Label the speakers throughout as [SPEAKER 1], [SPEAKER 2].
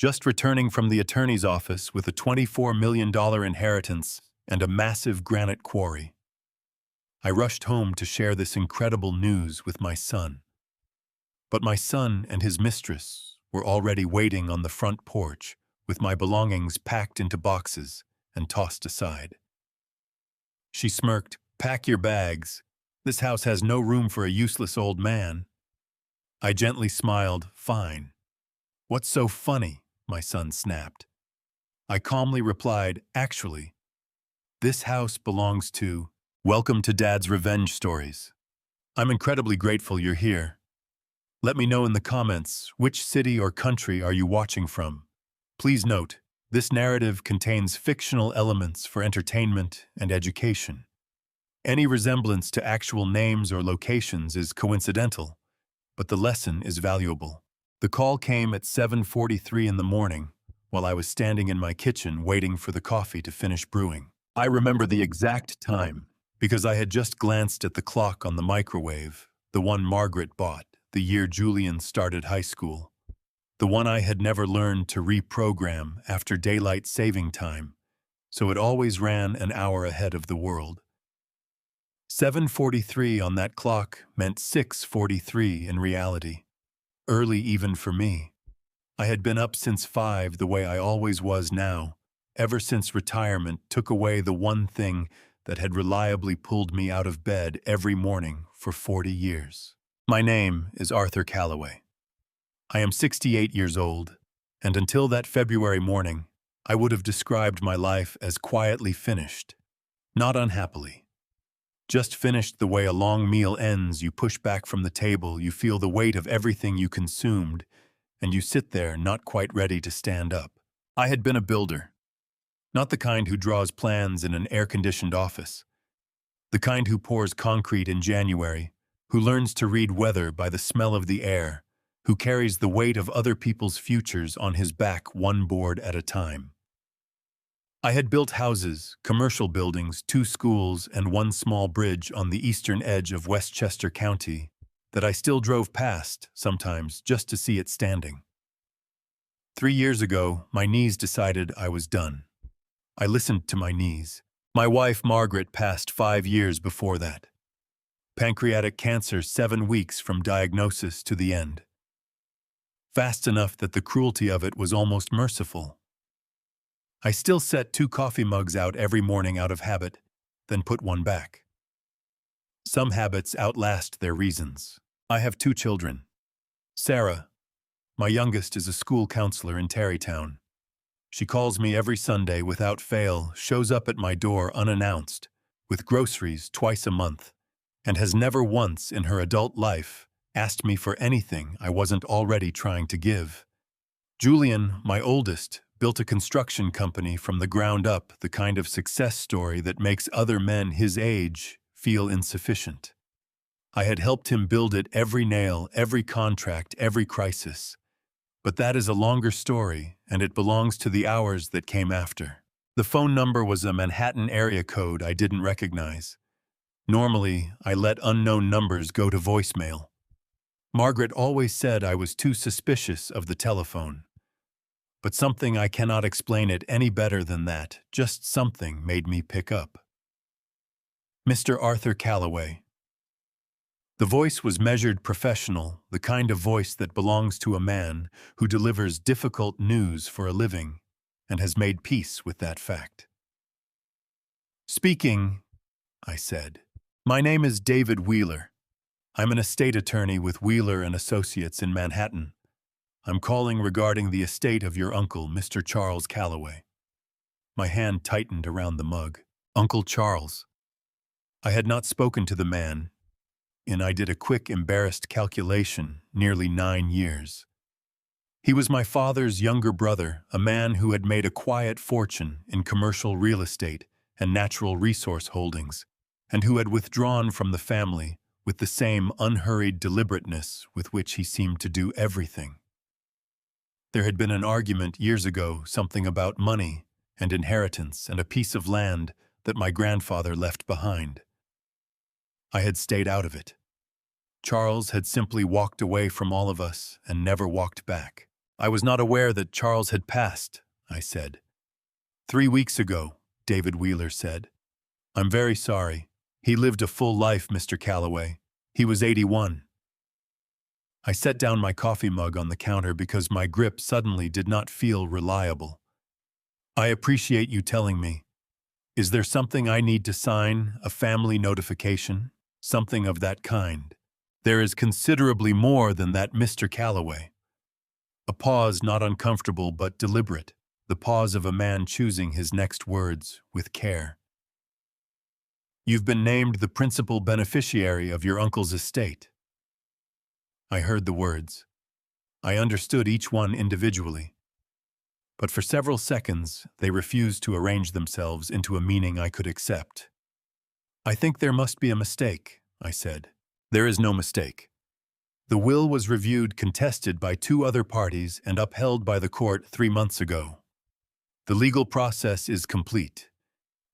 [SPEAKER 1] just returning from the attorney's office with a $24 million inheritance and a massive granite quarry. I rushed home to share this incredible news with my son. But my son and his mistress were already waiting on the front porch with my belongings packed into boxes and tossed aside. She smirked, "Pack your bags. This house has no room for a useless old man." I gently smiled, "Fine." "What's so funny?" my son snapped. I calmly replied, "Actually, this house belongs to—" Welcome to Dad's Revenge Stories. I'm incredibly grateful you're here. Let me know in the comments, which city or country are you watching from? Please note, this narrative contains fictional elements for entertainment and education. Any resemblance to actual names or locations is coincidental, but the lesson is valuable. The call came at 7:43 in the morning, while I was standing in my kitchen waiting for the coffee to finish brewing. I remember the exact time, because I had just glanced at the clock on the microwave, the one Margaret bought the year Julian started high school, the one I had never learned to reprogram after daylight saving time, so it always ran an hour ahead of the world. 7:43 on that clock meant 6:43 in reality. Early even for me. I had been up since 5 the way I always was now, ever since retirement took away the one thing that had reliably pulled me out of bed every morning for 40 years. My name is Arthur Calloway. I am 68 years old, and until that February morning, I would have described my life as quietly finished, not unhappily. Just finished the way a long meal ends. You push back from the table, you feel the weight of everything you consumed, and you sit there not quite ready to stand up. I had been a builder. Not the kind who draws plans in an air-conditioned office. The kind who pours concrete in January, who learns to read weather by the smell of the air, who carries the weight of other people's futures on his back one board at a time. I had built houses, commercial buildings, 2 schools, and 1 small bridge on the eastern edge of Westchester County that I still drove past, sometimes, just to see it standing. 3 years ago, my knees decided I was done. I listened to my knees. My wife, Margaret, passed 5 years before that. Pancreatic cancer 7 weeks from diagnosis to the end. Fast enough that the cruelty of it was almost merciful. I still set 2 coffee mugs out every morning out of habit, then put one back. Some habits outlast their reasons. I have 2 children. Sarah, my youngest, is a school counselor in Tarrytown. She calls me every Sunday without fail, shows up at my door unannounced, with groceries twice a month, and has never once in her adult life asked me for anything I wasn't already trying to give. Julian, my oldest, built a construction company from the ground up, the kind of success story that makes other men his age feel insufficient. I had helped him build it every nail, every contract, every crisis. But that is a longer story, and it belongs to the hours that came after. The phone number was a Manhattan area code I didn't recognize. Normally, I let unknown numbers go to voicemail. Margaret always said I was too suspicious of the telephone. But something I cannot explain it any better than that, just something made me pick up. Mr. Arthur Calloway. The voice was measured professional, the kind of voice that belongs to a man who delivers difficult news for a living and has made peace with that fact. "Speaking," I said. "My name is David Wheeler. I'm an estate attorney with Wheeler and Associates in Manhattan. I'm calling regarding the estate of your uncle, Mr. Charles Calloway." My hand tightened around the mug. Uncle Charles. I had not spoken to the man, and I did a quick, embarrassed calculation, nearly 9 years. He was my father's younger brother, a man who had made a quiet fortune in commercial real estate and natural resource holdings, and who had withdrawn from the family with the same unhurried deliberateness with which he seemed to do everything. There had been an argument years ago, something about money and inheritance and a piece of land that my grandfather left behind. I had stayed out of it. Charles had simply walked away from all of us and never walked back. I was not aware that Charles had passed, I said. 3 weeks ago, David Wheeler said. I'm very sorry. He lived a full life, Mr. Calloway. He was 81. I set down my coffee mug on the counter because my grip suddenly did not feel reliable. I appreciate you telling me. Is there something I need to sign, a family notification? Something of that kind. There is considerably more than that, Mr. Calloway. A pause not uncomfortable but deliberate, the pause of a man choosing his next words with care. You've been named the principal beneficiary of your uncle's estate. I heard the words. I understood each one individually. But for several seconds, they refused to arrange themselves into a meaning I could accept. I think there must be a mistake, I said. There is no mistake. The will was reviewed, contested by 2 other parties, and upheld by the court 3 months ago. The legal process is complete.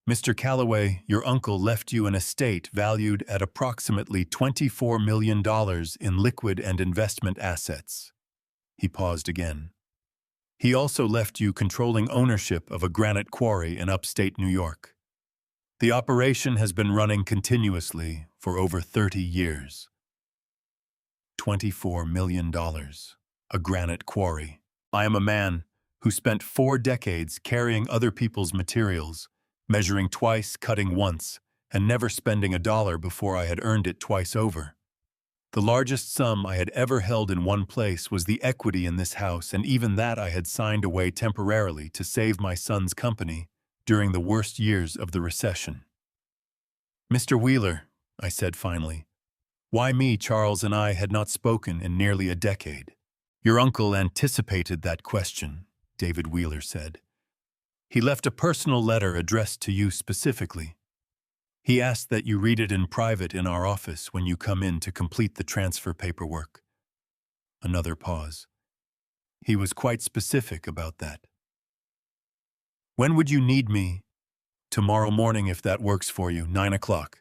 [SPEAKER 1] Mr. Calloway, your uncle left you an estate valued at approximately $24 million in liquid and investment assets. He paused again. He also left you controlling ownership of a granite quarry in upstate New York. The operation has been running continuously for over 30 years. $24 million. A granite quarry. I am a man who spent 4 decades carrying other people's materials, measuring twice, cutting once, and never spending a dollar before I had earned it twice over. The largest sum I had ever held in one place was the equity in this house, and even that I had signed away temporarily to save my son's company during the worst years of the recession. Mr. Wheeler, I said finally, why me? Charles and I had not spoken in nearly a decade. Your uncle anticipated that question, David Wheeler said. He left a personal letter addressed to you specifically. He asked that you read it in private in our office when you come in to complete the transfer paperwork. Another pause. He was quite specific about that. When would you need me? Tomorrow morning, if that works for you, 9 o'clock.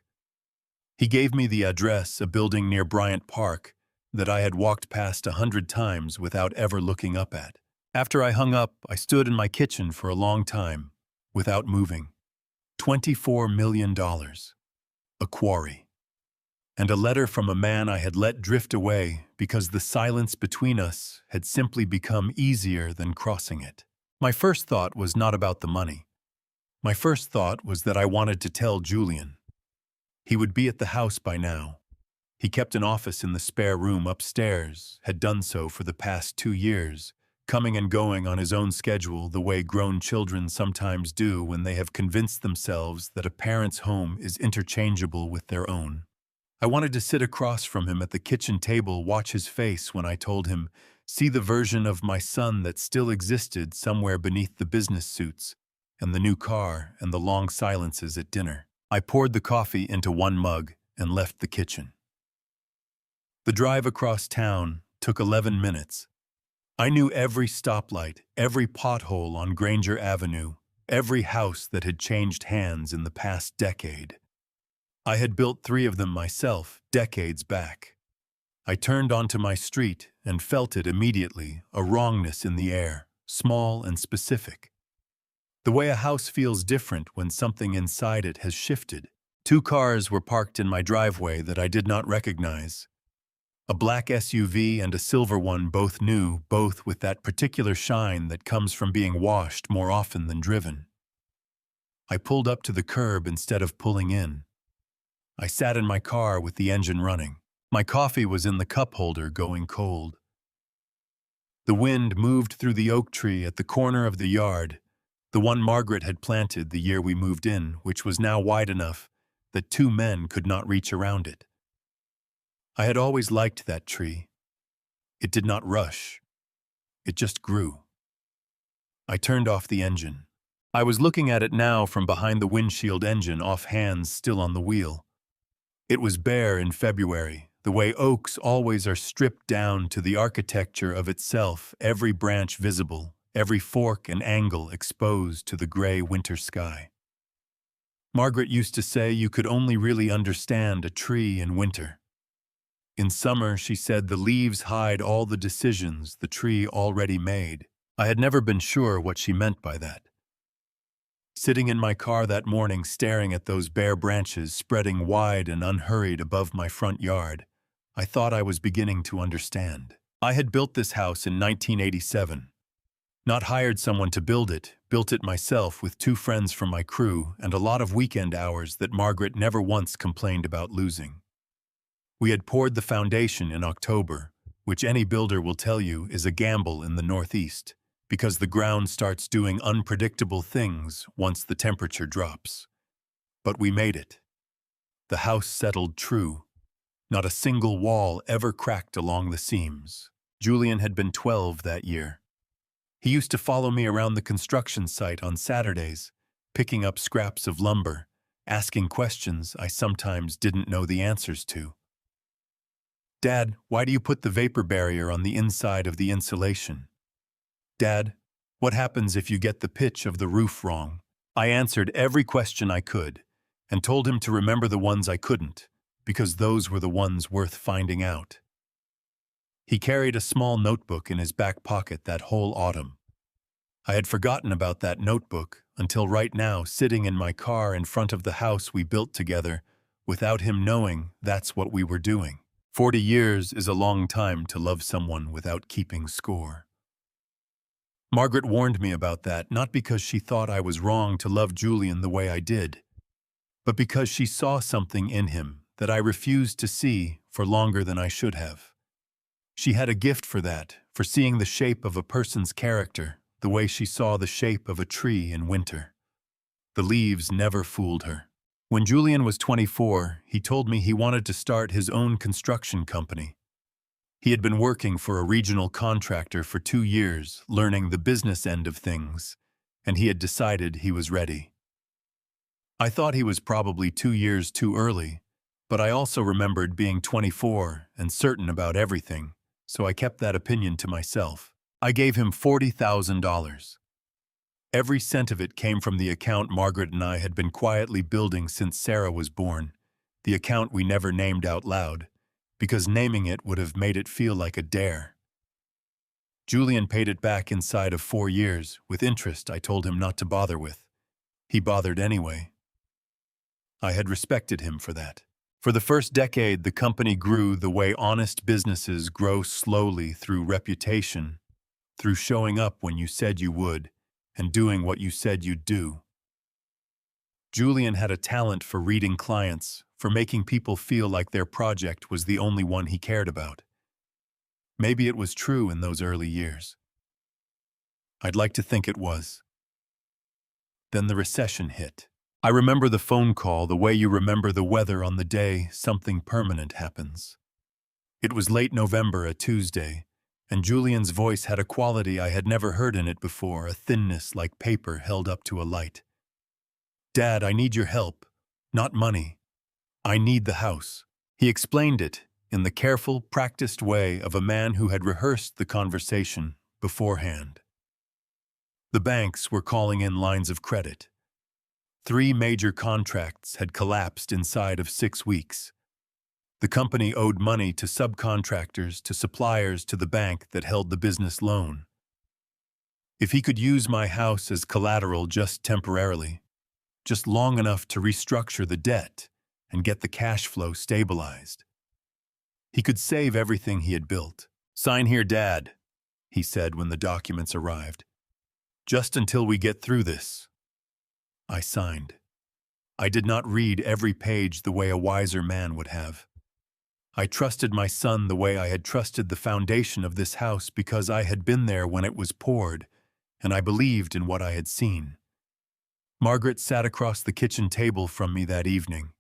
[SPEAKER 1] He gave me the address, a building near Bryant Park that I had walked past 100 times without ever looking up at. After I hung up, I stood in my kitchen for a long time, without moving. $24 million. A quarry. And a letter from a man I had let drift away because the silence between us had simply become easier than crossing it. My first thought was not about the money. My first thought was that I wanted to tell Julian. He would be at the house by now. He kept an office in the spare room upstairs, had done so for the past 2 years, coming and going on his own schedule the way grown children sometimes do when they have convinced themselves that a parent's home is interchangeable with their own. I wanted to sit across from him at the kitchen table, watch his face when I told him, see the version of my son that still existed somewhere beneath the business suits, and the new car and the long silences at dinner. I poured the coffee into one mug and left the kitchen. The drive across town took 11 minutes. I knew every stoplight, every pothole on Granger Avenue, every house that had changed hands in the past decade. I had built 3 of them myself, decades back. I turned onto my street and felt it immediately, a wrongness in the air, small and specific. The way a house feels different when something inside it has shifted. 2 cars were parked in my driveway that I did not recognize. A black SUV and a silver one, both new, both with that particular shine that comes from being washed more often than driven. I pulled up to the curb instead of pulling in. I sat in my car with the engine running. My coffee was in the cup holder going cold. The wind moved through the oak tree at the corner of the yard, the one Margaret had planted the year we moved in, which was now wide enough that 2 men could not reach around it. I had always liked that tree. It did not rush. It just grew. I turned off the engine. I was looking at it now from behind the windshield engine, off hands still on the wheel. It was bare in February, the way oaks always are, stripped down to the architecture of itself, every branch visible, every fork and angle exposed to the gray winter sky. Margaret used to say you could only really understand a tree in winter. In summer, she said, the leaves hide all the decisions the tree already made. I had never been sure what she meant by that. Sitting in my car that morning staring at those bare branches spreading wide and unhurried above my front yard, I thought I was beginning to understand. I had built this house in 1987. Not hired someone to build it, built it myself with 2 friends from my crew and a lot of weekend hours that Margaret never once complained about losing. We had poured the foundation in October, which any builder will tell you is a gamble in the Northeast, because the ground starts doing unpredictable things once the temperature drops. But we made it. The house settled true. Not a single wall ever cracked along the seams. Julian had been 12 that year. He used to follow me around the construction site on Saturdays, picking up scraps of lumber, asking questions I sometimes didn't know the answers to. Dad, why do you put the vapor barrier on the inside of the insulation? Dad, what happens if you get the pitch of the roof wrong? I answered every question I could and told him to remember the ones I couldn't, because those were the ones worth finding out. He carried a small notebook in his back pocket that whole autumn. I had forgotten about that notebook until right now, sitting in my car in front of the house we built together, without him knowing that's what we were doing. 40 years is a long time to love someone without keeping score. Margaret warned me about that, not because she thought I was wrong to love Julian the way I did, but because she saw something in him that I refused to see for longer than I should have. She had a gift for that, for seeing the shape of a person's character, the way she saw the shape of a tree in winter. The leaves never fooled her. When Julian was 24, he told me he wanted to start his own construction company. He had been working for a regional contractor for 2 years, learning the business end of things, and he had decided he was ready. I thought he was probably 2 years too early, but I also remembered being 24 and certain about everything, so I kept that opinion to myself. I gave him $40,000. Every cent of it came from the account Margaret and I had been quietly building since Sarah was born, the account we never named out loud, because naming it would have made it feel like a dare. Julian paid it back inside of 4 years, with interest I told him not to bother with. He bothered anyway. I had respected him for that. For the first decade, the company grew the way honest businesses grow slowly, through reputation, through showing up when you said you would, and doing what you said you'd do. Julian had a talent for reading clients, for making people feel like their project was the only one he cared about. Maybe it was true in those early years. I'd like to think it was. Then the recession hit. I remember the phone call the way you remember the weather on the day something permanent happens. It was late November, a Tuesday, and Julian's voice had a quality I had never heard in it before, a thinness like paper held up to a light. Dad, I need your help. Not money. I need the house. He explained it in the careful, practiced way of a man who had rehearsed the conversation beforehand. The banks were calling in lines of credit. 3 major contracts had collapsed inside of 6 weeks. The company owed money to subcontractors, to suppliers, to the bank that held the business loan. If he could use my house as collateral just temporarily, just long enough to restructure the debt and get the cash flow stabilized, he could save everything he had built. Sign here, Dad, he said when the documents arrived. Just until we get through this. I signed. I did not read every page the way a wiser man would have. I trusted my son the way I had trusted the foundation of this house, because I had been there when it was poured, and I believed in what I had seen. Margaret sat across the kitchen table from me that evening,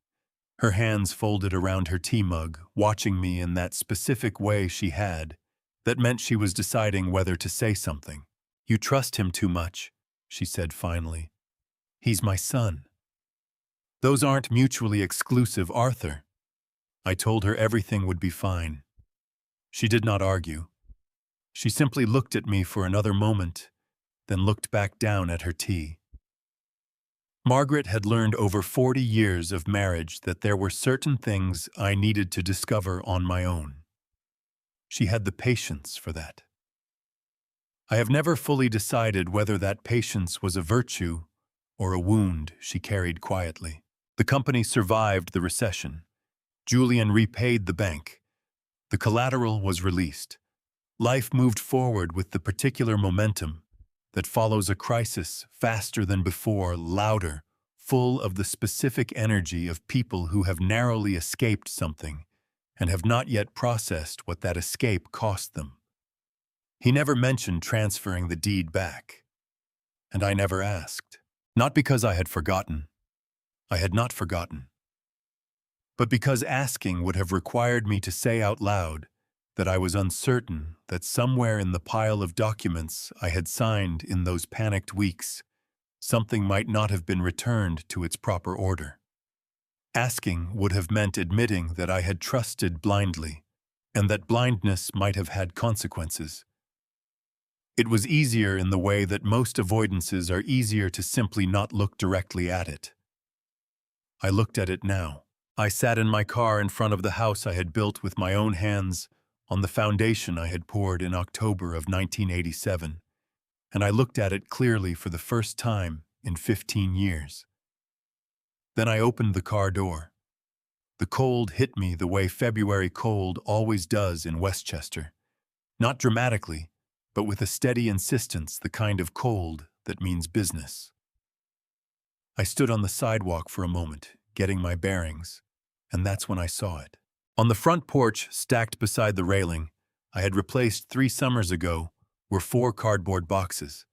[SPEAKER 1] her hands folded around her tea mug, watching me in that specific way she had, that meant she was deciding whether to say something. You trust him too much, she said finally. He's my son. Those aren't mutually exclusive, Arthur. I told her everything would be fine. She did not argue. She simply looked at me for another moment, then looked back down at her tea. Margaret had learned over 40 years of marriage that there were certain things I needed to discover on my own. She had the patience for that. I have never fully decided whether that patience was a virtue or a wound she carried quietly. The company survived the recession. Julian repaid the bank. The collateral was released. Life moved forward with the particular momentum that follows a crisis, faster than before, louder, full of the specific energy of people who have narrowly escaped something and have not yet processed what that escape cost them. He never mentioned transferring the deed back, and I never asked. Not because I had forgotten. I had not forgotten. But because asking would have required me to say out loud that I was uncertain that somewhere in the pile of documents I had signed in those panicked weeks, something might not have been returned to its proper order. Asking would have meant admitting that I had trusted blindly, and that blindness might have had consequences. It was easier in the way that most avoidances are easier to simply not look directly at it. I looked at it now. I sat in my car in front of the house I had built with my own hands on the foundation I had poured in October of 1987, and I looked at it clearly for the first time in 15 years. Then I opened the car door. The cold hit me the way February cold always does in Westchester. Not dramatically, but with a steady insistence, the kind of cold that means business. I stood on the sidewalk for a moment, getting my bearings, and that's when I saw it. On the front porch, stacked beside the railing, I had replaced 3 summers ago, were 4 cardboard boxes.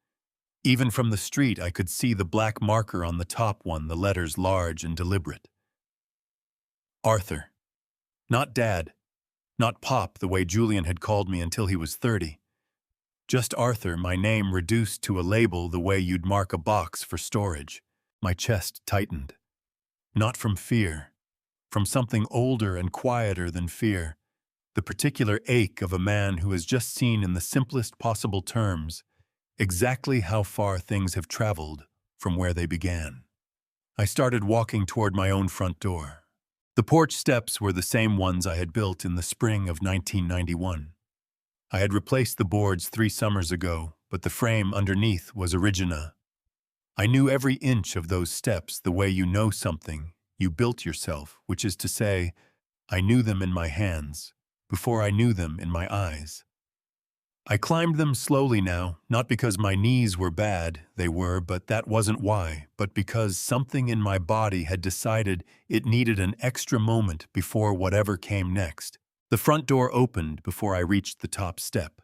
[SPEAKER 1] Even from the street, I could see the black marker on the top one, the letters large and deliberate. Arthur. Not Dad. Not Pop, the way Julian had called me until he was 30. Just Arthur, my name reduced to a label the way you'd mark a box for storage. My chest tightened. Not from fear. From something older and quieter than fear. The particular ache of a man who has just seen in the simplest possible terms exactly how far things have traveled from where they began. I started walking toward my own front door. The porch steps were the same ones I had built in the spring of 1991. I had replaced the boards 3 summers ago, but the frame underneath was original. I knew every inch of those steps the way you know something you built yourself, which is to say, I knew them in my hands, before I knew them in my eyes. I climbed them slowly now, not because my knees were bad, they were, but that wasn't why, but because something in my body had decided it needed an extra moment before whatever came next. The front door opened before I reached the top step.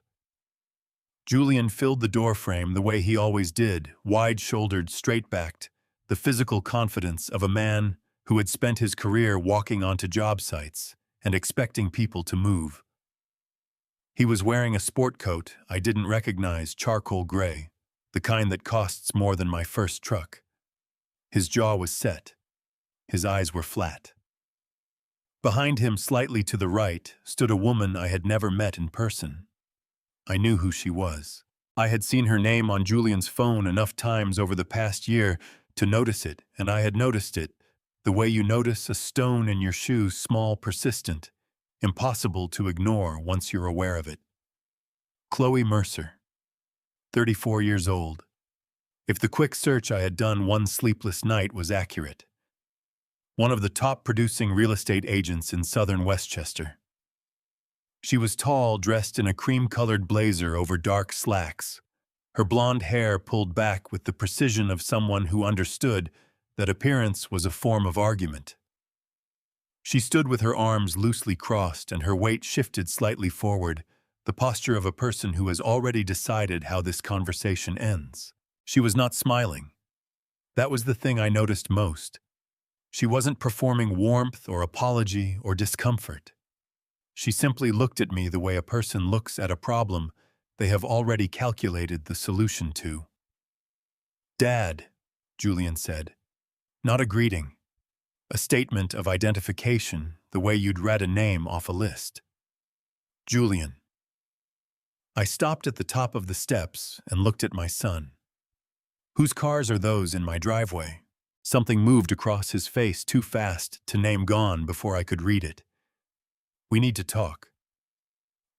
[SPEAKER 1] Julian filled the doorframe the way he always did, wide-shouldered, straight-backed, the physical confidence of a man who had spent his career walking onto job sites and expecting people to move. He was wearing a sport coat I didn't recognize, charcoal gray, the kind that costs more than my first truck. His jaw was set. His eyes were flat. Behind him, slightly to the right, stood a woman I had never met in person. I knew who she was. I had seen her name on Julian's phone enough times over the past year to notice it, and I had noticed it, the way you notice a stone in your shoe, small, persistent, impossible to ignore once you're aware of it. Chloe Mercer, 34 years old. If the quick search I had done one sleepless night was accurate. One of the top producing real estate agents in southern Westchester. She was tall, dressed in a cream-colored blazer over dark slacks, her blonde hair pulled back with the precision of someone who understood that appearance was a form of argument. She stood with her arms loosely crossed and her weight shifted slightly forward, the posture of a person who has already decided how this conversation ends. She was not smiling. That was the thing I noticed most. She wasn't performing warmth or apology or discomfort. She simply looked at me the way a person looks at a problem they have already calculated the solution to. "Dad," Julian said. Not a greeting. A statement of identification, the way you'd read a name off a list. Julian. I stopped at the top of the steps and looked at my son. Whose cars are those in my driveway? Something moved across his face too fast to name gone before I could read it. We need to talk.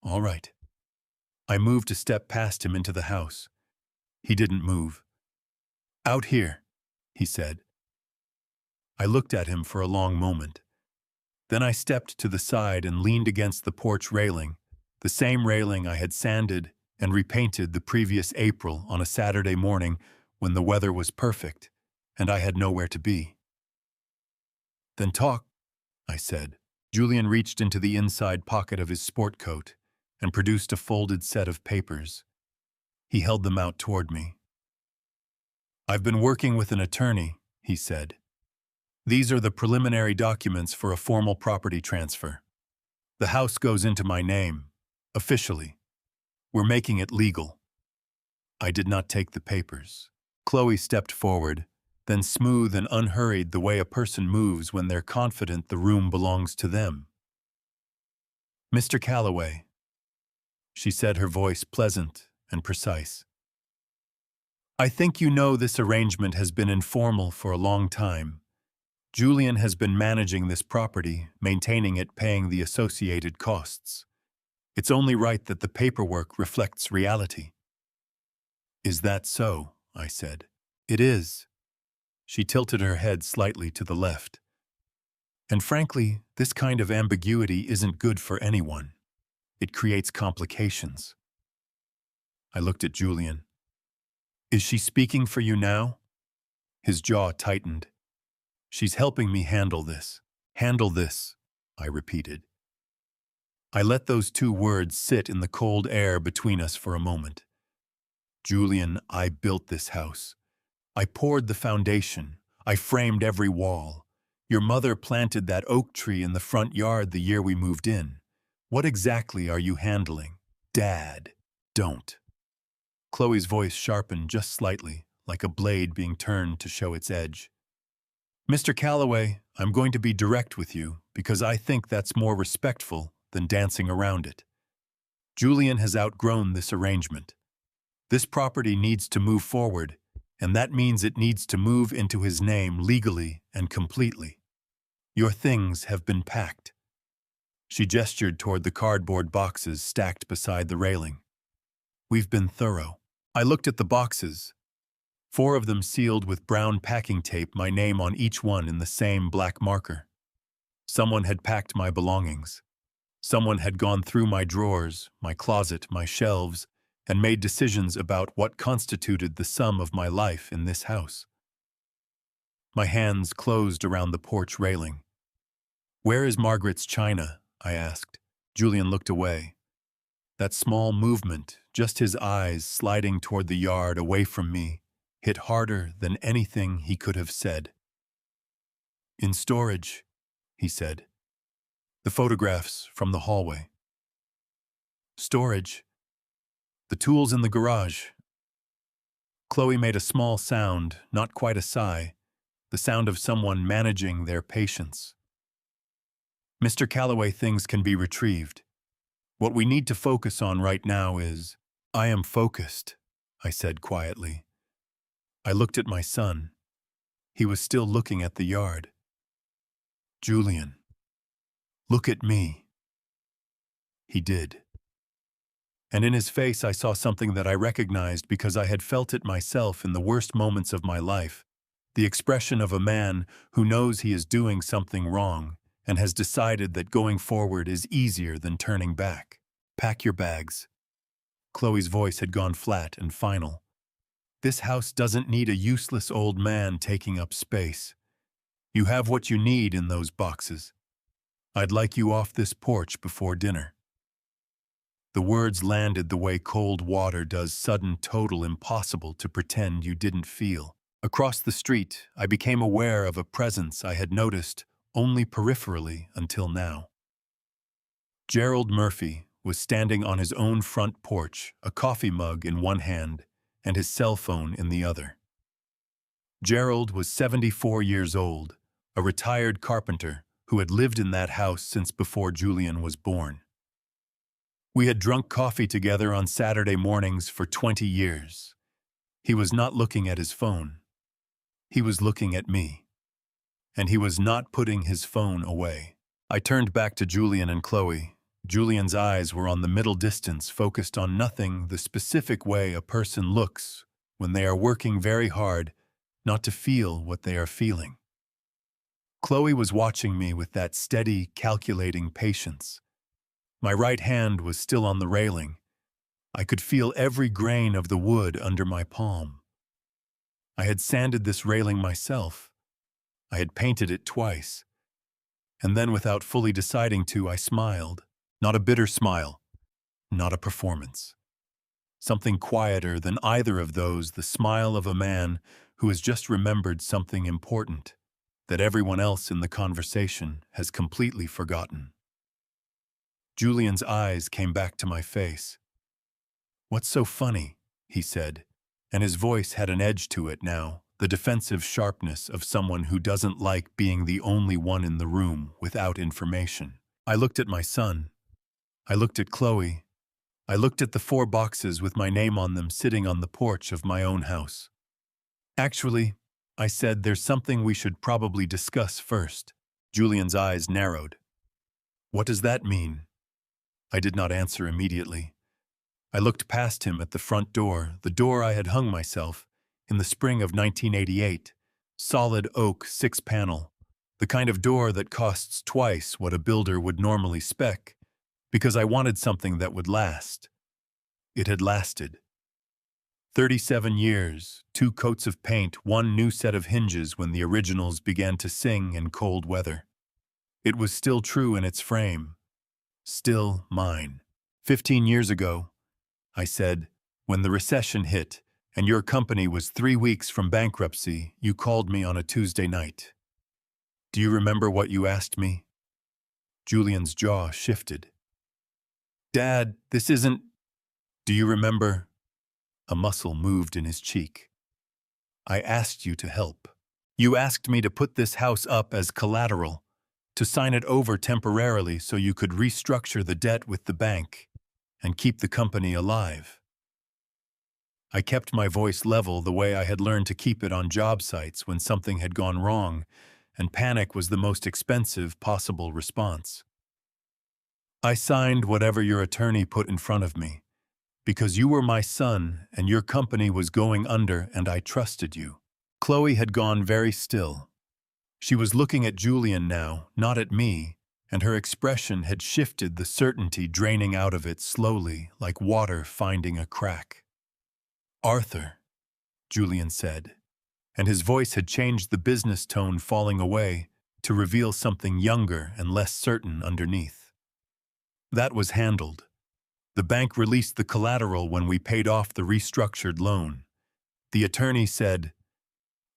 [SPEAKER 1] All right. I moved a step past him into the house. He didn't move. Out here, he said. I looked at him for a long moment. Then I stepped to the side and leaned against the porch railing, the same railing I had sanded and repainted the previous April on a Saturday morning when the weather was perfect and I had nowhere to be. Then talk, I said. Julian reached into the inside pocket of his sport coat and produced a folded set of papers. He held them out toward me. I've been working with an attorney, he said. These are the preliminary documents for a formal property transfer. The house goes into my name, officially. We're making it legal. I did not take the papers. Chloe stepped forward, then smooth and unhurried the way a person moves when they're confident the room belongs to them. Mr. Calloway, she said, her voice pleasant and precise. I think you know this arrangement has been informal for a long time. Julian has been managing this property, maintaining it, paying the associated costs. It's only right that the paperwork reflects reality. Is that so? I said. It is. She tilted her head slightly to the left. And frankly, this kind of ambiguity isn't good for anyone. It creates complications. I looked at Julian. Is she speaking for you now? His jaw tightened. She's helping me handle this. Handle this, I repeated. I let those two words sit in the cold air between us for a moment. Julian, I built this house. I poured the foundation. I framed every wall. Your mother planted that oak tree in the front yard the year we moved in. What exactly are you handling? Dad, don't. Chloe's voice sharpened just slightly, like a blade being turned to show its edge. Mr. Calloway, I'm going to be direct with you because I think that's more respectful than dancing around it. Julian has outgrown this arrangement. This property needs to move forward, and that means it needs to move into his name legally and completely. Your things have been packed. She gestured toward the cardboard boxes stacked beside the railing. We've been thorough. I looked at the boxes. 4 of them sealed with brown packing tape, my name on each one in the same black marker. Someone had packed my belongings. Someone had gone through my drawers, my closet, my shelves, and made decisions about what constituted the sum of my life in this house. My hands closed around the porch railing. Where is Margaret's china? I asked. Julian looked away. That small movement, just his eyes sliding toward the yard away from me, hit harder than anything he could have said. In storage, he said. The photographs from the hallway. Storage. The tools in the garage. Chloe made a small sound, not quite a sigh, the sound of someone managing their patience. Mr. Calloway, things can be retrieved. What we need to focus on right now is, I am focused, I said quietly. I looked at my son. He was still looking at the yard. Julian, look at me. He did. And in his face I saw something that I recognized because I had felt it myself in the worst moments of my life, the expression of a man who knows he is doing something wrong and has decided that going forward is easier than turning back. Pack your bags. Chloe's voice had gone flat and final. This house doesn't need a useless old man taking up space. You have what you need in those boxes. I'd like you off this porch before dinner. The words landed the way cold water does sudden total impossible to pretend you didn't feel. Across the street, I became aware of a presence I had noticed only peripherally until now. Gerald Murphy was standing on his own front porch, a coffee mug in one hand and his cell phone in the other. Gerald was 74 years old, a retired carpenter who had lived in that house since before Julian was born. We had drunk coffee together on Saturday mornings for 20 years. He was not looking at his phone. He was looking at me, and he was not putting his phone away. I turned back to Julian and Chloe. Julian's eyes were on the middle distance, focused on nothing, the specific way a person looks when they are working very hard not to feel what they are feeling. Chloe was watching me with that steady, calculating patience. My right hand was still on the railing. I could feel every grain of the wood under my palm. I had sanded this railing myself. I had painted it twice. And then, without fully deciding to, I smiled. Not a bitter smile, not a performance. Something quieter than either of those, the smile of a man who has just remembered something important that everyone else in the conversation has completely forgotten. Julian's eyes came back to my face. "What's so funny?" he said, and his voice had an edge to it now, the defensive sharpness of someone who doesn't like being the only one in the room without information. I looked at my son. I looked at Chloe. I looked at the 4 boxes with my name on them sitting on the porch of my own house. "Actually," I said, "there's something we should probably discuss first." Julian's eyes narrowed. "What does that mean?" I did not answer immediately. I looked past him at the front door, the door I had hung myself, in the spring of 1988, solid oak 6-panel, the kind of door that costs twice what a builder would normally spec, because I wanted something that would last. It had lasted. 37 years, 2 coats of paint, 1 new set of hinges when the originals began to sing in cold weather. It was still true in its frame. Still mine. 15 years ago, I said, when the recession hit and your company was 3 weeks from bankruptcy, you called me on a Tuesday night. Do you remember what you asked me? Julian's jaw shifted. "Dad, this isn't..." "Do you remember?" A muscle moved in his cheek. "I asked you to help. You asked me to put this house up as collateral, to sign it over temporarily so you could restructure the debt with the bank and keep the company alive." I kept my voice level the way I had learned to keep it on job sites when something had gone wrong, and panic was the most expensive possible response. "I signed whatever your attorney put in front of me, because you were my son and your company was going under and I trusted you." Chloe had gone very still. She was looking at Julian now, not at me, and her expression had shifted, the certainty draining out of it slowly, like water finding a crack. "Arthur," Julian said, and his voice had changed, the business tone falling away to reveal something younger and less certain underneath. "That was handled. The bank released the collateral when we paid off the restructured loan. The attorney said..."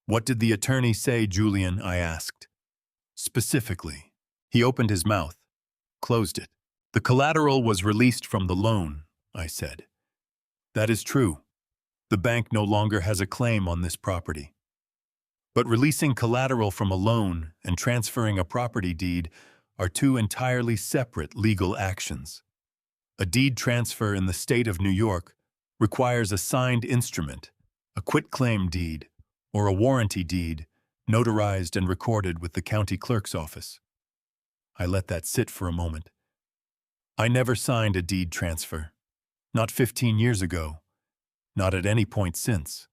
[SPEAKER 1] "What did the attorney say, Julian?" I asked. "Specifically." He opened his mouth, closed it. "The collateral was released from the loan," I said. "That is true. The bank no longer has a claim on this property. But releasing collateral from a loan and transferring a property deed are 2 entirely separate legal actions. A deed transfer in the state of New York requires a signed instrument, a quitclaim deed, or a warranty deed, notarized and recorded with the county clerk's office." I let that sit for a moment. "I never signed a deed transfer. Not 15 years ago. Not at any point since.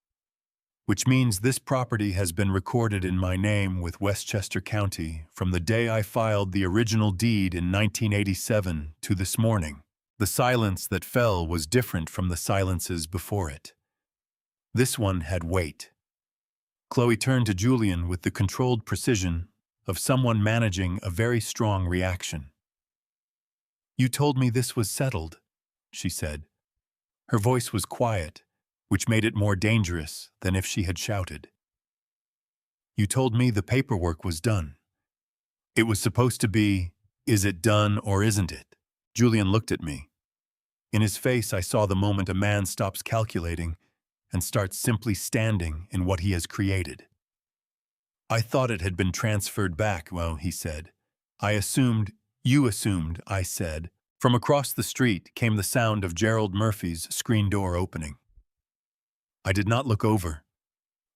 [SPEAKER 1] Which means this property has been recorded in my name with Westchester County from the day I filed the original deed in 1987 to this morning. The silence that fell was different from the silences before it. This one had weight." Chloe turned to Julian with the controlled precision of someone managing a very strong reaction. "You told me this was settled," she said. Her voice was quiet, which made it more dangerous than if she had shouted. "You told me the paperwork was done. It was supposed to be, is it done or isn't it?" Julian looked at me. In his face I saw the moment a man stops calculating and starts simply standing in what he has created. "I thought it had been transferred back," well, he said. You assumed, I said. From across the street came the sound of Gerald Murphy's screen door opening. I did not look over.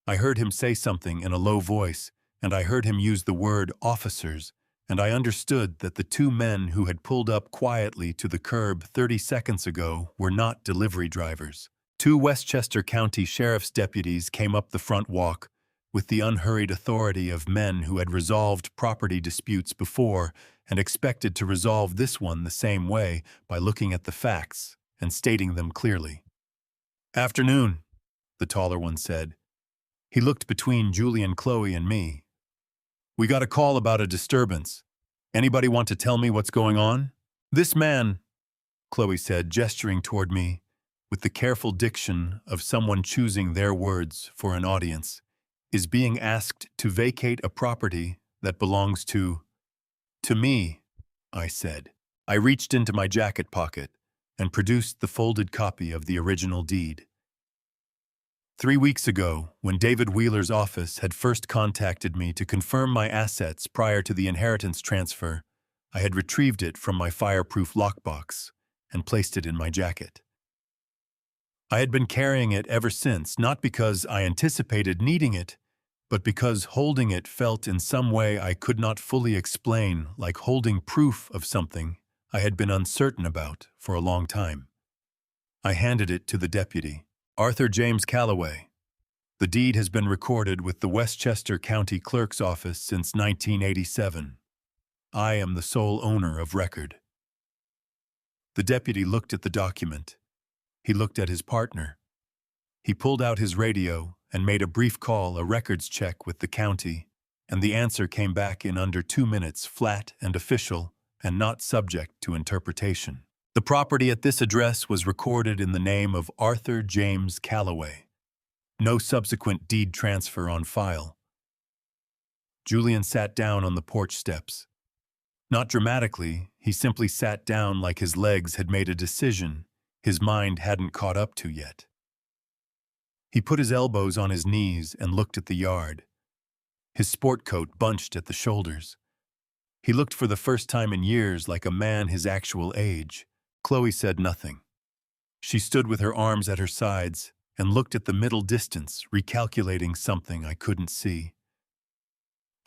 [SPEAKER 1] I heard him say something in a low voice, and I heard him use the word officers, and I understood that the two men who had pulled up quietly to the curb 30 seconds ago were not delivery drivers. Two Westchester County Sheriff's deputies came up the front walk with the unhurried authority of men who had resolved property disputes before and expected to resolve this one the same way by looking at the facts and stating them clearly. "Afternoon," the taller one said. He looked between Julian, Chloe, and me. "We got a call about a disturbance. Anybody want to tell me what's going on?" "This man," Chloe said, gesturing toward me, with the careful diction of someone choosing their words for an audience, "is being asked to vacate a property that belongs to me," I said. I reached into my jacket pocket and produced the folded copy of the original deed. 3 weeks ago, when David Wheeler's office had first contacted me to confirm my assets prior to the inheritance transfer, I had retrieved it from my fireproof lockbox and placed it in my jacket. I had been carrying it ever since, not because I anticipated needing it, but because holding it felt in some way I could not fully explain, like holding proof of something I had been uncertain about for a long time. I handed it to the deputy. "Arthur James Calloway. The deed has been recorded with the Westchester County Clerk's Office since 1987. I am the sole owner of record." The deputy looked at the document. He looked at his partner. He pulled out his radio and made a brief call, a records check with the county, and the answer came back in under 2 minutes, flat and official, and not subject to interpretation. The property at this address was recorded in the name of Arthur James Calloway. No subsequent deed transfer on file. Julian sat down on the porch steps. Not dramatically, he simply sat down like his legs had made a decision his mind hadn't caught up to yet. He put his elbows on his knees and looked at the yard. His sport coat bunched at the shoulders. He looked for the first time in years like a man his actual age. Chloe said nothing. She stood with her arms at her sides and looked at the middle distance, recalculating something I couldn't see.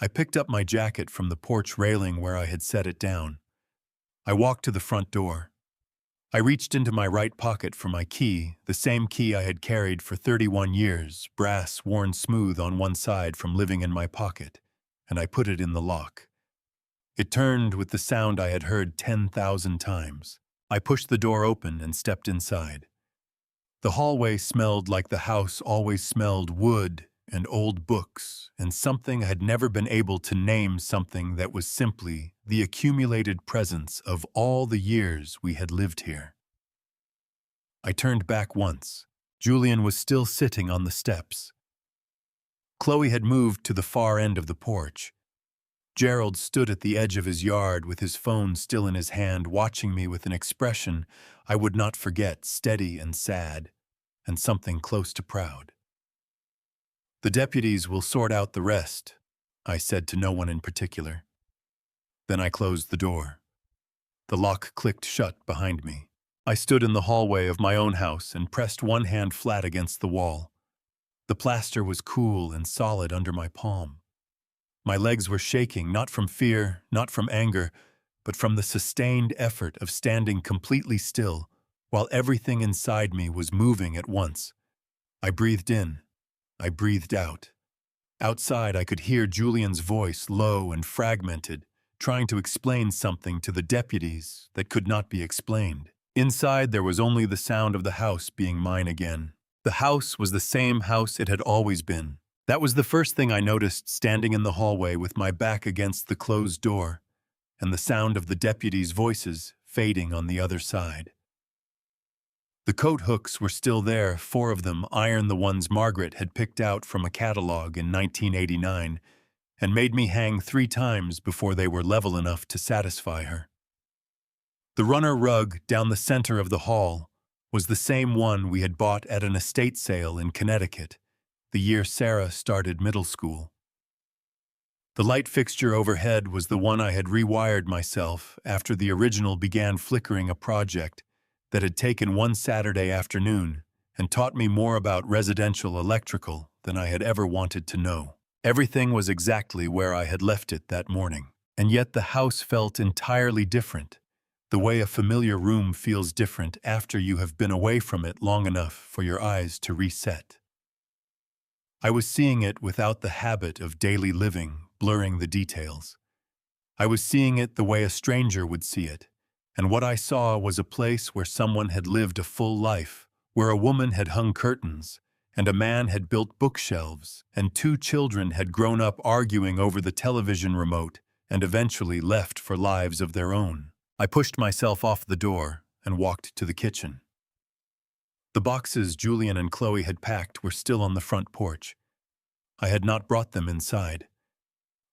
[SPEAKER 1] I picked up my jacket from the porch railing where I had set it down. I walked to the front door. I reached into my right pocket for my key, the same key I had carried for 31 years, brass worn smooth on one side from living in my pocket, and I put it in the lock. It turned with the sound I had heard 10,000 times. I pushed the door open and stepped inside. The hallway smelled like the house always smelled, wood and old books, and something I had never been able to name, something that was simply the accumulated presence of all the years we had lived here. I turned back once. Julian was still sitting on the steps. Chloe had moved to the far end of the porch. Gerald stood at the edge of his yard with his phone still in his hand, watching me with an expression I would not forget, steady and sad, and something close to proud. "The deputies will sort out the rest," I said to no one in particular. Then I closed the door. The lock clicked shut behind me. I stood in the hallway of my own house and pressed one hand flat against the wall. The plaster was cool and solid under my palm. My legs were shaking, not from fear, not from anger, but from the sustained effort of standing completely still while everything inside me was moving at once. I breathed in. I breathed out. Outside, I could hear Julian's voice, low and fragmented, trying to explain something to the deputies that could not be explained. Inside, there was only the sound of the house being mine again. The house was the same house it had always been. That was the first thing I noticed standing in the hallway with my back against the closed door, and the sound of the deputies' voices fading on the other side. The coat hooks were still there, 4 of them, iron, the ones Margaret had picked out from a catalog in 1989, and made me hang 3 times before they were level enough to satisfy her. The runner rug down the center of the hall was the same one we had bought at an estate sale in Connecticut, the year Sarah started middle school. The light fixture overhead was the one I had rewired myself after the original began flickering, a project that had taken one Saturday afternoon and taught me more about residential electrical than I had ever wanted to know. Everything was exactly where I had left it that morning, and yet the house felt entirely different, the way a familiar room feels different after you have been away from it long enough for your eyes to reset. I was seeing it without the habit of daily living blurring the details. I was seeing it the way a stranger would see it, and what I saw was a place where someone had lived a full life, where a woman had hung curtains, and a man had built bookshelves, and two children had grown up arguing over the television remote and eventually left for lives of their own. I pushed myself off the door and walked to the kitchen. The boxes Julian and Chloe had packed were still on the front porch. I had not brought them inside.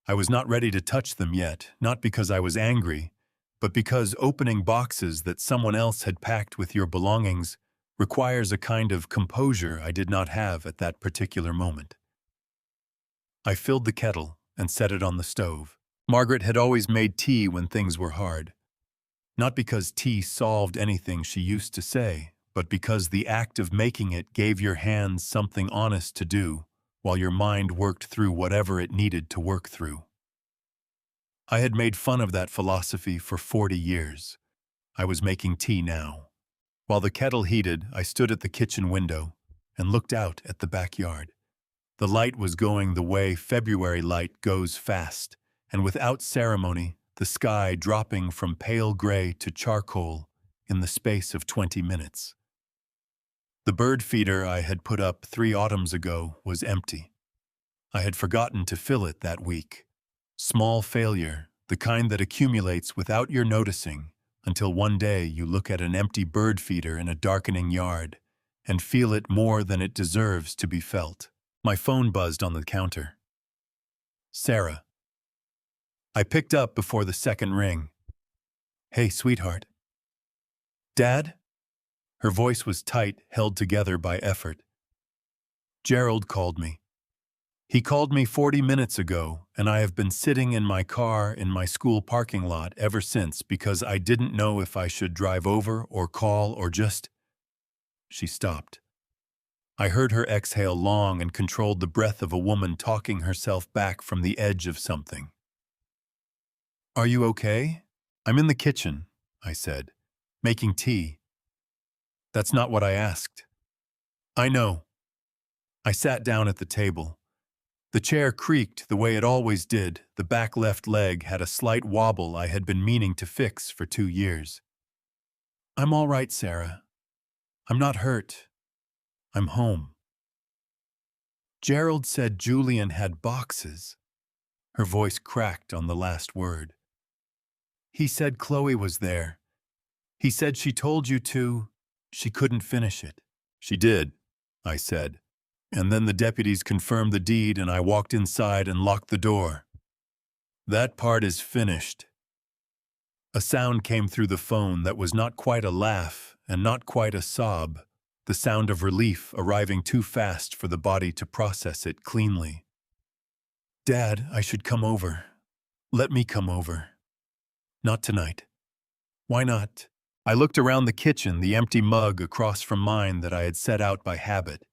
[SPEAKER 1] I was not ready to touch them yet, not because I was angry, but because opening boxes that someone else had packed with your belongings requires a kind of composure I did not have at that particular moment. I filled the kettle and set it on the stove. Margaret had always made tea when things were hard. Not because tea solved anything she used to say, but because the act of making it gave your hands something honest to do, while your mind worked through whatever it needed to work through. I had made fun of that philosophy for 40 years. I was making tea now. While the kettle heated, I stood at the kitchen window and looked out at the backyard. The light was going the way February light goes fast, and without ceremony, the sky dropping from pale gray to charcoal in the space of 20 minutes. The bird feeder I had put up 3 autumns ago was empty. I had forgotten to fill it that week. Small failure, the kind that accumulates without your noticing, until one day you look at an empty bird feeder in a darkening yard and feel it more than it deserves to be felt. My phone buzzed on the counter. Sarah. I picked up before the second ring. Hey, sweetheart. Dad? Her voice was tight, held together by effort. Gerald called me. He called me 40 minutes ago, and I have been sitting in my car in my school parking lot ever since because I didn't know if I should drive over or call or just... She stopped. I heard her exhale long and controlled the breath of a woman talking herself back from the edge of something. Are you okay? I'm in the kitchen, I said, making tea. That's not what I asked. I know. I sat down at the table. The chair creaked the way it always did. The back left leg had a slight wobble I had been meaning to fix for 2 years. I'm all right, Sarah. I'm not hurt. I'm home. Gerald said Julian had boxes. Her voice cracked on the last word. He said Chloe was there. He said she told you to. She couldn't finish it. She did, I said. And then the deputies confirmed the deed and I walked inside and locked the door. That part is finished. A sound came through the phone that was not quite a laugh and not quite a sob, the sound of relief arriving too fast for the body to process it cleanly. Dad, I should come over. Let me come over. Not tonight. Why not? I looked around the kitchen, the empty mug across from mine that I had set out by habit,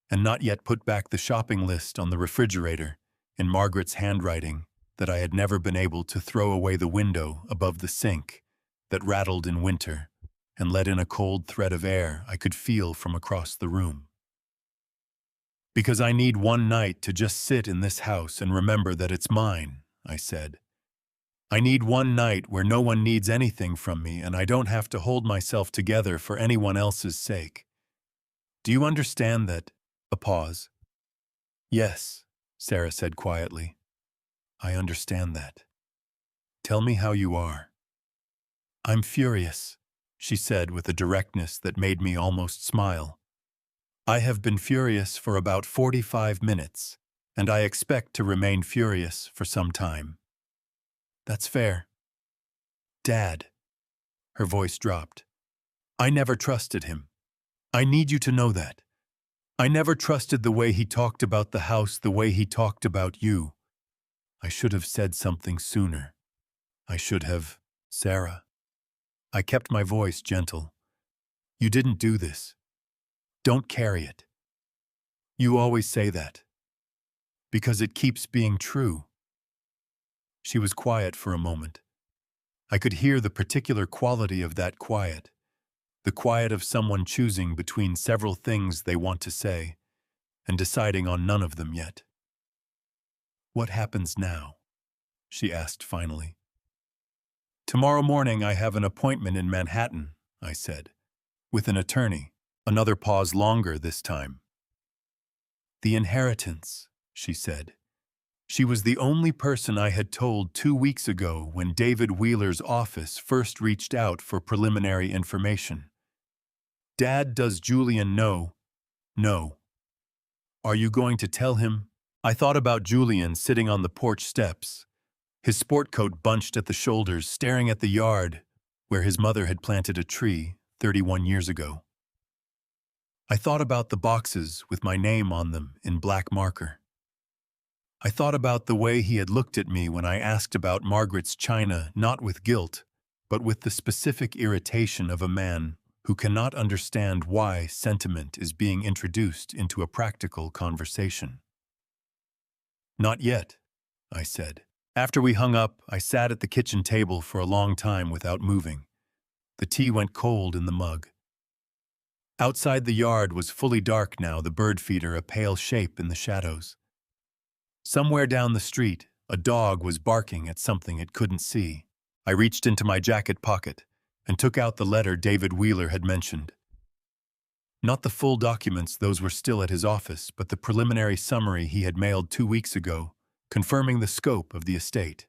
[SPEAKER 1] and not yet put back the shopping list on the refrigerator, in Margaret's handwriting, that I had never been able to throw away the window above the sink, that rattled in winter, and let in a cold thread of air I could feel from across the room. Because I need one night to just sit in this house and remember that it's mine, I said. I need one night where no one needs anything from me and I don't have to hold myself together for anyone else's sake. Do you understand that? A pause. Yes, Sarah said quietly. I understand that. Tell me how you are. I'm furious, she said with a directness that made me almost smile. I have been furious for about 45 minutes, and I expect to remain furious for some time. That's fair. Dad. Her voice dropped. I never trusted him. I need you to know that. I never trusted the way he talked about the house, the way he talked about you. I should have said something sooner. I should have, Sarah. I kept my voice gentle. You didn't do this. Don't carry it. You always say that. Because it keeps being true. She was quiet for a moment. I could hear the particular quality of that quiet, the quiet of someone choosing between several things they want to say and deciding on none of them yet. "What happens now?" she asked finally. "Tomorrow morning I have an appointment in Manhattan," I said, "with an attorney." Another pause longer this time. "The inheritance," she said. She was the only person I had told 2 weeks ago when David Wheeler's office first reached out for preliminary information. "Dad, does Julian know?" "No." "Are you going to tell him?" I thought about Julian sitting on the porch steps, his sport coat bunched at the shoulders, staring at the yard where his mother had planted a tree 31 years ago. I thought about the boxes with my name on them in black marker. I thought about the way he had looked at me when I asked about Margaret's china, not with guilt, but with the specific irritation of a man who cannot understand why sentiment is being introduced into a practical conversation. "Not yet," I said. After we hung up, I sat at the kitchen table for a long time without moving. The tea went cold in the mug. Outside the yard was fully dark now, the bird feeder a pale shape in the shadows. Somewhere down the street, a dog was barking at something it couldn't see. I reached into my jacket pocket and took out the letter David Wheeler had mentioned. Not the full documents, those were still at his office, but the preliminary summary he had mailed 2 weeks ago, confirming the scope of the estate.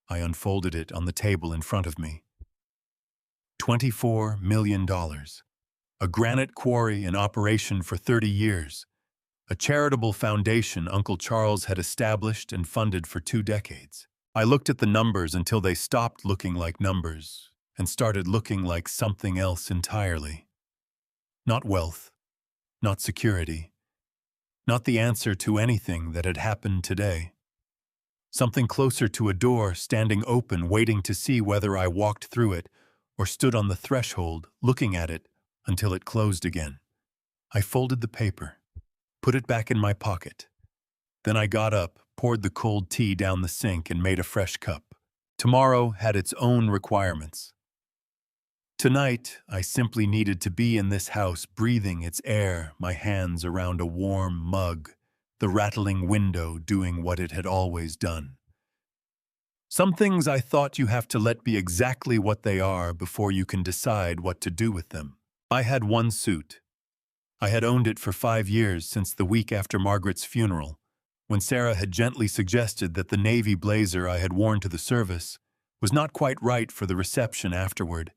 [SPEAKER 1] I unfolded it on the table in front of me. $24 million. A granite quarry in operation for 30 years. A charitable foundation Uncle Charles had established and funded for 2 decades. I looked at the numbers until they stopped looking like numbers and started looking like something else entirely. Not wealth, not security, not the answer to anything that had happened today. Something closer to a door standing open, waiting to see whether I walked through it or stood on the threshold looking at it until it closed again. I folded the paper, put it back in my pocket. Then I got up, poured the cold tea down the sink, and made a fresh cup. Tomorrow had its own requirements. Tonight, I simply needed to be in this house, breathing its air, my hands around a warm mug, the rattling window doing what it had always done. Some things I thought you have to let be exactly what they are before you can decide what to do with them. I had one suit. I had owned it for 5 years, since the week after Margaret's funeral, when Sarah had gently suggested that the navy blazer I had worn to the service was not quite right for the reception afterward,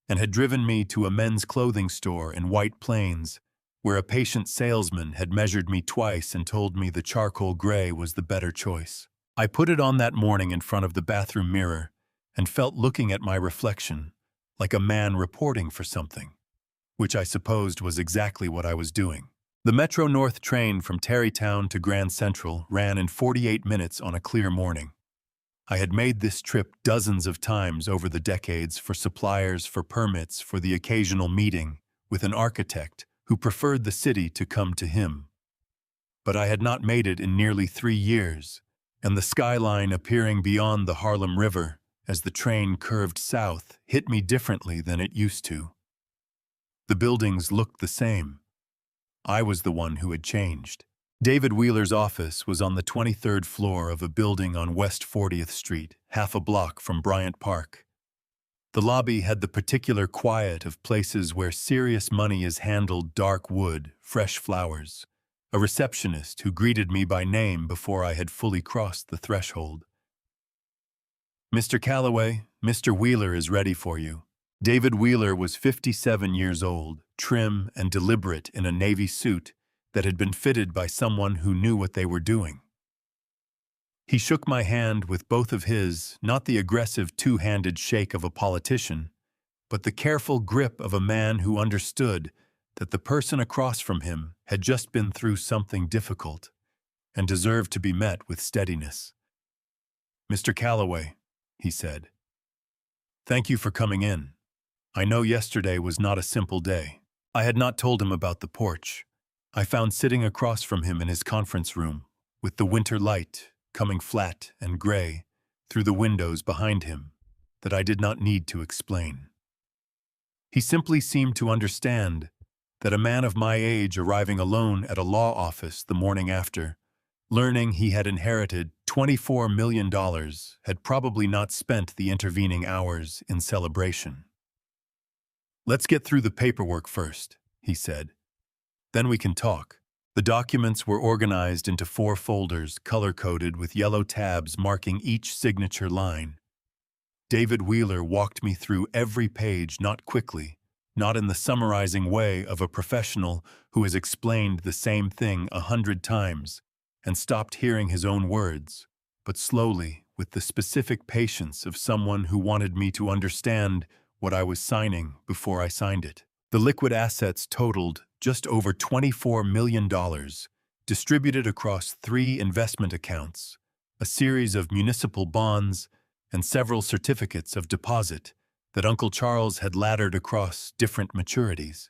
[SPEAKER 1] and had driven me to a men's clothing store in White Plains, where a patient salesman had measured me twice and told me the charcoal gray was the better choice. I put it on that morning in front of the bathroom mirror and felt looking at my reflection like a man reporting for something, which I supposed was exactly what I was doing. The Metro North train from Tarrytown to Grand Central ran in 48 minutes on a clear morning. I had made this trip dozens of times over the decades for suppliers, for permits, for the occasional meeting with an architect who preferred the city to come to him. But I had not made it in nearly 3 years, and the skyline appearing beyond the Harlem River as the train curved south hit me differently than it used to. The buildings looked the same. I was the one who had changed. David Wheeler's office was on the 23rd floor of a building on West 40th Street, half a block from Bryant Park. The lobby had the particular quiet of places where serious money is handled: dark wood, fresh flowers, a receptionist who greeted me by name before I had fully crossed the threshold. "Mr. Calloway, Mr. Wheeler is ready for you." David Wheeler was 57 years old, trim and deliberate in a navy suit that had been fitted by someone who knew what they were doing. He shook my hand with both of his, not the aggressive two-handed shake of a politician, but the careful grip of a man who understood that the person across from him had just been through something difficult and deserved to be met with steadiness. "Mr. Calloway," he said, "thank you for coming in. I know yesterday was not a simple day." I had not told him about the porch. I found sitting across from him in his conference room, with the winter light coming flat and gray through the windows behind him, that I did not need to explain. He simply seemed to understand that a man of my age arriving alone at a law office the morning after, learning he had inherited $24 million, had probably not spent the intervening hours in celebration. "Let's get through the paperwork first," he said. "Then we can talk." The documents were organized into 4 folders, color-coded with yellow tabs marking each signature line. David Wheeler walked me through every page, not quickly, not in the summarizing way of a professional who has explained the same thing 100 times and stopped hearing his own words, but slowly, with the specific patience of someone who wanted me to understand what I was signing before I signed it. The liquid assets totaled just over $24 million, distributed across 3 investment accounts, a series of municipal bonds, and several certificates of deposit that Uncle Charles had laddered across different maturities.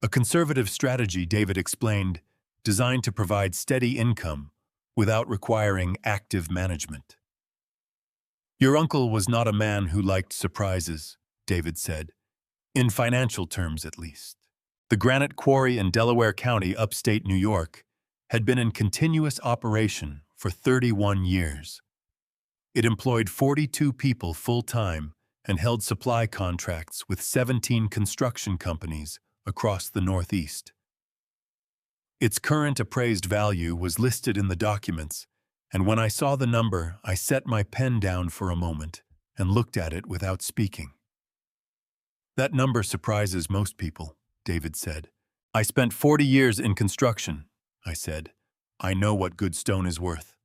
[SPEAKER 1] A conservative strategy, David explained, designed to provide steady income without requiring active management. "Your uncle was not a man who liked surprises," David said, "in financial terms at least." The granite quarry in Delaware County, upstate New York, had been in continuous operation for 31 years. It employed 42 people full-time and held supply contracts with 17 construction companies across the Northeast. Its current appraised value was listed in the documents, and when I saw the number, I set my pen down for a moment and looked at it without speaking. "That number surprises most people," David said. "I spent 40 years in construction," I said. "I know what good stone is worth."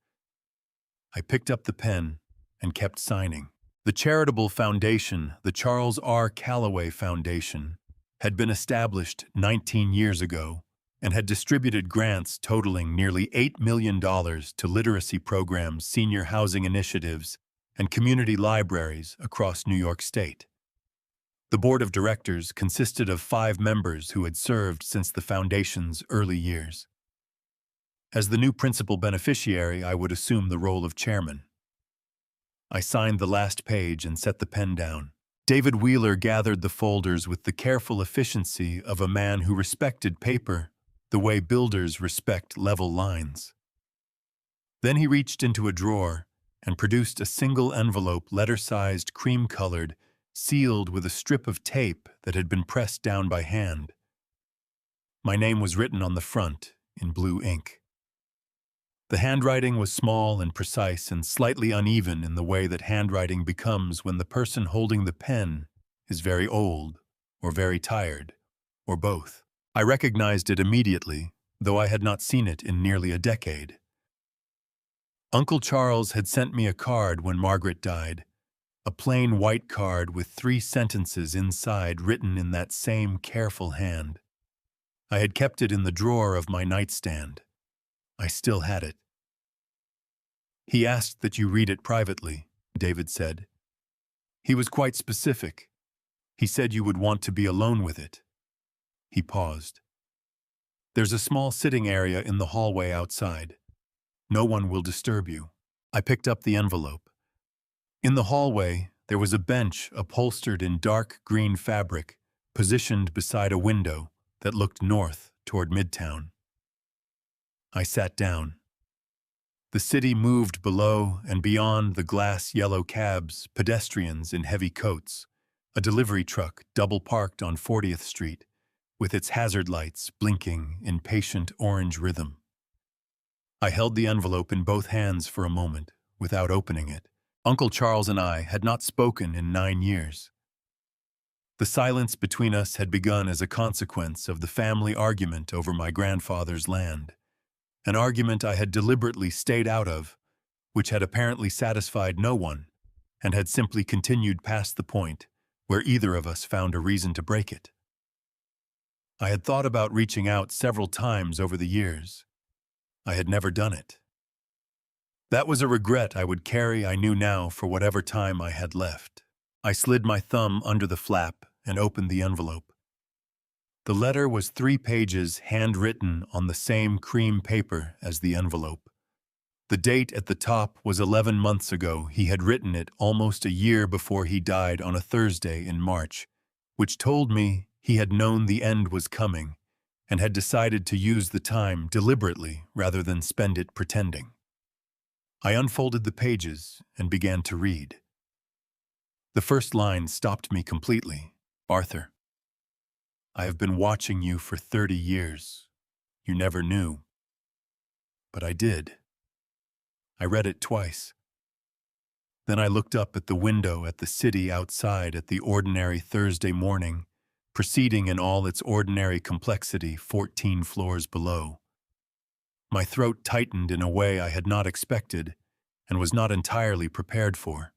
[SPEAKER 1] I picked up the pen and kept signing. The charitable foundation, the Charles R. Calloway Foundation, had been established 19 years ago and had distributed grants totaling nearly $8 million to literacy programs, senior housing initiatives, and community libraries across New York State. The board of directors consisted of 5 members who had served since the foundation's early years. As the new principal beneficiary, I would assume the role of chairman. I signed the last page and set the pen down. David Wheeler gathered the folders with the careful efficiency of a man who respected paper the way builders respect level lines. Then he reached into a drawer and produced a single envelope, letter-sized, cream-colored, sealed with a strip of tape that had been pressed down by hand. My name was written on the front in blue ink. The handwriting was small and precise and slightly uneven in the way that handwriting becomes when the person holding the pen is very old or very tired, or both. I recognized it immediately, though I had not seen it in nearly a decade. Uncle Charles had sent me a card when Margaret died, a plain white card with 3 sentences inside written in that same careful hand. I had kept it in the drawer of my nightstand. I still had it. "He asked that you read it privately," David said. "He was quite specific. He said you would want to be alone with it." He paused. "There's a small sitting area in the hallway outside. No one will disturb you." I picked up the envelope. In the hallway, there was a bench upholstered in dark green fabric, positioned beside a window that looked north toward Midtown. I sat down. The city moved below and beyond the glass yellow cabs, pedestrians in heavy coats, a delivery truck double-parked on 40th Street, with its hazard lights blinking in patient orange rhythm. I held the envelope in both hands for a moment, without opening it. Uncle Charles and I had not spoken in 9 years. The silence between us had begun as a consequence of the family argument over my grandfather's land, an argument I had deliberately stayed out of, which had apparently satisfied no one, and had simply continued past the point where either of us found a reason to break it. I had thought about reaching out several times over the years. I had never done it. That was a regret I would carry, I knew now, for whatever time I had left. I slid my thumb under the flap and opened the envelope. The letter was 3 pages handwritten on the same cream paper as the envelope. The date at the top was 11 months ago. He had written it almost a year before he died on a Thursday in March, which told me he had known the end was coming and had decided to use the time deliberately rather than spend it pretending. I unfolded the pages and began to read. The first line stopped me completely. Arthur, I have been watching you for 30 years. You never knew. But I did. I read it twice. Then I looked up at the window at the city outside at the ordinary Thursday morning, proceeding in all its ordinary complexity 14 floors below. My throat tightened in a way I had not expected and was not entirely prepared for.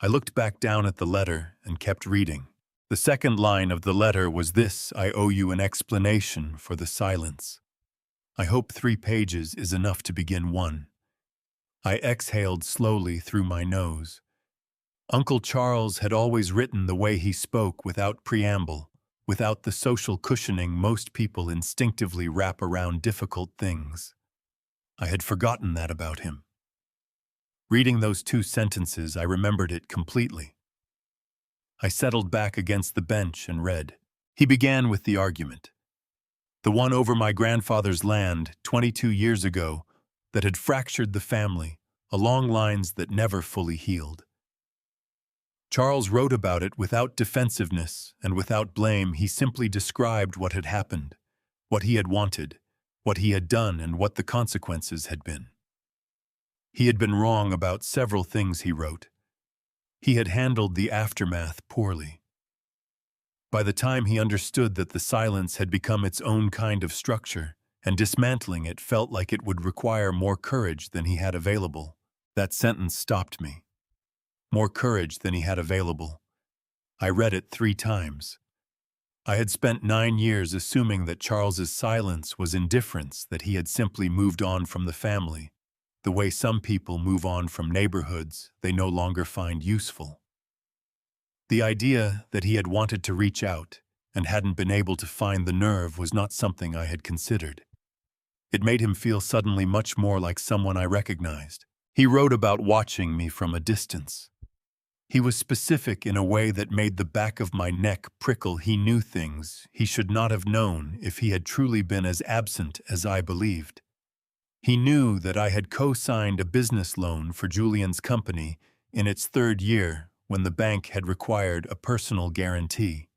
[SPEAKER 1] I looked back down at the letter and kept reading. The second line of the letter was this: I owe you an explanation for the silence. I hope 3 pages is enough to begin one. I exhaled slowly through my nose. Uncle Charles had always written the way he spoke, without preamble, without the social cushioning most people instinctively wrap around difficult things. I had forgotten that about him. Reading those 2 sentences, I remembered it completely. I settled back against the bench and read. He began with the argument. The one over my grandfather's land 22 years ago that had fractured the family along lines that never fully healed. Charles wrote about it without defensiveness and without blame. He simply described what had happened, what he had wanted, what he had done, and what the consequences had been. He had been wrong about several things, he wrote. He had handled the aftermath poorly. By the time he understood that the silence had become its own kind of structure, and dismantling it felt like it would require more courage than he had available, that sentence stopped me. More courage than he had available. I read it 3 times. I had spent 9 years assuming that Charles's silence was indifference, that he had simply moved on from the family, the way some people move on from neighborhoods they no longer find useful. The idea that he had wanted to reach out and hadn't been able to find the nerve was not something I had considered. It made him feel suddenly much more like someone I recognized. He wrote about watching me from a distance. He was specific in a way that made the back of my neck prickle. He knew things he should not have known if he had truly been as absent as I believed. He knew that I had co-signed a business loan for Julian's company in its 3rd year when the bank had required a personal guarantee.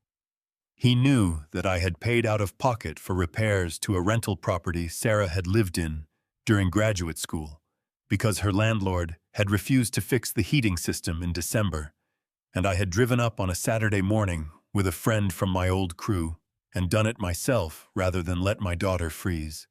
[SPEAKER 1] He knew that I had paid out of pocket for repairs to a rental property Sarah had lived in during graduate school because her landlord had refused to fix the heating system in December, and I had driven up on a Saturday morning with a friend from my old crew and done it myself rather than let my daughter freeze.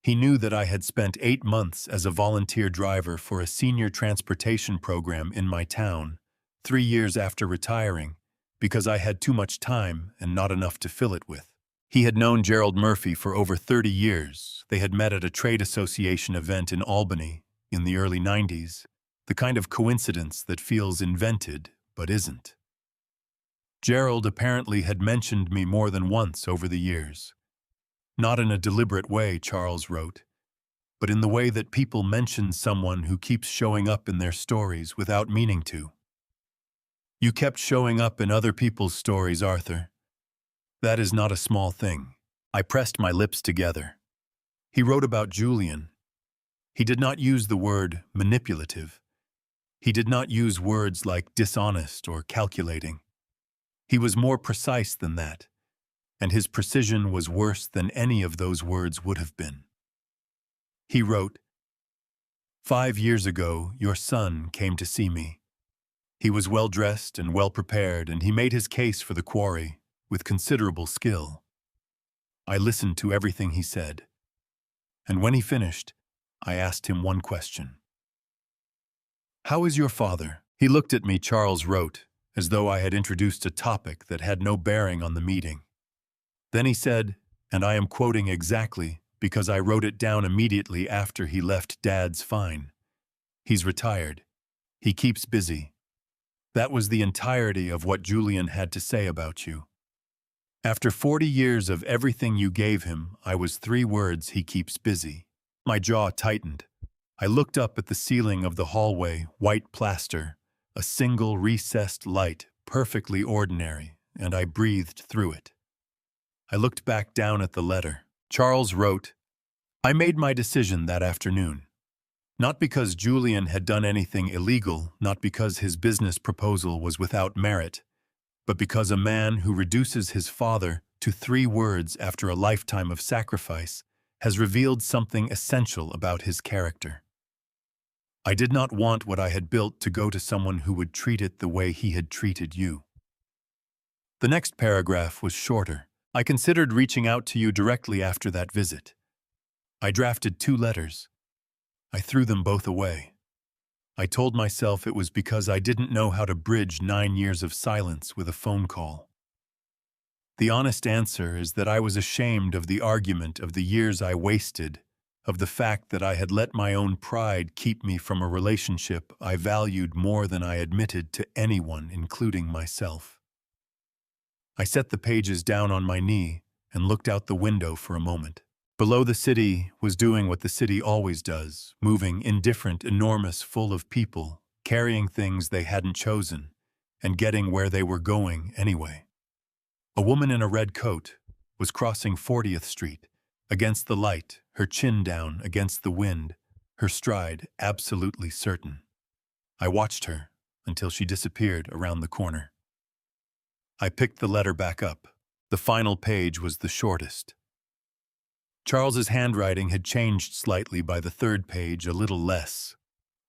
[SPEAKER 1] He knew that I had spent 8 months as a volunteer driver for a senior transportation program in my town, 3 years after retiring, because I had too much time and not enough to fill it with. He had known Gerald Murphy for over 30 years. They had met at a trade association event in Albany in the early 90s, the kind of coincidence that feels invented but isn't. Gerald apparently had mentioned me more than once over the years. Not in a deliberate way, Charles wrote, but in the way that people mention someone who keeps showing up in their stories without meaning to. You kept showing up in other people's stories, Arthur. That is not a small thing. I pressed my lips together. He wrote about Julian. He did not use the word manipulative. He did not use words like dishonest or calculating. He was more precise than that, and his precision was worse than any of those words would have been. He wrote, 5 years ago, your son came to see me. He was well-dressed and well-prepared, and he made his case for the quarry with considerable skill. I listened to everything he said, and when he finished, I asked him one question. How is your father? He looked at me, Charles wrote, as though I had introduced a topic that had no bearing on the meeting. Then he said, and I am quoting exactly because I wrote it down immediately after he left Dad's fine. He's retired. He keeps busy. That was the entirety of what Julian had to say about you. After 40 years of everything you gave him, I was 3 words: he keeps busy. My jaw tightened. I looked up at the ceiling of the hallway, white plaster, a single recessed light, perfectly ordinary, and I breathed through it. I looked back down at the letter. Charles wrote, "I made my decision that afternoon. Not because Julian had done anything illegal, not because his business proposal was without merit, but because a man who reduces his father to 3 words after a lifetime of sacrifice has revealed something essential about his character. I did not want what I had built to go to someone who would treat it the way he had treated you." The next paragraph was shorter. "I considered reaching out to you directly after that visit. I drafted 2 letters. I threw them both away. I told myself it was because I didn't know how to bridge 9 years of silence with a phone call. The honest answer is that I was ashamed of the argument of the years I wasted, of the fact that I had let my own pride keep me from a relationship I valued more than I admitted to anyone, including myself." I set the pages down on my knee and looked out the window for a moment. Below, the city was doing what the city always does, moving indifferent, enormous, full of people, carrying things they hadn't chosen, and getting where they were going anyway. A woman in a red coat was crossing 40th Street, against the light, her chin down against the wind, her stride absolutely certain. I watched her until she disappeared around the corner. I picked the letter back up. The final page was the shortest. Charles's handwriting had changed slightly by the 3rd page, a little less,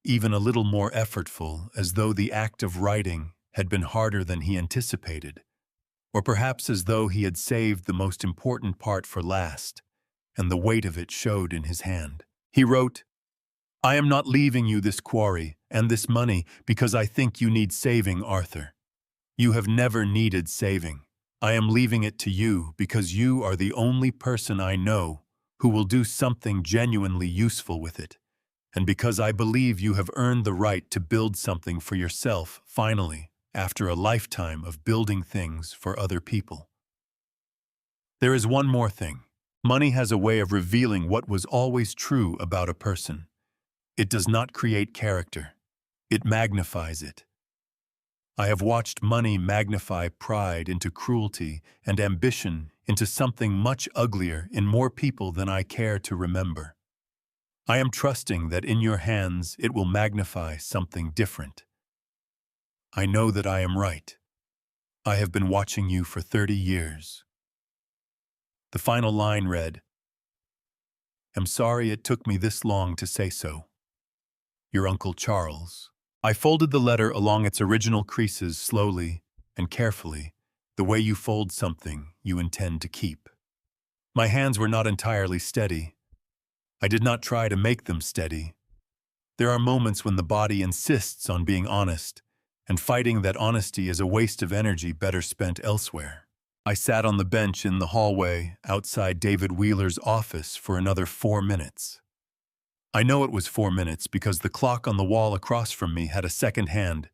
[SPEAKER 1] even a little more effortful, as though the act of writing had been harder than he anticipated, or perhaps as though he had saved the most important part for last, and the weight of it showed in his hand. He wrote, "I am not leaving you this quarry and this money because I think you need saving, Arthur. You have never needed saving. I am leaving it to you because you are the only person I know who will do something genuinely useful with it, and because I believe you have earned the right to build something for yourself, finally, after a lifetime of building things for other people. There is one more thing. Money has a way of revealing what was always true about a person. It does not create character. It magnifies it. I have watched money magnify pride into cruelty and ambition into something much uglier in more people than I care to remember. I am trusting that in your hands it will magnify something different. I know that I am right. I have been watching you for 30 years. The final line read, "I'm sorry it took me this long to say so. Your Uncle Charles." I folded the letter along its original creases slowly and carefully, the way you fold something you intend to keep. My hands were not entirely steady. I did not try to make them steady. There are moments when the body insists on being honest, and fighting that honesty is a waste of energy better spent elsewhere. I sat on the bench in the hallway outside David Wheeler's office for another 4 minutes. I know it was 4 minutes because the clock on the wall across from me had a second hand,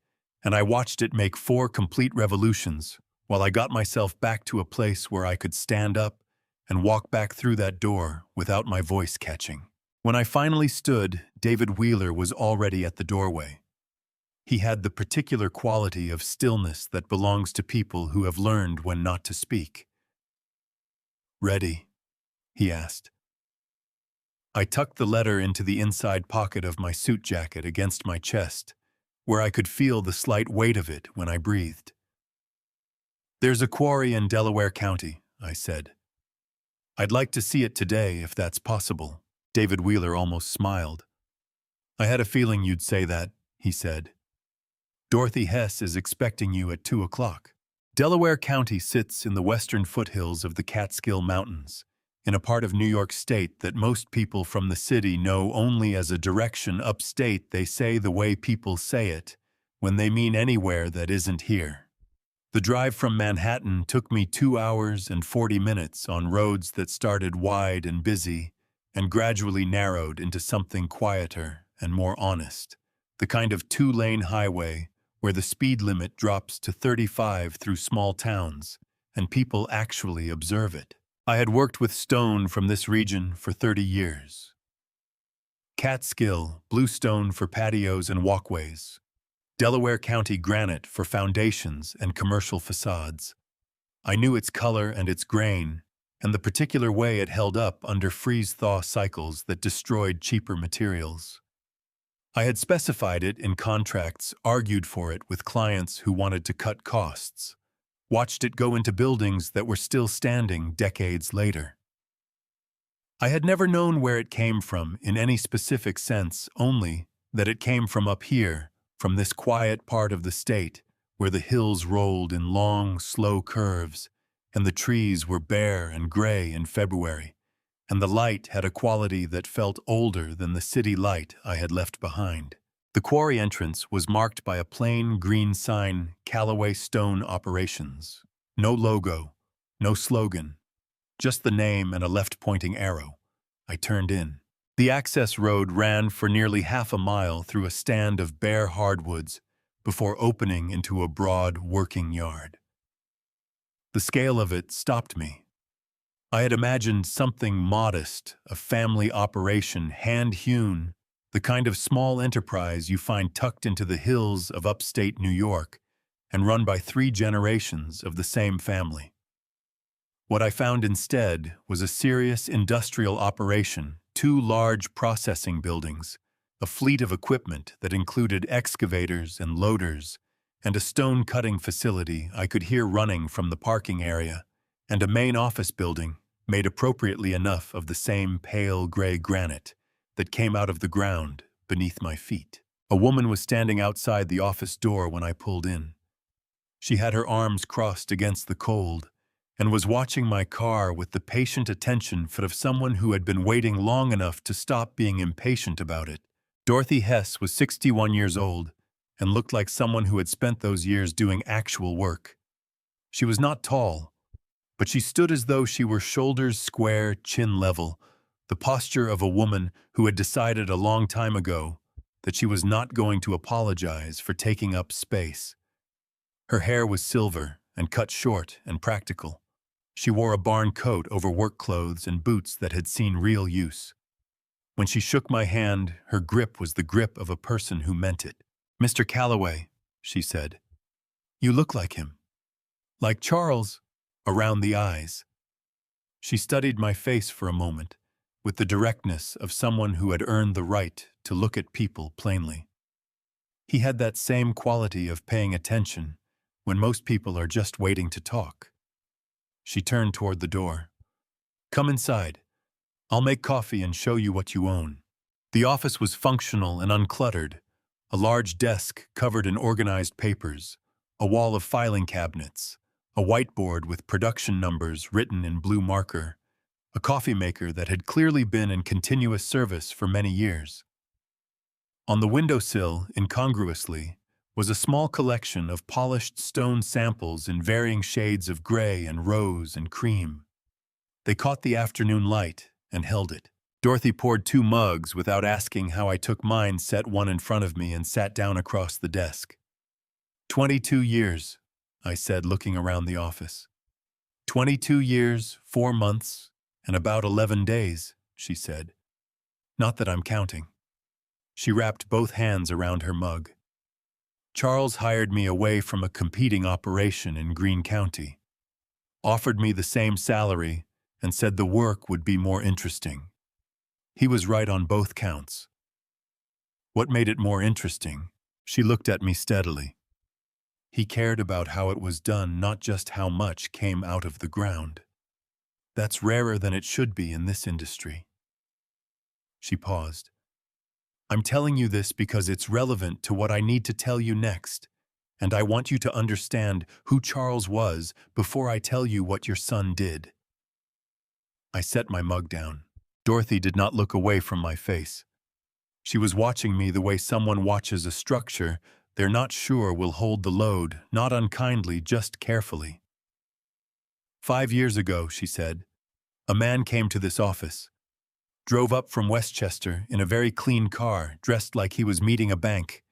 [SPEAKER 1] and I watched it make 4 complete revolutions while I got myself back to a place where I could stand up and walk back through that door without my voice catching. When I finally stood, David Wheeler was already at the doorway. He had the particular quality of stillness that belongs to people who have learned when not to speak. "Ready?" he asked. I tucked the letter into the inside pocket of my suit jacket against my chest, where I could feel the slight weight of it when I breathed. "There's a quarry in Delaware County," I said. "I'd like to see it today, if that's possible." David Wheeler almost smiled. "I had a feeling you'd say that," he said. "Dorothy Hess is expecting you at 2 o'clock. Delaware County sits in the western foothills of the Catskill Mountains, in a part of New York State that most people from the city know only as a direction upstate. They say the way people say it, when they mean anywhere that isn't here. The drive from Manhattan took me 2 hours and 40 minutes on roads that started wide and busy and gradually narrowed into something quieter and more honest, the kind of 2-lane highway where the speed limit drops to 35 through small towns, and people actually observe it. I had worked with stone from this region for 30 years. Catskill, bluestone for patios and walkways. Delaware County granite for foundations and commercial facades. I knew its color and its grain, and the particular way it held up under freeze-thaw cycles that destroyed cheaper materials. I had specified it in contracts, argued for it with clients who wanted to cut costs, watched it go into buildings that were still standing decades later. I had never known where it came from in any specific sense, only that it came from up here, from this quiet part of the state, where the hills rolled in long, slow curves, and the trees were bare and gray in February, and the light had a quality that felt older than the city light I had left behind. The quarry entrance was marked by a plain green sign, Callaway Stone Operations. No logo, no slogan, just the name and a left-pointing arrow. I turned in. The access road ran for nearly half a mile through a stand of bare hardwoods before opening into a broad working yard. The scale of it stopped me. I had imagined something modest, a family operation, hand-hewn, the kind of small enterprise you find tucked into the hills of upstate New York and run by 3 generations of the same family. What I found instead was a serious industrial operation, 2 large processing buildings, a fleet of equipment that included excavators and loaders, and a stone-cutting facility I could hear running from the parking area, and a main office building made appropriately enough of the same pale gray granite that came out of the ground beneath my feet. A woman was standing outside the office door when I pulled in. She had her arms crossed against the cold and was watching my car with the patient attention of someone who had been waiting long enough to stop being impatient about it. Dorothy Hess was 61 years old and looked like someone who had spent those years doing actual work. She was not tall, but she stood as though she were shoulders square, chin level, the posture of a woman who had decided a long time ago that she was not going to apologize for taking up space. Her hair was silver and cut short and practical. She wore a barn coat over work clothes and boots that had seen real use. When she shook my hand, her grip was the grip of a person who meant it. "Mr. Callaway," she said. "You look like him. Like Charles, around the eyes." She studied my face for a moment, with the directness of someone who had earned the right to look at people plainly. He had that same quality of paying attention when most people are just waiting to talk. She turned toward the door. "Come inside. I'll make coffee and show you what you own." The office was functional and uncluttered, a large desk covered in organized papers, a wall of filing cabinets, a whiteboard with production numbers written in blue marker, a coffee maker that had clearly been in continuous service for many years. On the windowsill, incongruously, was a small collection of polished stone samples in varying shades of gray and rose and cream. They caught the afternoon light and held it. Dorothy poured 2 mugs without asking how I took mine, set one in front of me, and sat down across the desk. 22 years, I said, looking around the office. 22 years, 4 months, and about 11 days, she said. "Not that I'm counting." She wrapped both hands around her mug. "Charles hired me away from a competing operation in Greene County, offered me the same salary, and said the work would be more interesting. He was right on both counts." "What made it more interesting?" She looked at me steadily. "He cared about how it was done, not just how much came out of the ground. That's rarer than it should be in this industry." She paused. "I'm telling you this because it's relevant to what I need to tell you next, and I want you to understand who Charles was before I tell you what your son did." I set my mug down. Dorothy did not look away from my face. She was watching me the way someone watches a structure they're not sure will hold the load, not unkindly, just carefully. "5 years ago," she said, "a man came to this office. Drove up from Westchester in a very clean car, dressed like he was meeting a bank.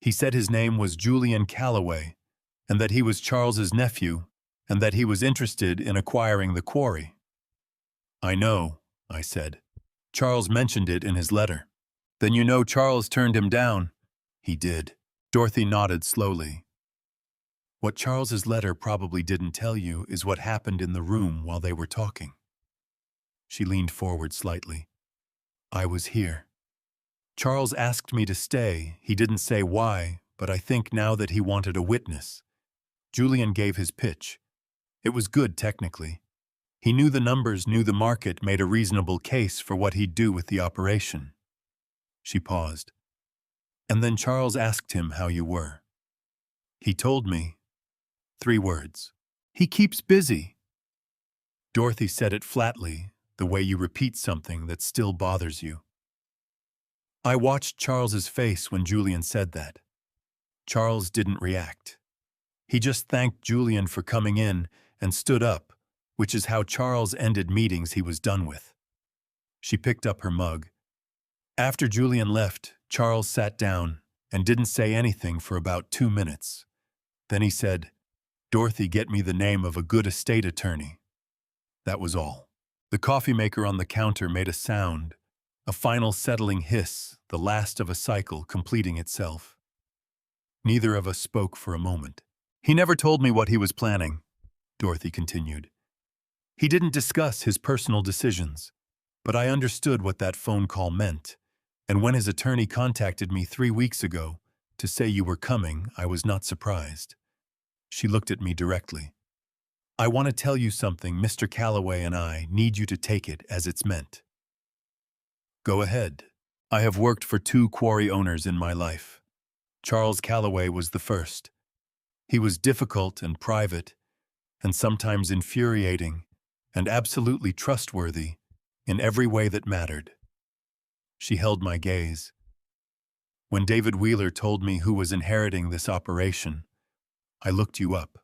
[SPEAKER 1] He said his name was Julian Callaway, and that he was Charles's nephew, and that he was interested in acquiring the quarry." "I know," I said. "Charles mentioned it in his letter." Then you know Charles turned him down. He did. Dorothy nodded slowly. What Charles's letter probably didn't tell you is what happened in the room while they were talking. She leaned forward slightly. I was here. Charles asked me to stay. He didn't say why, but I think now that he wanted a witness. Julian gave his pitch. It was good technically. He knew the numbers, knew the market, made a reasonable case for what he'd do with the operation. She paused. And then Charles asked him how you were. He told me 3 words. He keeps busy. Dorothy said it flatly, the way you repeat something that still bothers you. I watched Charles's face when Julian said that. Charles didn't react. He just thanked Julian for coming in and stood up, which is how Charles ended meetings he was done with. She picked up her mug. After Julian left, Charles sat down and didn't say anything for about 2 minutes. Then he said, Dorothy, get me the name of a good estate attorney. That was all. The coffee maker on the counter made a sound, a final settling hiss, the last of a cycle completing itself. Neither of us spoke for a moment. He never told me what he was planning, Dorothy continued. He didn't discuss his personal decisions, but I understood what that phone call meant, and when his attorney contacted me 3 weeks ago to say you were coming, I was not surprised. She looked at me directly. I want to tell you something. Mr. Calloway and I need you to take it as it's meant. Go ahead. I have worked for 2 quarry owners in my life. Charles Calloway was the first. He was difficult and private, and sometimes infuriating, and absolutely trustworthy in every way that mattered. She held my gaze. When David Wheeler told me who was inheriting this operation, I looked you up.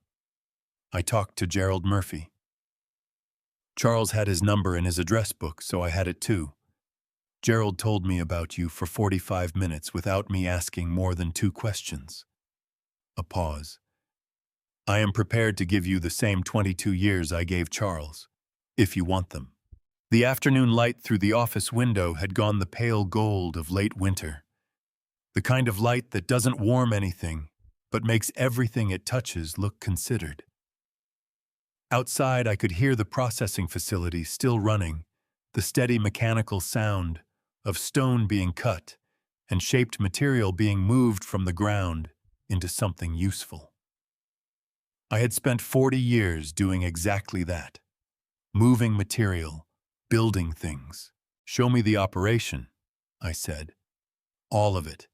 [SPEAKER 1] I talked to Gerald Murphy. Charles had his number in his address book, so I had it too. Gerald told me about you for 45 minutes without me asking more than 2 questions. A pause. I am prepared to give you the same 22 years I gave Charles, if you want them. The afternoon light through the office window had gone the pale gold of late winter. The kind of light that doesn't warm anything, but makes everything it touches look considered. Outside, I could hear the processing facility still running, the steady mechanical sound of stone being cut and shaped material being moved from the ground into something useful. I had spent 40 years doing exactly that. Moving material, building things. Show me the operation, I said. All of it.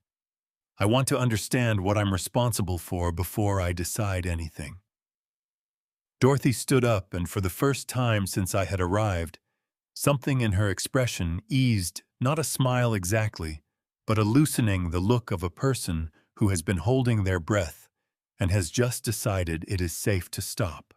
[SPEAKER 1] I want to understand what I'm responsible for before I decide anything. Dorothy stood up, and for the first time since I had arrived, something in her expression eased, not a smile exactly, but a loosening the look of a person who has been holding their breath and has just decided it is safe to stop.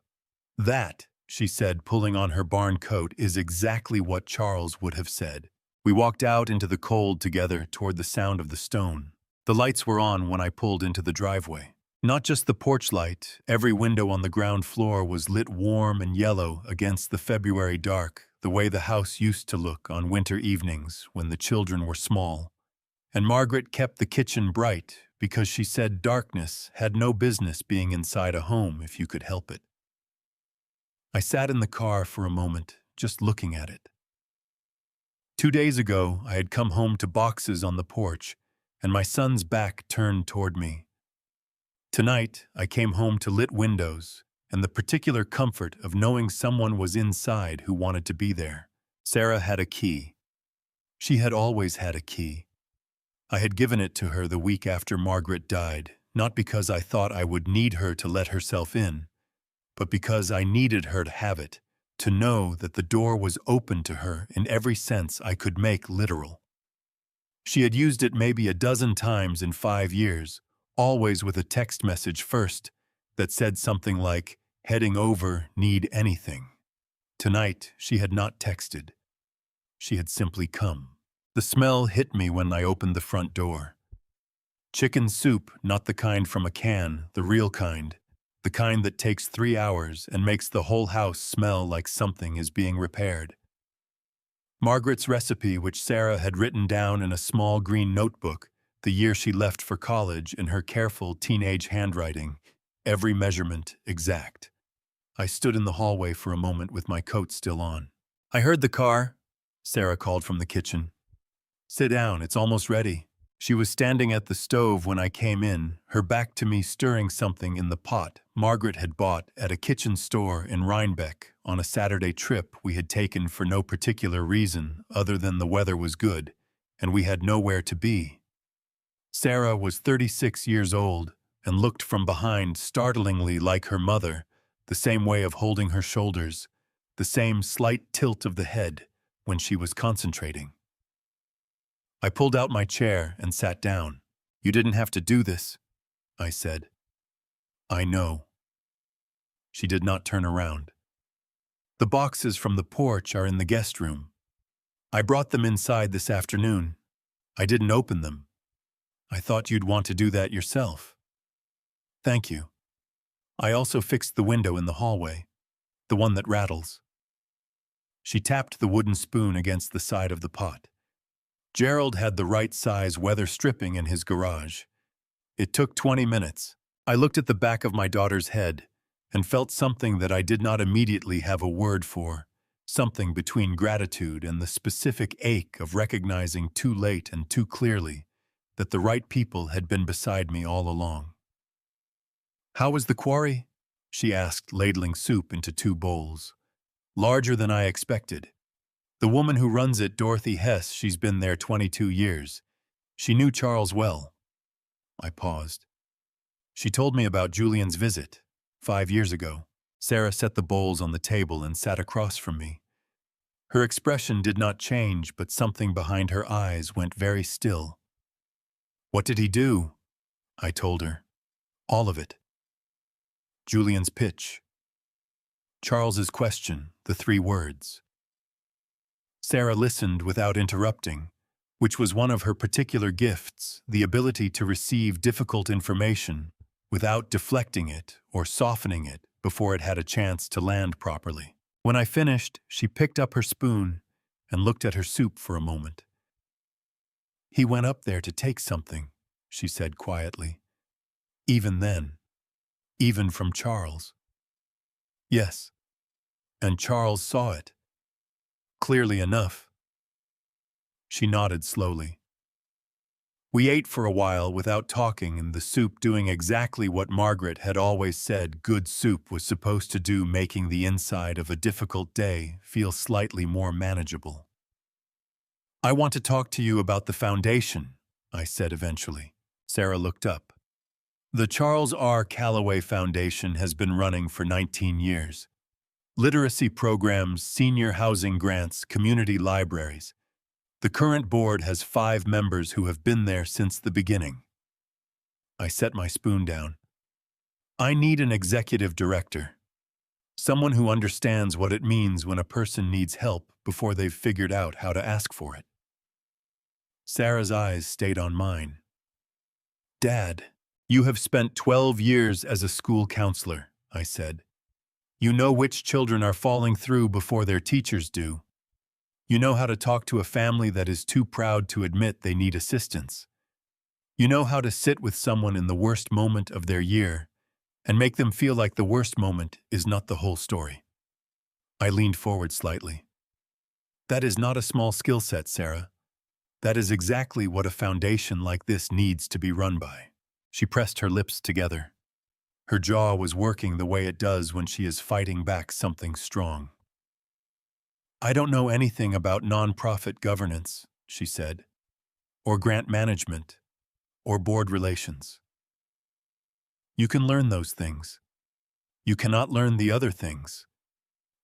[SPEAKER 1] That, she said, pulling on her barn coat, is exactly what Charles would have said. We walked out into the cold together toward the sound of the stone. The lights were on when I pulled into the driveway. Not just the porch light, every window on the ground floor was lit warm and yellow against the February dark, the way the house used to look on winter evenings when the children were small. And Margaret kept the kitchen bright because she said darkness had no business being inside a home if you could help it. I sat in the car for a moment, just looking at it. 2 days ago, I had come home to boxes on the porch, and my son's back turned toward me. Tonight, I came home to lit windows and the particular comfort of knowing someone was inside who wanted to be there. Sarah had a key. She had always had a key. I had given it to her the week after Margaret died, not because I thought I would need her to let herself in, but because I needed her to have it, to know that the door was open to her in every sense I could make literal. She had used it maybe a dozen times in 5 years, always with a text message first that said something like, "Heading over, need anything." Tonight, she had not texted. She had simply come. The smell hit me when I opened the front door. Chicken soup, not the kind from a can, the real kind, the kind that takes 3 hours and makes the whole house smell like something is being repaired. Margaret's recipe, which Sarah had written down in a small green notebook the year she left for college in her careful teenage handwriting, every measurement exact. I stood in the hallway for a moment with my coat still on. "I heard the car," Sarah called from the kitchen. "Sit down, it's almost ready." She was standing at the stove when I came in, her back to me stirring something in the pot Margaret had bought at a kitchen store in Rhinebeck on a Saturday trip we had taken for no particular reason other than the weather was good, and we had nowhere to be. Sarah was 36 years old and looked from behind startlingly like her mother, the same way of holding her shoulders, the same slight tilt of the head when she was concentrating. I pulled out my chair and sat down. "You didn't have to do this," I said. "I know." She did not turn around. "The boxes from the porch are in the guest room. I brought them inside this afternoon. I didn't open them. I thought you'd want to do that yourself." "Thank you. I also fixed the window in the hallway, the one that rattles." She tapped the wooden spoon against the side of the pot. Gerald had the right size weather stripping in his garage. It took 20 minutes. I looked at the back of my daughter's head and felt something that I did not immediately have a word for, something between gratitude and the specific ache of recognizing too late and too clearly that the right people had been beside me all along. "How was the quarry?" she asked, ladling soup into 2 bowls. "Larger than I expected. The woman who runs it, Dorothy Hess, she's been there 22 years. She knew Charles well." I paused. "She told me about Julian's visit, 5 years ago." Sarah set the bowls on the table and sat across from me. Her expression did not change, but something behind her eyes went very still. "What did he do?" I told her. "All of it. Julian's pitch. Charles's question, the 3 words." Sarah listened without interrupting, which was one of her particular gifts, the ability to receive difficult information without deflecting it or softening it before it had a chance to land properly. When I finished, she picked up her spoon and looked at her soup for a moment. "He went up there to take something," she said quietly. "Even then. Even from Charles." "Yes. And Charles saw it. Clearly enough." She nodded slowly. We ate for a while without talking, and the soup doing exactly what Margaret had always said good soup was supposed to do, making the inside of a difficult day feel slightly more manageable. "I want to talk to you about the foundation," I said eventually. Sarah looked up. "The Charles R. Calloway Foundation has been running for 19 years. Literacy programs, senior housing grants, community libraries. The current board has 5 members who have been there since the beginning." I set my spoon down. "I need an executive director. Someone who understands what it means when a person needs help before they've figured out how to ask for it." Sarah's eyes stayed on mine. "Dad, you have spent 12 years as a school counselor," I said. "You know which children are falling through before their teachers do. You know how to talk to a family that is too proud to admit they need assistance. You know how to sit with someone in the worst moment of their year and make them feel like the worst moment is not the whole story." I leaned forward slightly. "That is not a small skill set, Sarah. That is exactly what a foundation like this needs to be run by." She pressed her lips together. Her jaw was working the way it does when she is fighting back something strong. "I don't know anything about nonprofit governance," she said, "or grant management, or board relations. You can learn those things. You cannot learn the other things.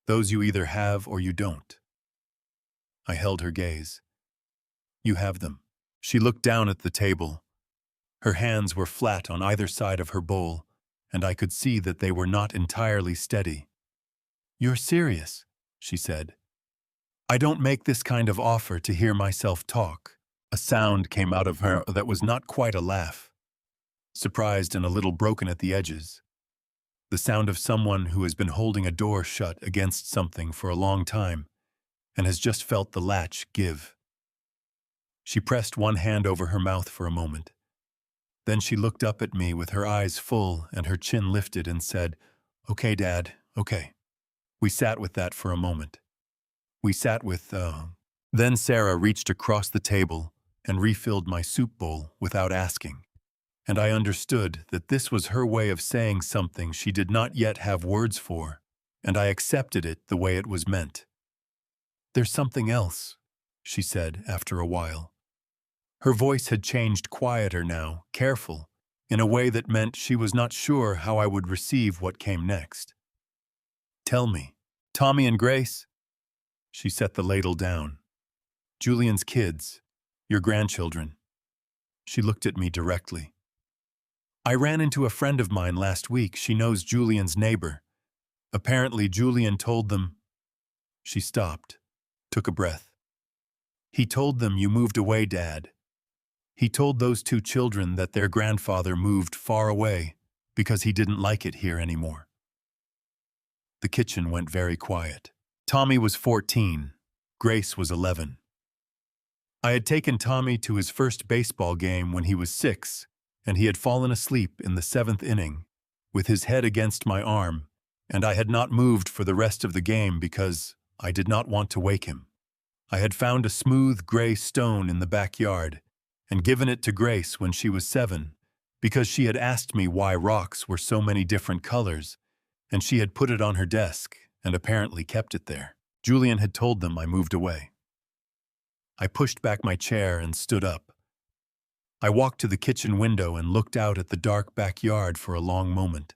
[SPEAKER 1] Those you either have or you don't." I held her gaze. "You have them." She looked down at the table. Her hands were flat on either side of her bowl, and I could see that they were not entirely steady. "You're serious," she said. "I don't make this kind of offer to hear myself talk." A sound came out of her that was not quite a laugh, surprised and a little broken at the edges. The sound of someone who has been holding a door shut against something for a long time and has just felt the latch give. She pressed one hand over her mouth for a moment. Then she looked up at me with her eyes full and her chin lifted and said, "Okay, Dad, okay." We sat with that for a moment. We sat with, Then Sarah reached across the table and refilled my soup bowl without asking. And I understood that this was her way of saying something she did not yet have words for, and I accepted it the way it was meant. "There's something else," she said after a while. Her voice had changed quieter now, careful, in a way that meant she was not sure how I would receive what came next. "Tell me, Tommy and Grace?" She set the ladle down. "Julian's kids, your grandchildren." She looked at me directly. "I ran into a friend of mine last week. She knows Julian's neighbor. Apparently Julian told them—" She stopped, took a breath. "He told them you moved away, Dad. He told those two children that their grandfather moved far away because he didn't like it here anymore." The kitchen went very quiet. Tommy was 14. Grace was 11. I had taken Tommy to his first baseball game when he was 6, and he had fallen asleep in the 7th inning, with his head against my arm, and I had not moved for the rest of the game because I did not want to wake him. I had found a smooth gray stone in the backyard and given it to Grace when she was 7, because she had asked me why rocks were so many different colors, and she had put it on her desk and apparently kept it there. Julian had told them I moved away. I pushed back my chair and stood up. I walked to the kitchen window and looked out at the dark backyard for a long moment.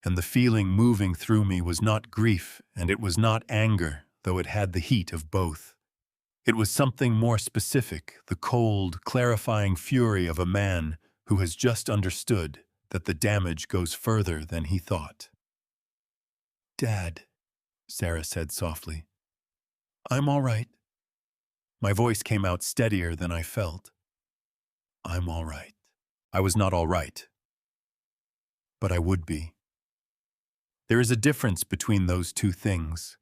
[SPEAKER 1] And the feeling moving through me was not grief and it was not anger, though it had the heat of both. It was something more specific, the cold, clarifying fury of a man who has just understood that the damage goes further than he thought. "Dad," Sarah said softly, "I'm all right." My voice came out steadier than I felt. I'm all right. I was not all right, but I would be. There is a difference between those two things,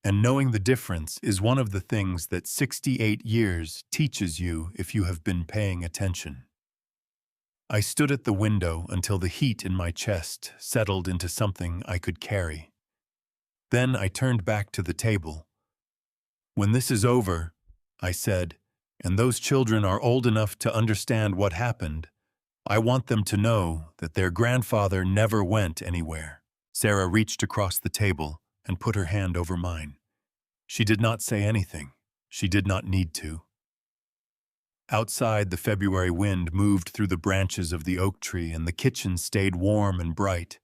[SPEAKER 1] and knowing the difference is one of the things that 68 years teaches you if you have been paying attention. I stood at the window until the heat in my chest settled into something I could carry. Then I turned back to the table. "When this is over," I said, "and those children are old enough to understand what happened, I want them to know that their grandfather never went anywhere." Sarah reached across the table and put her hand over mine. She did not say anything. She did not need to. Outside, the February wind moved through the branches of the oak tree, and the kitchen stayed warm and bright,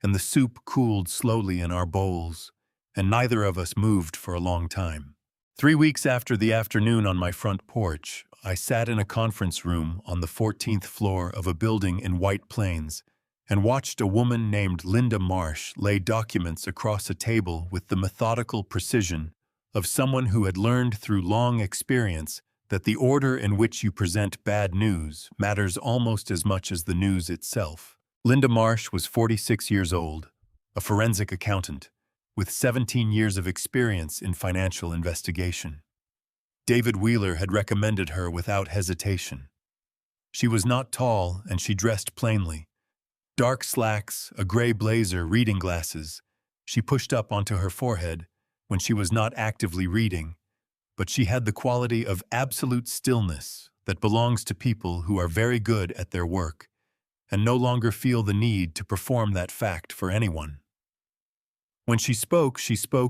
[SPEAKER 1] and the soup cooled slowly in our bowls, and neither of us moved for a long time. 3 weeks after the afternoon on my front porch, I sat in a conference room on the 14th floor of a building in White Plains and watched a woman named Linda Marsh lay documents across a table with the methodical precision of someone who had learned through long experience that the order in which you present bad news matters almost as much as the news itself. Linda Marsh was 46 years old, a forensic accountant, with 17 years of experience in financial investigation. David Wheeler had recommended her without hesitation. She was not tall and she dressed plainly. Dark slacks, a gray blazer, reading glasses. She pushed up onto her forehead when she was not actively reading, but she had the quality of absolute stillness that belongs to people who are very good at their work and no longer feel the need to perform that fact for anyone. When she spoke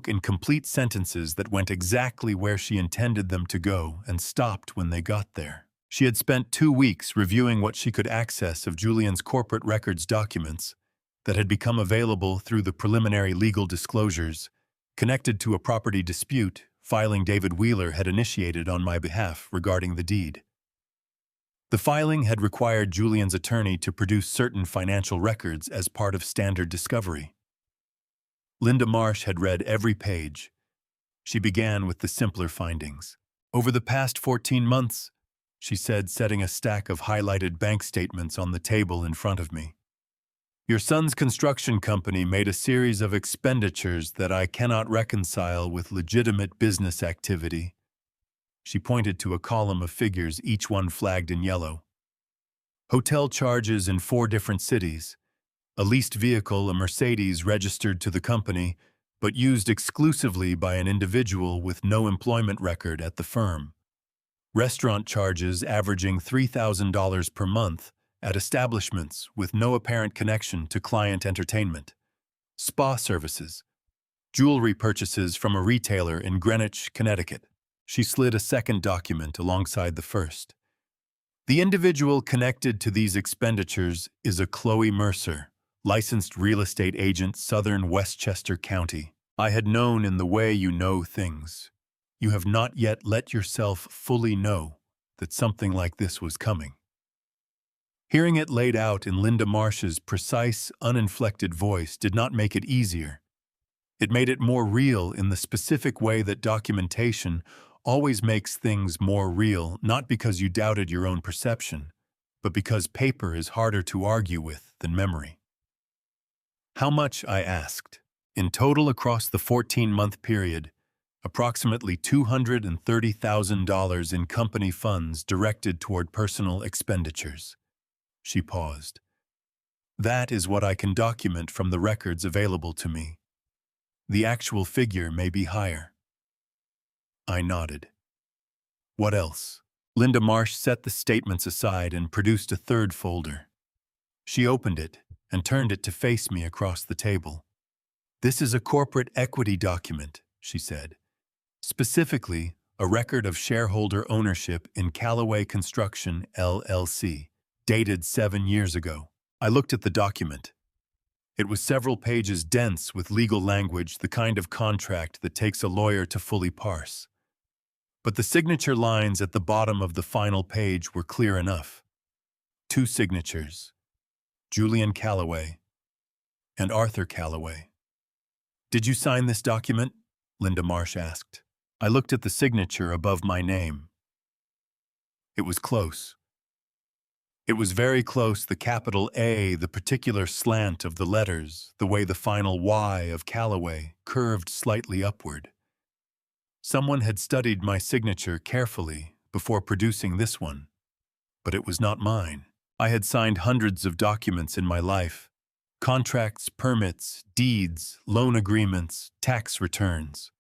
[SPEAKER 1] in complete sentences that went exactly where she intended them to go and stopped when they got there. She had spent 2 weeks reviewing what she could access of Julian's corporate records documents that had become available through the preliminary legal disclosures connected to a property dispute filing David Wheeler had initiated on my behalf regarding the deed. The filing had required Julian's attorney to produce certain financial records as part of standard discovery. Linda Marsh had read every page. She began with the simpler findings. "Over the past 14 months, she said, setting a stack of highlighted bank statements on the table in front of me. Your son's construction company made a series of expenditures that I cannot reconcile with legitimate business activity. She pointed to a column of figures, each one flagged in yellow. Hotel charges in 4 different cities. A leased vehicle, a Mercedes registered to the company, but used exclusively by an individual with no employment record at the firm. Restaurant charges averaging $3,000 per month at establishments with no apparent connection to client entertainment. Spa services. Jewelry purchases from a retailer in Greenwich, Connecticut. She slid a second document alongside the first. The individual connected to these expenditures is a Chloe Mercer, licensed real estate agent, Southern Westchester County. I had known in the way you know things. You have not yet let yourself fully know that something like this was coming. Hearing it laid out in Linda Marsh's precise, uninflected voice did not make it easier. It made it more real in the specific way that documentation always makes things more real, not because you doubted your own perception, but because paper is harder to argue with than memory. How much, I asked. In total across the 14-month period, approximately $230,000 in company funds directed toward personal expenditures. She paused. That is what I can document from the records available to me. The actual figure may be higher. I nodded. What else? Linda Marsh set the statements aside and produced a third folder. She opened it and turned it to face me across the table. This is a corporate equity document, she said. Specifically, a record of shareholder ownership in Callaway Construction, LLC, dated 7 years ago. I looked at the document. It was several pages dense with legal language, the kind of contract that takes a lawyer to fully parse. But the signature lines at the bottom of the final page were clear enough. 2 signatures, Julian Callaway and Arthur Callaway. Did you sign this document? Linda Marsh asked. I looked at the signature above my name. It was close. It was very close, the capital A, the particular slant of the letters, the way the final Y of Callaway curved slightly upward. Someone had studied my signature carefully before producing this one, but it was not mine. I had signed hundreds of documents in my life: contracts, permits, deeds, loan agreements, tax returns.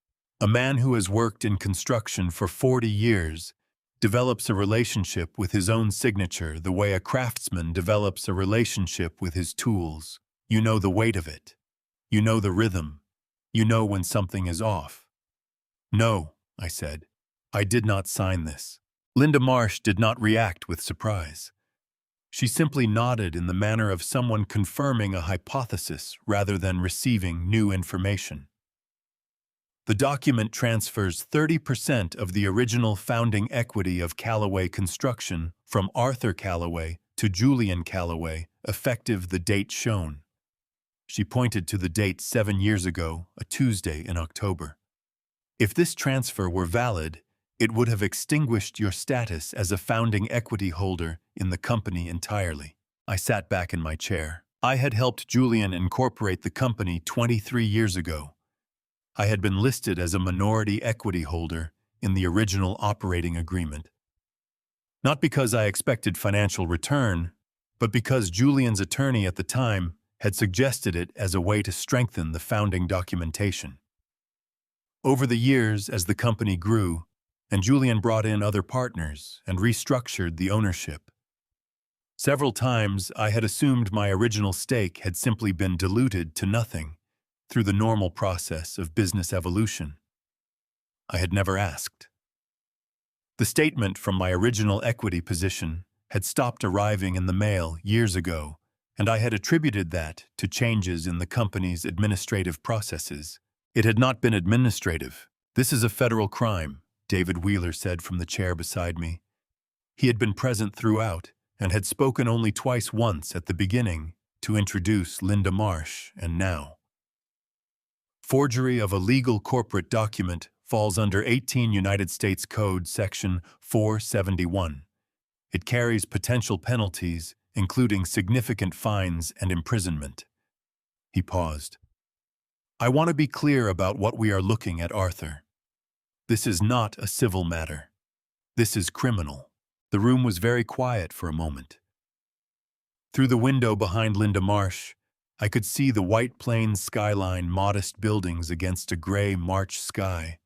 [SPEAKER 1] A man who has worked in construction for 40 years develops a relationship with his own signature the way a craftsman develops a relationship with his tools. You know the weight of it. You know the rhythm. You know when something is off. No, I said. I did not sign this. Linda Marsh did not react with surprise. She simply nodded in the manner of someone confirming a hypothesis rather than receiving new information. The document transfers 30% of the original founding equity of Callaway Construction from Arthur Callaway to Julian Callaway, effective the date shown. She pointed to the date 7 years ago, a Tuesday in October. If this transfer were valid, it would have extinguished your status as a founding equity holder in the company entirely. I sat back in my chair. I had helped Julian incorporate the company 23 years ago. I had been listed as a minority equity holder in the original operating agreement. Not because I expected financial return, but because Julian's attorney at the time had suggested it as a way to strengthen the founding documentation. Over the years, as the company grew, and Julian brought in other partners and restructured the ownership, several times I had assumed my original stake had simply been diluted to nothing through the normal process of business evolution. I had never asked. The statement from my original equity position had stopped arriving in the mail years ago, and I had attributed that to changes in the company's administrative processes. It had not been administrative. This is a federal crime, David Wheeler said from the chair beside me. He had been present throughout and had spoken only twice, once at the beginning to introduce Linda Marsh, and now. Forgery of a legal corporate document falls under 18 United States Code Section 471. It carries potential penalties including significant fines and imprisonment. He paused. I want to be clear about what we are looking at, Arthur. This is not a civil matter. This is criminal. The room was very quiet for a moment. Through the window behind Linda Marsh, I could see the White Plains skyline, modest buildings against a gray March sky,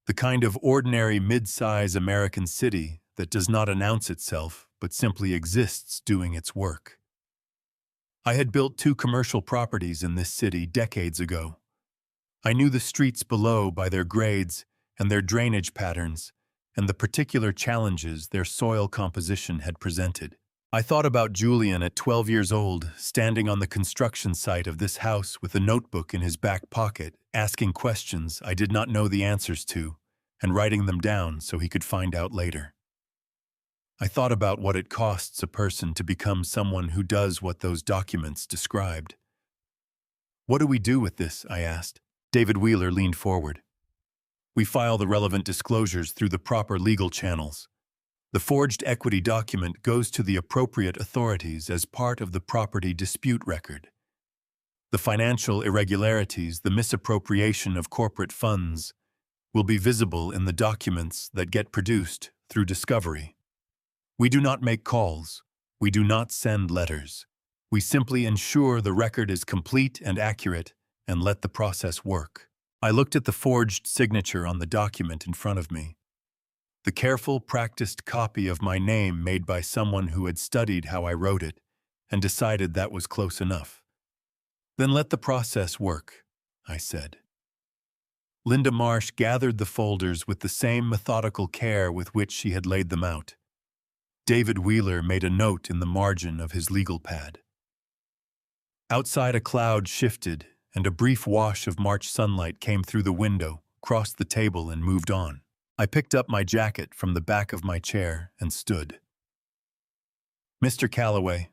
[SPEAKER 1] the kind of ordinary mid-size American city that does not announce itself but simply exists doing its work. I had built 2 commercial properties in this city decades ago. I knew the streets below by their grades and their drainage patterns and the particular challenges their soil composition had presented. I thought about Julian at 12 years old, standing on the construction site of this house with a notebook in his back pocket, asking questions I did not know the answers to, and writing them down so he could find out later. I thought about what it costs a person to become someone who does what those documents described. What do we do with this? I asked. David Wheeler leaned forward. We file the relevant disclosures through the proper legal channels. The forged equity document goes to the appropriate authorities as part of the property dispute record. The financial irregularities, the misappropriation of corporate funds, will be visible in the documents that get produced through discovery. We do not make calls. We do not send letters. We simply ensure the record is complete and accurate and let the process work. I looked at the forged signature on the document in front of me. The careful, practiced copy of my name made by someone who had studied how I wrote it and decided that was close enough. Then let the process work, I said. Linda Marsh gathered the folders with the same methodical care with which she had laid them out. David Wheeler made a note in the margin of his legal pad. Outside, a cloud shifted, and a brief wash of March sunlight came through the window, crossed the table, and moved on. I picked up my jacket from the back of my chair and stood. Mr. Calloway,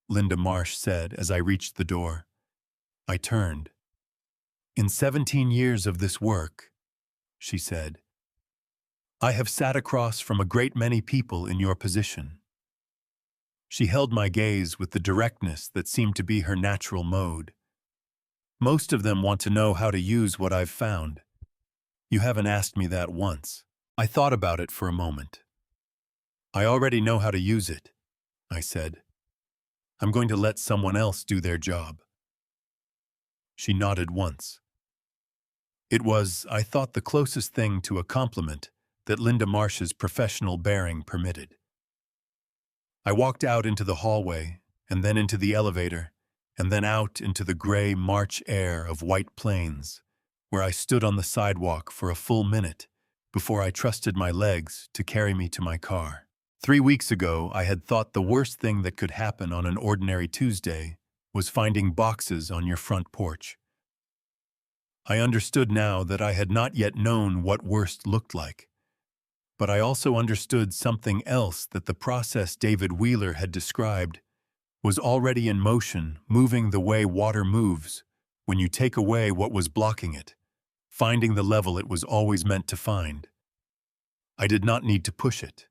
[SPEAKER 1] Linda Marsh said as I reached the door. I turned. In 17 years of this work, she said, I have sat across from a great many people in your position. She held my gaze with the directness that seemed to be her natural mode. Most of them want to know how to use what I've found. You haven't asked me that once. I thought about it for a moment. I already know how to use it, I said. I'm going to let someone else do their job. She nodded once. It was, I thought, the closest thing to a compliment that Linda Marsh's professional bearing permitted. I walked out into the hallway, and then into the elevator, and then out into the gray March air of White Plains, where I stood on the sidewalk for a full minute before I trusted my legs to carry me to my car. 3 weeks ago, I had thought the worst thing that could happen on an ordinary Tuesday was finding boxes on your front porch. I understood now that I had not yet known what worst looked like. But I also understood something else, that the process David Wheeler had described was already in motion, moving the way water moves when you take away what was blocking it, finding the level it was always meant to find. I did not need to push it.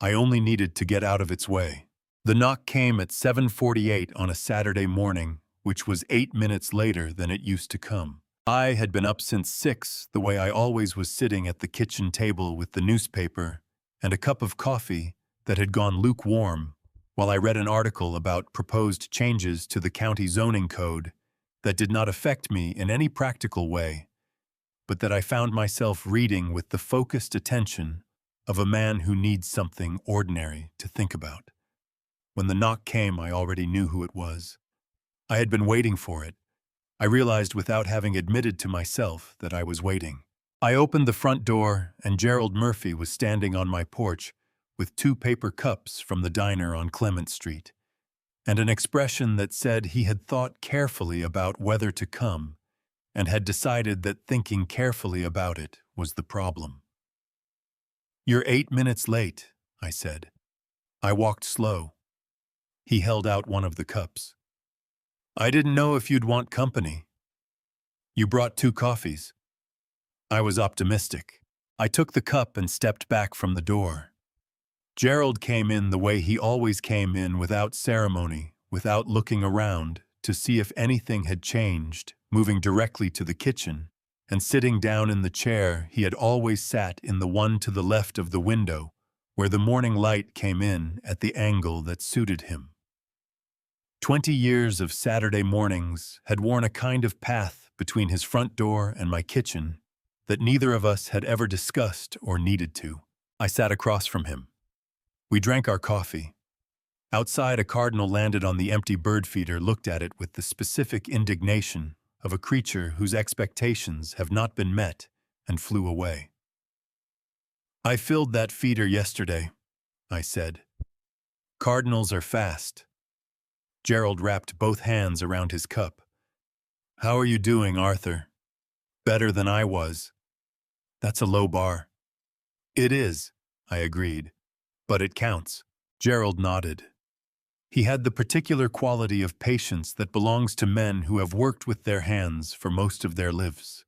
[SPEAKER 1] I only needed to get out of its way. The knock came at 7:48 on a Saturday morning, which was 8 minutes later than it used to come. I had been up since 6, the way I always was, sitting at the kitchen table with the newspaper and a cup of coffee that had gone lukewarm while I read an article about proposed changes to the county zoning code that did not affect me in any practical way, but that I found myself reading with the focused attention of a man who needs something ordinary to think about. When the knock came, I already knew who it was. I had been waiting for it. I realized without having admitted to myself that I was waiting. I opened the front door, and Gerald Murphy was standing on my porch with 2 paper cups from the diner on Clement Street, and an expression that said he had thought carefully about whether to come and had decided that thinking carefully about it was the problem. "You're 8 minutes late," I said. I walked slow. He held out one of the cups. "I didn't know if you'd want company. You brought 2 coffees." I was optimistic. I took the cup and stepped back from the door. Gerald came in the way he always came in, without ceremony, without looking around to see if anything had changed, moving directly to the kitchen, and sitting down in the chair he had always sat, in the one to the left of the window, where the morning light came in at the angle that suited him. 20 years of Saturday mornings had worn a kind of path between his front door and my kitchen that neither of us had ever discussed or needed to. I sat across from him. We drank our coffee. Outside, a cardinal landed on the empty bird feeder, looked at it with the specific indignation of a creature whose expectations have not been met, and flew away. "I filled that feeder yesterday," I said. "Cardinals are fast." Gerald wrapped both hands around his cup. "How are you doing, Arthur?" "Better than I was." "That's a low bar." "It is," I agreed. "But it counts." Gerald nodded. He had the particular quality of patience that belongs to men who have worked with their hands for most of their lives.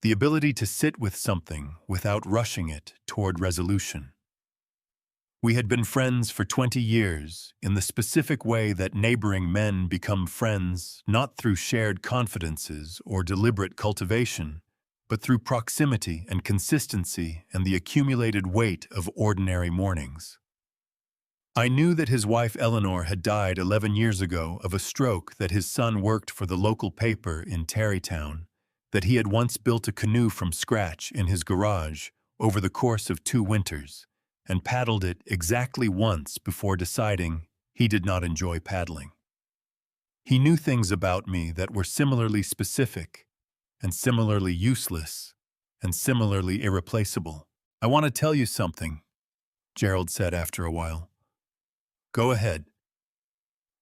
[SPEAKER 1] The ability to sit with something without rushing it toward resolution. We had been friends for 20 years, in the specific way that neighboring men become friends, not through shared confidences or deliberate cultivation, but through proximity and consistency and the accumulated weight of ordinary mornings. I knew that his wife Eleanor had died 11 years ago of a stroke, that his son worked for the local paper in Tarrytown, that he had once built a canoe from scratch in his garage over the course of 2 winters, and paddled it exactly once before deciding he did not enjoy paddling. He knew things about me that were similarly specific, and similarly useless, and similarly irreplaceable. "I want to tell you something," Gerald said after a while. "Go ahead."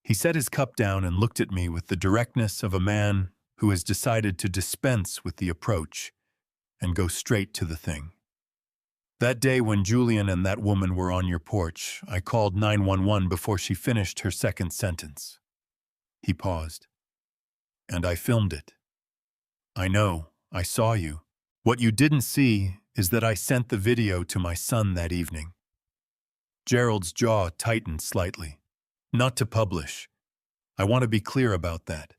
[SPEAKER 1] He set his cup down and looked at me with the directness of a man who has decided to dispense with the approach and go straight to the thing. "That day when Julian and that woman were on your porch, I called 911 before she finished her second sentence." He paused. "And I filmed it." "I know, I saw you. What you didn't see is that I sent the video to my son that evening." Gerald's jaw tightened slightly. "Not to publish. I want to be clear about that.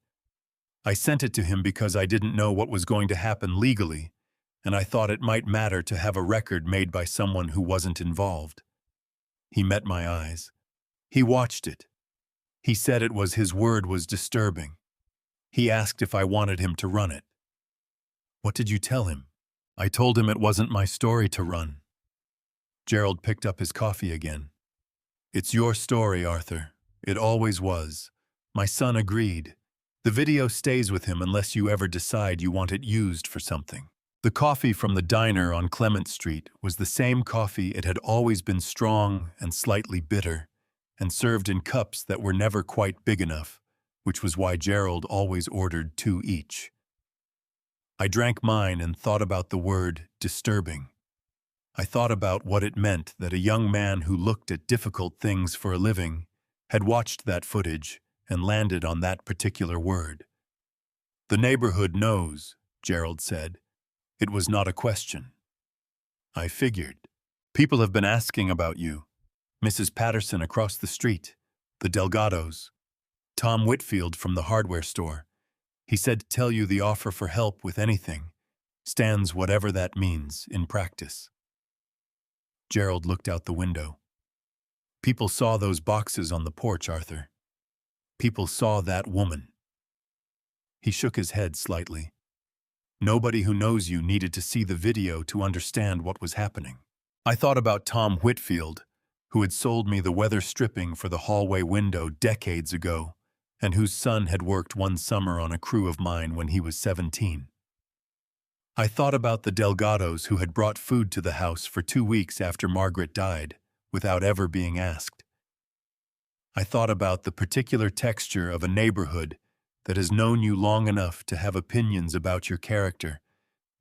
[SPEAKER 1] I sent it to him because I didn't know what was going to happen legally, and I thought it might matter to have a record made by someone who wasn't involved." He met my eyes. He watched it. He said it was his word was disturbing. He asked if I wanted him to run it. "What did you tell him?" "I told him it wasn't my story to run." Gerald picked up his coffee again. "It's your story, Arthur. It always was." My son agreed. "The video stays with him unless you ever decide you want it used for something." The coffee from the diner on Clement Street was the same coffee. It had always been strong and slightly bitter, and served in cups that were never quite big enough, which was why Gerald always ordered 2 each. I drank mine and thought about the word disturbing. I thought about what it meant that a young man who looked at difficult things for a living had watched that footage and landed on that particular word. "The neighborhood knows," Gerald said. It was not a question. I figured. "People have been asking about you. Mrs. Patterson across the street, the Delgados, Tom Whitfield from the hardware store. He said to tell you the offer for help with anything stands, whatever that means, in practice." Gerald looked out the window. "People saw those boxes on the porch, Arthur. People saw that woman." He shook his head slightly. "Nobody who knows you needed to see the video to understand what was happening." I thought about Tom Whitfield, who had sold me the weather stripping for the hallway window decades ago, and whose son had worked one summer on a crew of mine when he was 17. I thought about the Delgados who had brought food to the house for 2 weeks after Margaret died, without ever being asked. I thought about the particular texture of a neighborhood that has known you long enough to have opinions about your character,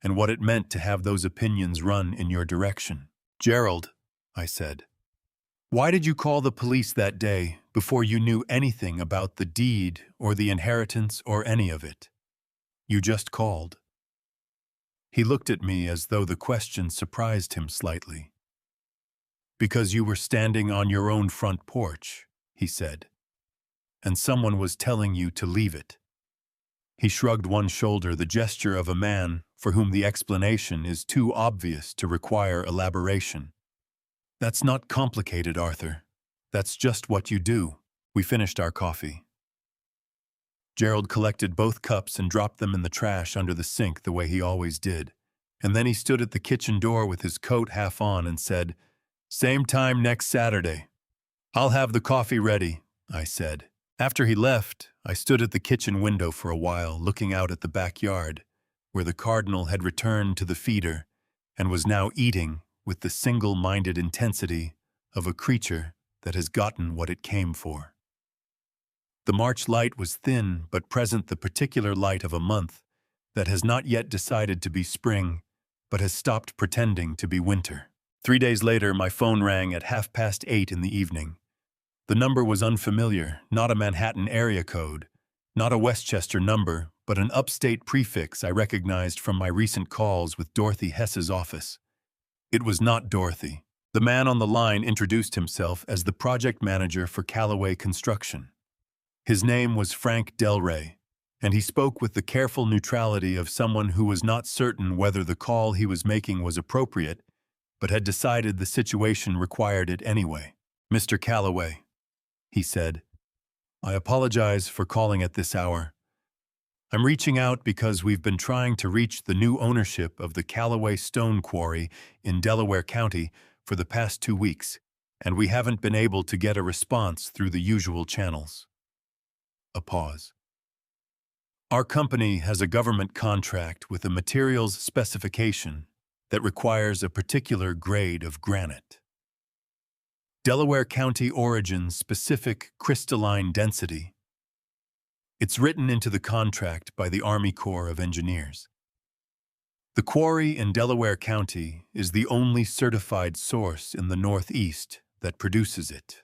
[SPEAKER 1] and what it meant to have those opinions run in your direction. "Gerald," I said, "why did you call the police that day before you knew anything about the deed or the inheritance or any of it? You just called." He looked at me as though the question surprised him slightly. Because you were standing on your own front porch, he said, and someone was telling you to leave it. He shrugged one shoulder, the gesture of a man for whom the explanation is too obvious to require elaboration. That's not complicated, Arthur. That's just what you do. We finished our coffee. Gerald collected both cups and dropped them in the trash under the sink the way he always did, and then he stood at the kitchen door with his coat half on and said, "Same time next Saturday." "I'll have the coffee ready," I said. After he left, I stood at the kitchen window for a while, looking out at the backyard, where the cardinal had returned to the feeder and was now eating with the single-minded intensity of a creature that has gotten what it came for. The March light was thin but present, the particular light of a month that has not yet decided to be spring, but has stopped pretending to be winter. 3 days later, my phone rang at 8:30 in the evening. The number was unfamiliar, not a Manhattan area code, not a Westchester number, but an upstate prefix I recognized from my recent calls with Dorothy Hess's office. It was not Dorothy. The man on the line introduced himself as the project manager for Callaway Construction. His name was Frank Delray, and he spoke with the careful neutrality of someone who was not certain whether the call he was making was appropriate, but had decided the situation required it anyway. "Mr. Callaway," he said, "I apologize for calling at this hour. I'm reaching out because we've been trying to reach the new ownership of the Callaway Stone Quarry in Delaware County for the past 2 weeks, and we haven't been able to get a response through the usual channels." A pause. "Our company has a government contract with a materials specification that requires a particular grade of granite. Delaware County origin specific crystalline density. It's written into the contract by the Army Corps of Engineers. The quarry in Delaware County is the only certified source in the Northeast that produces it."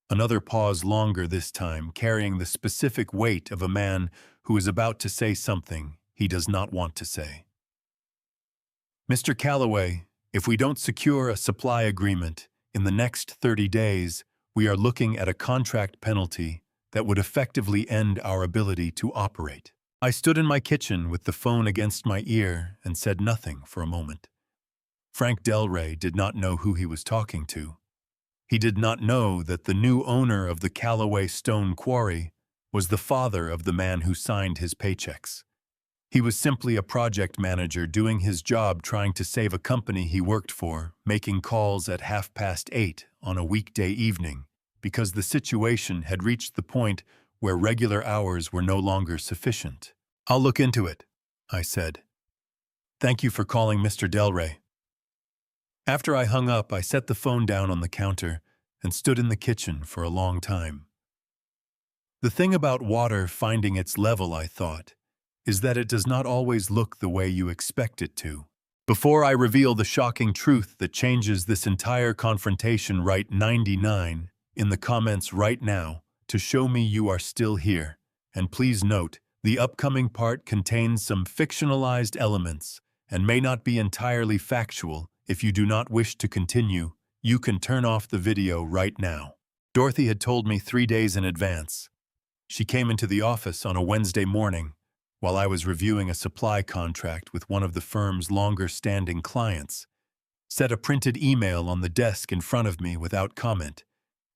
[SPEAKER 1] Another pause, longer this time, carrying the specific weight of a man who is about to say something he does not want to say. "Mr. Callaway, if we don't secure a supply agreement in the next 30 days, we are looking at a contract penalty that would effectively end our ability to operate." I stood in my kitchen with the phone against my ear and said nothing for a moment. Frank Delray did not know who he was talking to. He did not know that the new owner of the Callaway Stone Quarry was the father of the man who signed his paychecks. He was simply a project manager doing his job, trying to save a company he worked for, making calls at 8:30 on a weekday evening, because the situation had reached the point where regular hours were no longer sufficient. "I'll look into it," I said. "Thank you for calling, Mr. Delray." After I hung up, I set the phone down on the counter and stood in the kitchen for a long time. The thing about water finding its level, I thought, is that it does not always look the way you expect it to. Before I reveal the shocking truth that changes this entire confrontation, write 99 in the comments right now to show me you are still here. And please note, the upcoming part contains some fictionalized elements and may not be entirely factual. If you do not wish to continue, you can turn off the video right now. Dorothy had told me 3 days in advance. She came into the office on a Wednesday morning while I was reviewing a supply contract with one of the firm's longer-standing clients, set a printed email on the desk in front of me without comment,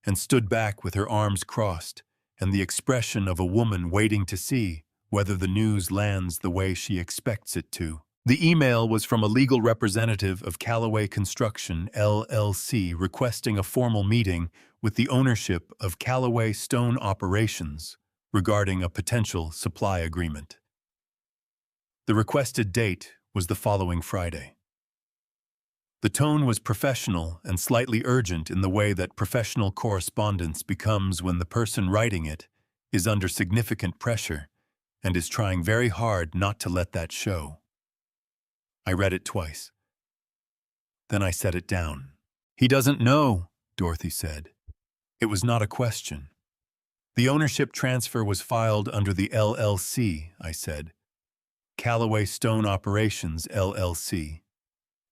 [SPEAKER 1] and stood back with her arms crossed and the expression of a woman waiting to see whether the news lands the way she expects it to. The email was from a legal representative of Callaway Construction, LLC, requesting a formal meeting with the ownership of Callaway Stone Operations regarding a potential supply agreement. The requested date was the following Friday. The tone was professional and slightly urgent in the way that professional correspondence becomes when the person writing it is under significant pressure and is trying very hard not to let that show. I read it twice. Then I set it down. "He doesn't know," Dorothy said. It was not a question. "The ownership transfer was filed under the LLC," I said. "Callaway Stone Operations, LLC.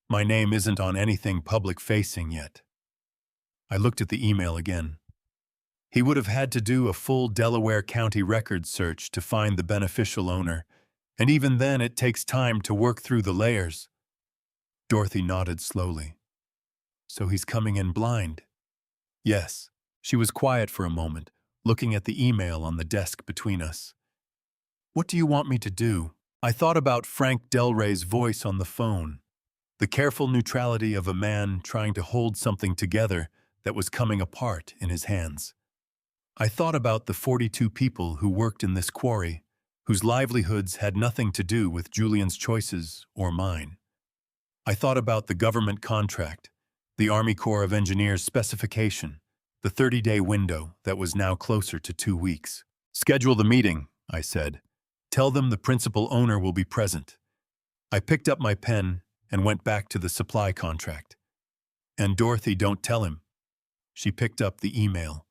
[SPEAKER 1] My name isn't on anything public-facing yet." I looked at the email again. He would have had to do a full Delaware County record search to find the beneficial owner, and even then it takes time to work through the layers. Dorothy nodded slowly. So he's coming in blind? Yes. She was quiet for a moment, looking at the email on the desk between us. What do you want me to do? I thought about Frank Del Rey's voice on the phone, the careful neutrality of a man trying to hold something together that was coming apart in his hands. I thought about the 42 people who worked in this quarry, whose livelihoods had nothing to do with Julian's choices or mine. I thought about the government contract, the Army Corps of Engineers specification, the 30-day window that was now closer to 2 weeks. Schedule the meeting, I said. Tell them the principal owner will be present. I picked up my pen and went back to the supply contract. And Dorothy, don't tell him. She picked up the email.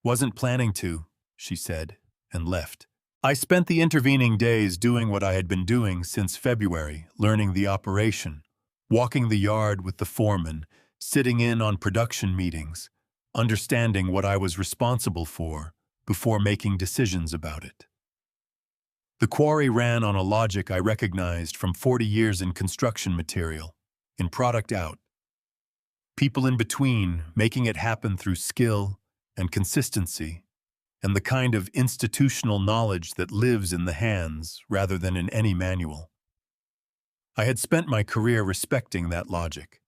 [SPEAKER 1] Wasn't planning to, she said, and left. I spent the intervening days doing what I had been doing since February, learning the operation, walking the yard with the foreman, sitting in on production meetings, understanding what I was responsible for before making decisions about it. The quarry ran on a logic I recognized from 40 years in construction material, in product out. People in between making it happen through skill and consistency, and the kind of institutional knowledge that lives in the hands rather than in any manual. I had spent my career respecting that logic.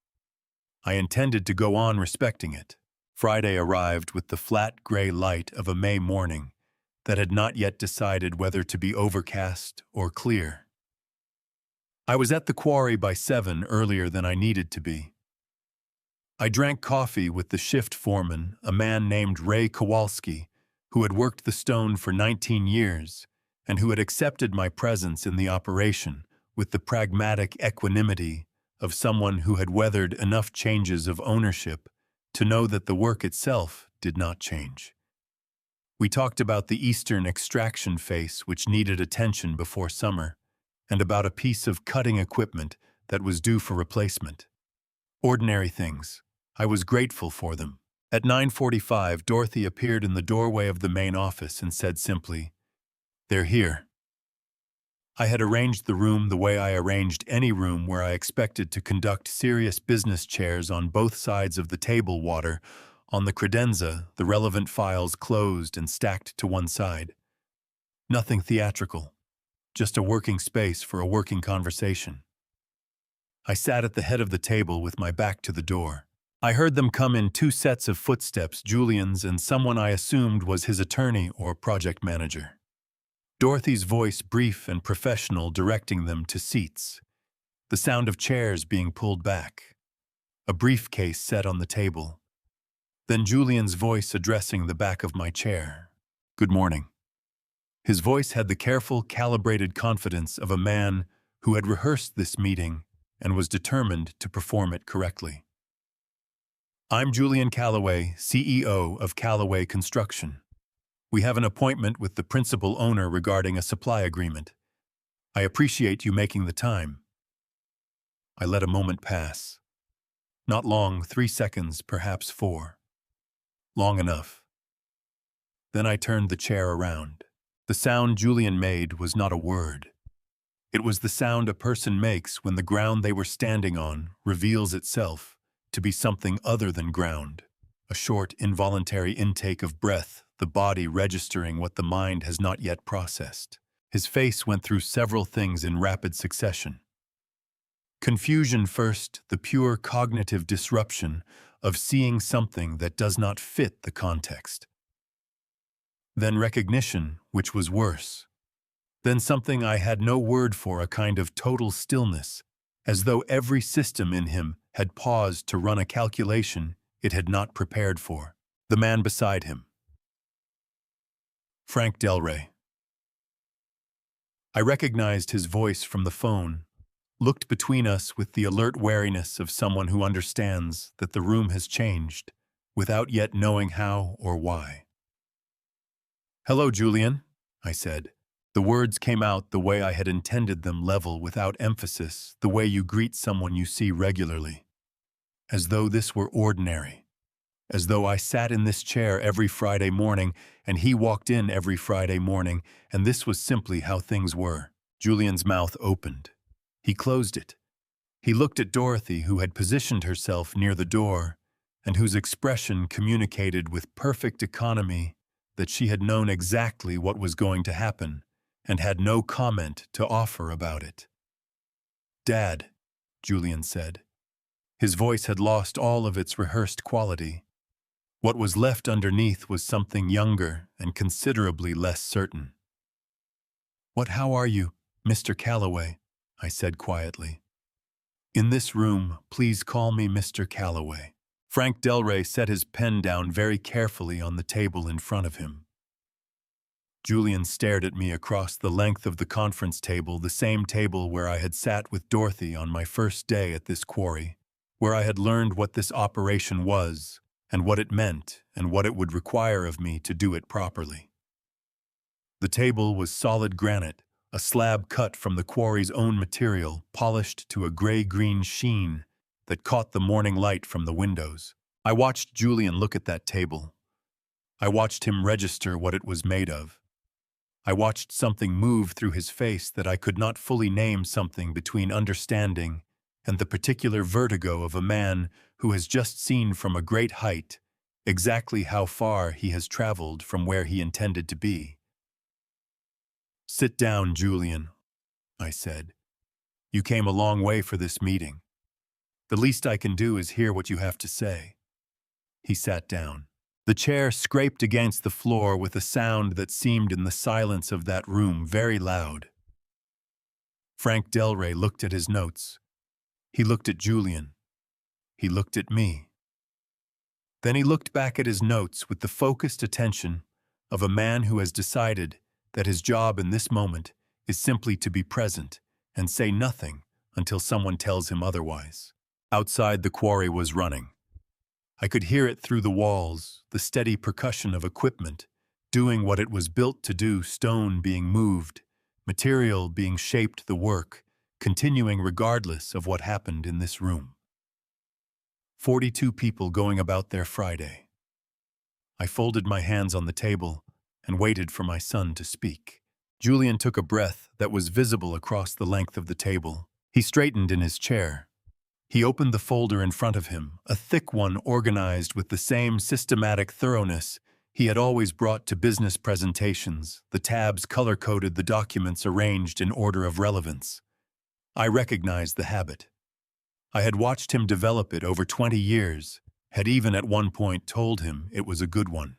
[SPEAKER 1] I intended to go on respecting it. Friday arrived with the flat gray light of a May morning that had not yet decided whether to be overcast or clear. I was at the quarry by 7 earlier than I needed to be. I drank coffee with the shift foreman, a man named Ray Kowalski, who had worked the stone for 19 years and who had accepted my presence in the operation with the pragmatic equanimity of someone who had weathered enough changes of ownership to know that the work itself did not change. We talked about the eastern extraction face which needed attention before summer, and about a piece of cutting equipment that was due for replacement. Ordinary things. I was grateful for them. At 9:45, Dorothy appeared in the doorway of the main office and said simply, "They're here." I had arranged the room the way I arranged any room where I expected to conduct serious business, chairs on both sides of the table, water on the credenza, the relevant files closed and stacked to one side. Nothing theatrical, just a working space for a working conversation. I sat at the head of the table with my back to the door. I heard them come in 2 sets of footsteps, Julian's and someone I assumed was his attorney or project manager. Dorothy's voice, brief and professional, directing them to seats. The sound of chairs being pulled back. A briefcase set on the table. Then Julian's voice addressing the back of my chair. "Good morning." His voice had the careful, calibrated confidence of a man who had rehearsed this meeting and was determined to perform it correctly. "I'm Julian Calloway, CEO of Calloway Construction. We have an appointment with the principal owner regarding a supply agreement. I appreciate you making the time." I let a moment pass. Not long, 3 seconds, perhaps 4. Long enough. Then I turned the chair around. The sound Julian made was not a word. It was the sound a person makes when the ground they were standing on reveals itself to be something other than ground. A short, involuntary intake of breath, the body registering what the mind has not yet processed. His face went through several things in rapid succession. Confusion first, the pure cognitive disruption of seeing something that does not fit the context. Then recognition, which was worse. Then something I had no word for, a kind of total stillness, as though every system in him had paused to run a calculation it had not prepared for. The man beside him. Frank Del Rey. I recognized his voice from the phone, looked between us with the alert wariness of someone who understands that the room has changed, without yet knowing how or why. "Hello, Julian," I said. The words came out the way I had intended them, level, without emphasis, the way you greet someone you see regularly. As though this were ordinary. as though I sat in this chair every Friday morning and he walked in every Friday morning, and this was simply how things were. Julian's mouth opened. He closed it. He looked at Dorothy, who had positioned herself near the door, and whose expression communicated with perfect economy that she had known exactly what was going to happen and had no comment to offer about it. "Dad," Julian said. His voice had lost all of its rehearsed quality. What was left underneath was something younger and considerably less certain. How are you, Mr. Calloway?" I said quietly. "In this room, please call me Mr. Calloway." Frank Delray set his pen down very carefully on the table in front of him. Julian stared at me across the length of the conference table, the same table where I had sat with Dorothy on my first day at this quarry, where I had learned what this operation was, and what it meant, and what it would require of me to do it properly. The table was solid granite, a slab cut from the quarry's own material, polished to a gray-green sheen that caught the morning light from the windows. I watched Julian look at that table. I watched him register what it was made of. I watched something move through his face that I could not fully name, something between understanding and the particular vertigo of a man who has just seen from a great height exactly how far he has traveled from where he intended to be. "Sit down, Julian," I said. "You came a long way for this meeting. The least I can do is hear what you have to say." He sat down. The chair scraped against the floor with a sound that seemed in the silence of that room very loud. Frank Delray looked at his notes. He looked at Julian. He looked at me. Then he looked back at his notes with the focused attention of a man who has decided that his job in this moment is simply to be present and say nothing until someone tells him otherwise. Outside, the quarry was running. I could hear it through the walls, the steady percussion of equipment, doing what it was built to do, stone being moved, material being shaped, the work continuing regardless of what happened in this room. 42 people going about their Friday. I folded my hands on the table and waited for my son to speak. Julian took a breath that was visible across the length of the table. He straightened in his chair. He opened the folder in front of him, a thick one organized with the same systematic thoroughness he had always brought to business presentations, the tabs color-coded, the documents arranged in order of relevance. I recognized the habit. I had watched him develop it over 20 years, had even at one point told him it was a good one.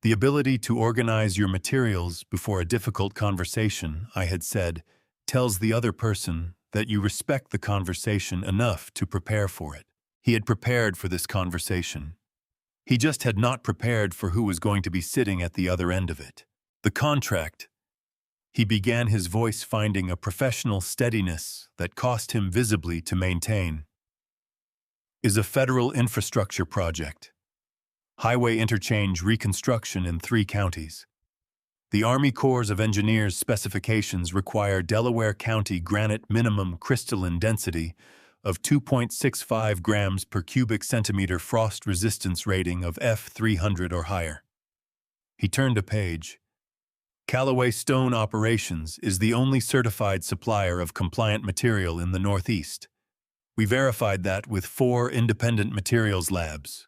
[SPEAKER 1] The ability to organize your materials before a difficult conversation, I had said, tells the other person that you respect the conversation enough to prepare for it. He had prepared for this conversation. He just had not prepared for who was going to be sitting at the other end of it. The contract. He began, his voice finding a professional steadiness that cost him visibly to maintain, is a federal infrastructure project. Highway interchange reconstruction in 3 counties. The Army Corps of Engineers specifications require Delaware County granite minimum crystalline density of 2.65 grams per cubic centimeter, frost resistance rating of F300 or higher. He turned a page. Callaway Stone Operations is the only certified supplier of compliant material in the Northeast. We verified that with 4 independent materials labs.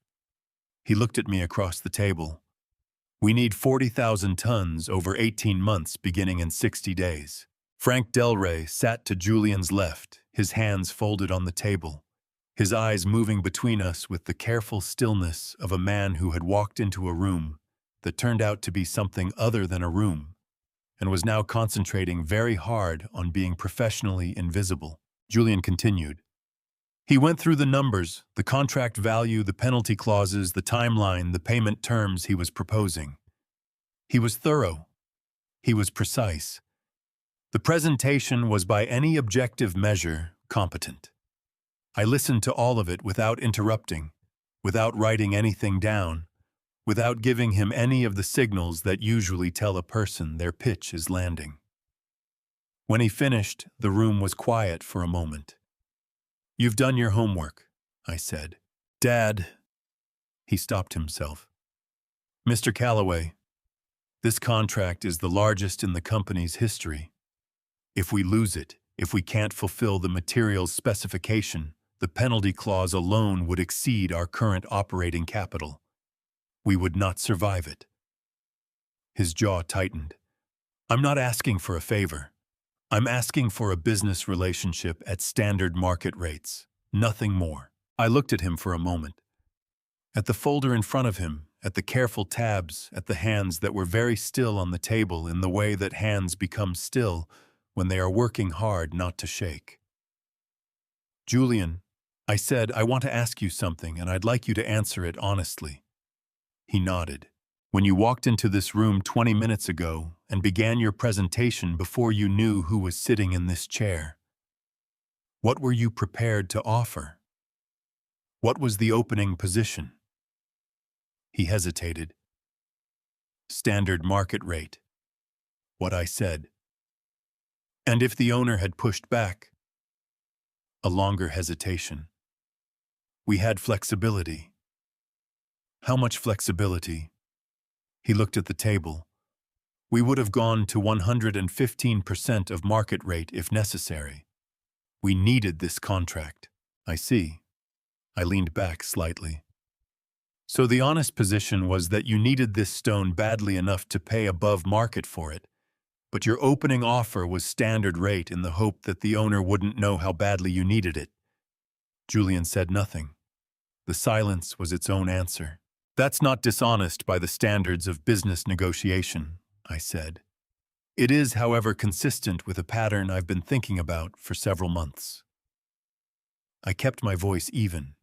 [SPEAKER 1] He looked at me across the table. We need 40,000 tons over 18 months, beginning in 60 days. Frank Delray sat to Julian's left, his hands folded on the table, his eyes moving between us with the careful stillness of a man who had walked into a room that turned out to be something other than a room, and was now concentrating very hard on being professionally invisible. Julian continued. He went through the numbers, the contract value, the penalty clauses, the timeline, the payment terms he was proposing. He was thorough. He was precise. The presentation was by any objective measure competent. I listened to all of it without interrupting, without writing anything down, without giving him any of the signals that usually tell a person their pitch is landing. When he finished, the room was quiet for a moment. "You've done your homework," I said. "Dad," He stopped himself. Mr. Calloway, this contract is the largest in the company's history. If we lose it, if we can't fulfill the materials specification, the penalty clause alone would exceed our current operating capital. We would not survive it. His jaw tightened. I'm not asking for a favor. I'm asking for a business relationship at standard market rates. Nothing more. I looked at him for a moment. At the folder in front of him, at the careful tabs, at the hands that were very still on the table in the way that hands become still when they are working hard not to shake. Julian, I said, I want to ask you something and I'd like you to answer it honestly. He nodded. When you walked into this room 20 minutes ago and began your presentation before you knew who was sitting in this chair, what were you prepared to offer? What was the opening position? He hesitated. Standard market rate. What I said. And if the owner had pushed back? A longer hesitation. We had flexibility. How much flexibility? He looked at the table. We would have gone to 115% of market rate if necessary. We needed this contract. I see. I leaned back slightly. So the honest position was that you needed this stone badly enough to pay above market for it, but your opening offer was standard rate in the hope that the owner wouldn't know how badly you needed it. Julian said nothing. The silence was its own answer. That's not dishonest by the standards of business negotiation, I said. It is, however, consistent with a pattern I've been thinking about for several months. I kept my voice even.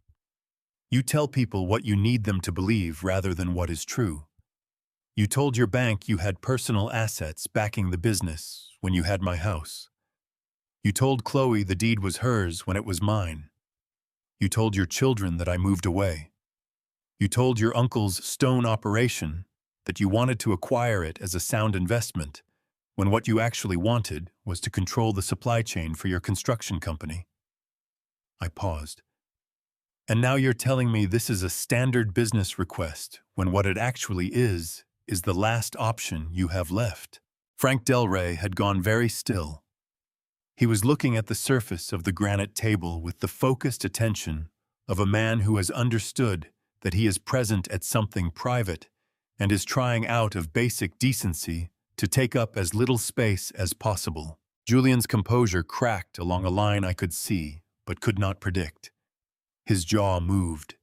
[SPEAKER 1] You tell people what you need them to believe rather than what is true. You told your bank you had personal assets backing the business when you had my house. You told Chloe the deed was hers when it was mine. You told your children that I moved away. You told your uncle's stone operation that you wanted to acquire it as a sound investment, when what you actually wanted was to control the supply chain for your construction company. I paused. And now you're telling me this is a standard business request, when what it actually is the last option you have left. Frank Del Rey had gone very still. He was looking at the surface of the granite table with the focused attention of a man who has understood that he is present at something private and is trying out of basic decency to take up as little space as possible. Julian's composure cracked along a line I could see but could not predict. His jaw moved.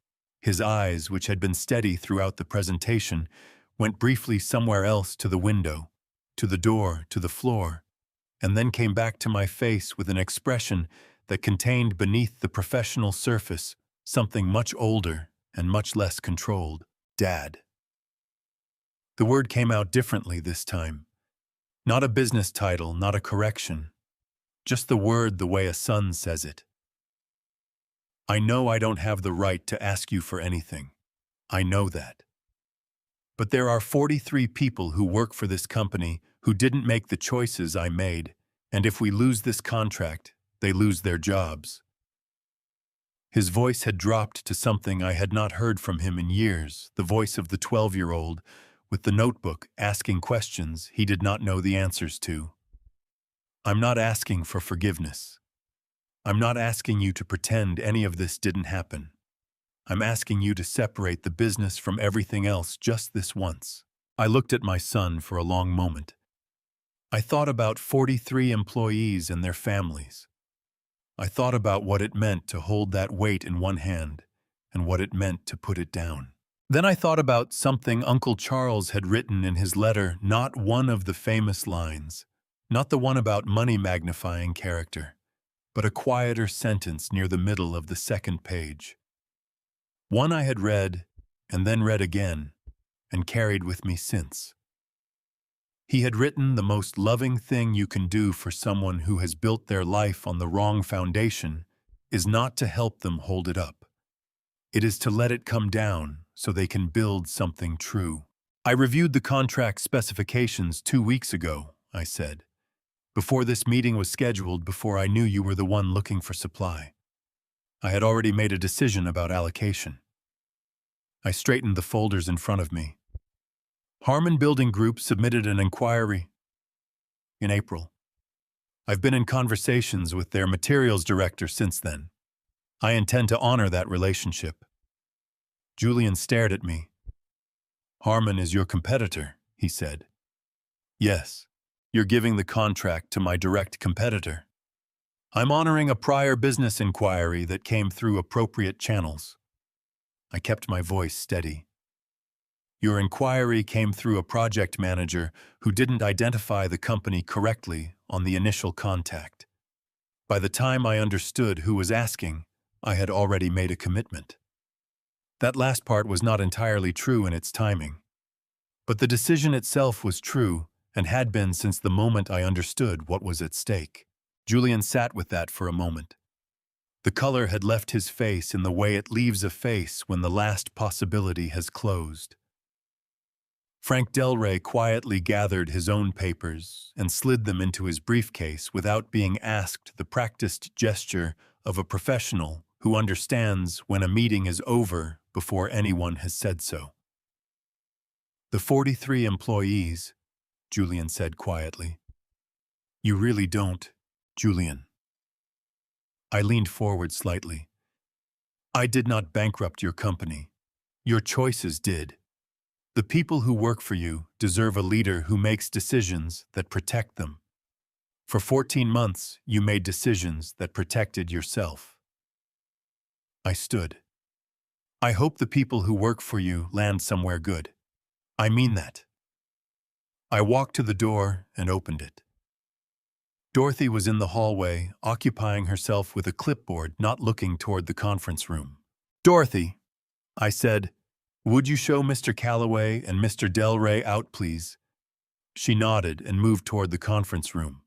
[SPEAKER 1] His eyes, which had been steady throughout the presentation, went briefly somewhere else to the window, to the door, to the floor, and then came back to my face with an expression that contained beneath the professional surface something much older and much less controlled. Dad. The word came out differently this time. Not a business title, not a correction. Just the word the way a son says it. I know I don't have the right to ask you for anything. I know that. But there are 43 people who work for this company who didn't make the choices I made, and if we lose this contract, they lose their jobs. His voice had dropped to something I had not heard from him in years, the voice of the 12-year-old, with the notebook asking questions he did not know the answers to. I'm not asking for forgiveness. I'm not asking you to pretend any of this didn't happen. I'm asking you to separate the business from everything else just this once. I looked at my son for a long moment. I thought about 43 employees and their families. I thought about what it meant to hold that weight in one hand and what it meant to put it down. Then I thought about something Uncle Charles had written in his letter, not one of the famous lines, not the one about money magnifying character, but a quieter sentence near the middle of the second page. One I had read and then read again and carried with me since. He had written the most loving thing you can do for someone who has built their life on the wrong foundation is not to help them hold it up. It is to let it come down so they can build something true. I reviewed the contract specifications 2 weeks ago, I said. Before this meeting was scheduled, before I knew you were the one looking for supply. I had already made a decision about allocation. I straightened the folders in front of me. Harmon Building Group submitted an inquiry in April. I've been in conversations with their materials director since then. I intend to honor that relationship. Julian stared at me. Harmon is your competitor, he said. Yes, you're giving the contract to my direct competitor. I'm honoring a prior business inquiry that came through appropriate channels. I kept my voice steady. Your inquiry came through a project manager who didn't identify the company correctly on the initial contact. By the time I understood who was asking, I had already made a commitment. That last part was not entirely true in its timing. But the decision itself was true and had been since the moment I understood what was at stake. Julian sat with that for a moment. The color had left his face in the way it leaves a face when the last possibility has closed. Frank Del Rey quietly gathered his own papers and slid them into his briefcase without being asked, the practiced gesture of a professional who understands when a meeting is over before anyone has said so. The 43 employees, Julian said quietly. You really don't, Julian. I leaned forward slightly. I did not bankrupt your company. Your choices did. The people who work for you deserve a leader who makes decisions that protect them. For 14 months, you made decisions that protected yourself. I stood. I hope the people who work for you land somewhere good. I mean that. I walked to the door and opened it. Dorothy was in the hallway, occupying herself with a clipboard, not looking toward the conference room. Dorothy, I said, would you show Mr. Calloway and Mr. Del Rey out, please? She nodded and moved toward the conference room.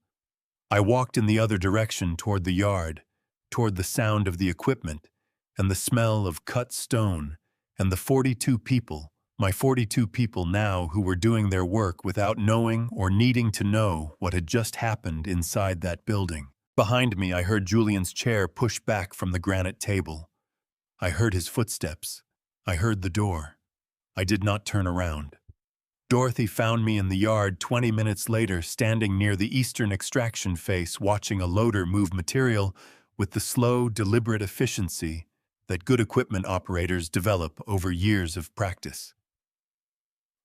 [SPEAKER 1] I walked in the other direction toward the yard, toward the sound of the equipment and the smell of cut stone and the 42 people, my 42 people now who were doing their work without knowing or needing to know what had just happened inside that building. Behind me, I heard Julian's chair push back from the granite table. I heard his footsteps. I heard the door. I did not turn around. Dorothy found me in the yard 20 minutes later, standing near the eastern extraction face, watching a loader move material with the slow, deliberate efficiency that good equipment operators develop over years of practice.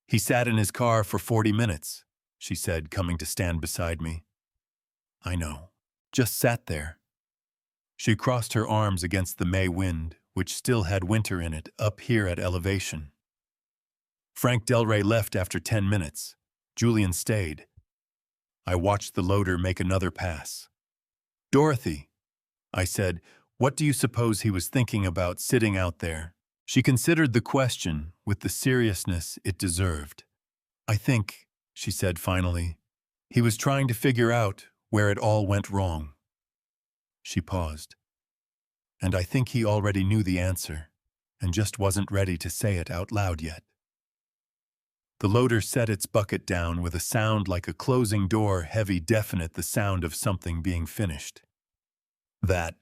[SPEAKER 1] He sat in his car for 40 minutes, she said, coming to stand beside me. I know. Just sat there. She crossed her arms against the May wind, which still had winter in it, up here at elevation. Frank Del Rey left after 10 minutes. Julian stayed. I watched the loader make another pass. Dorothy, I said, what do you suppose he was thinking about sitting out there? She considered the question with the seriousness it deserved. I think, she said finally, he was trying to figure out where it all went wrong. She paused. And I think he already knew the answer, and just wasn't ready to say it out loud yet. The loader set its bucket down with a sound like a closing door, heavy, definite, the sound of something being finished. That,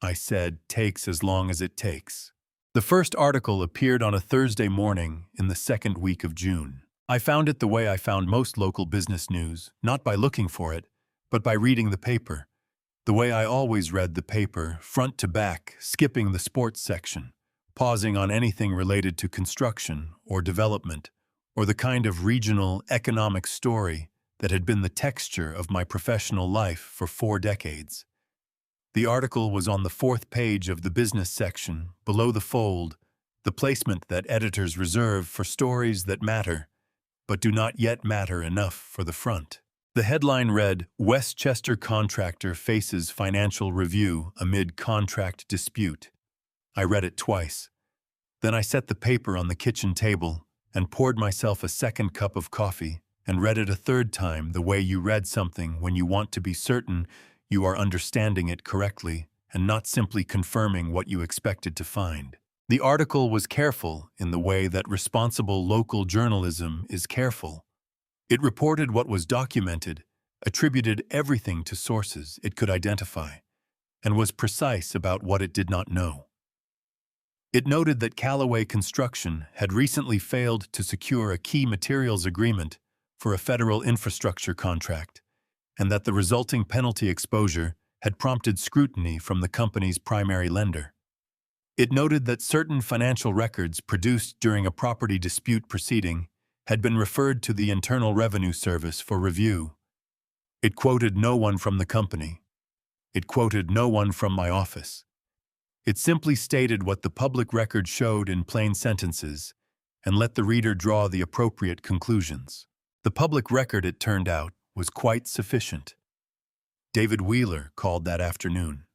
[SPEAKER 1] I said, takes as long as it takes. The first article appeared on a Thursday morning in the second week of June. I found it the way I found most local business news, not by looking for it, but by reading the paper. The way I always read the paper, front to back, skipping the sports section, pausing on anything related to construction or development, or the kind of regional economic story that had been the texture of my professional life for 4 decades. The article was on the 4th page of the business section, below the fold, the placement that editors reserve for stories that matter, but do not yet matter enough for the front. The headline read, Westchester Contractor Faces Financial Review Amid Contract Dispute. I read it twice. Then I set the paper on the kitchen table and poured myself a second cup of coffee and read it a third time, the way you read something when you want to be certain you are understanding it correctly and not simply confirming what you expected to find. The article was careful in the way that responsible local journalism is careful. It reported what was documented, attributed everything to sources it could identify, and was precise about what it did not know. It noted that Callaway Construction had recently failed to secure a key materials agreement for a federal infrastructure contract, and that the resulting penalty exposure had prompted scrutiny from the company's primary lender. It noted that certain financial records produced during a property dispute proceeding had been referred to the Internal Revenue Service for review. It quoted no one from the company. It quoted no one from my office. It simply stated what the public record showed in plain sentences and let the reader draw the appropriate conclusions. The public record, it turned out, was quite sufficient. David Wheeler called that afternoon.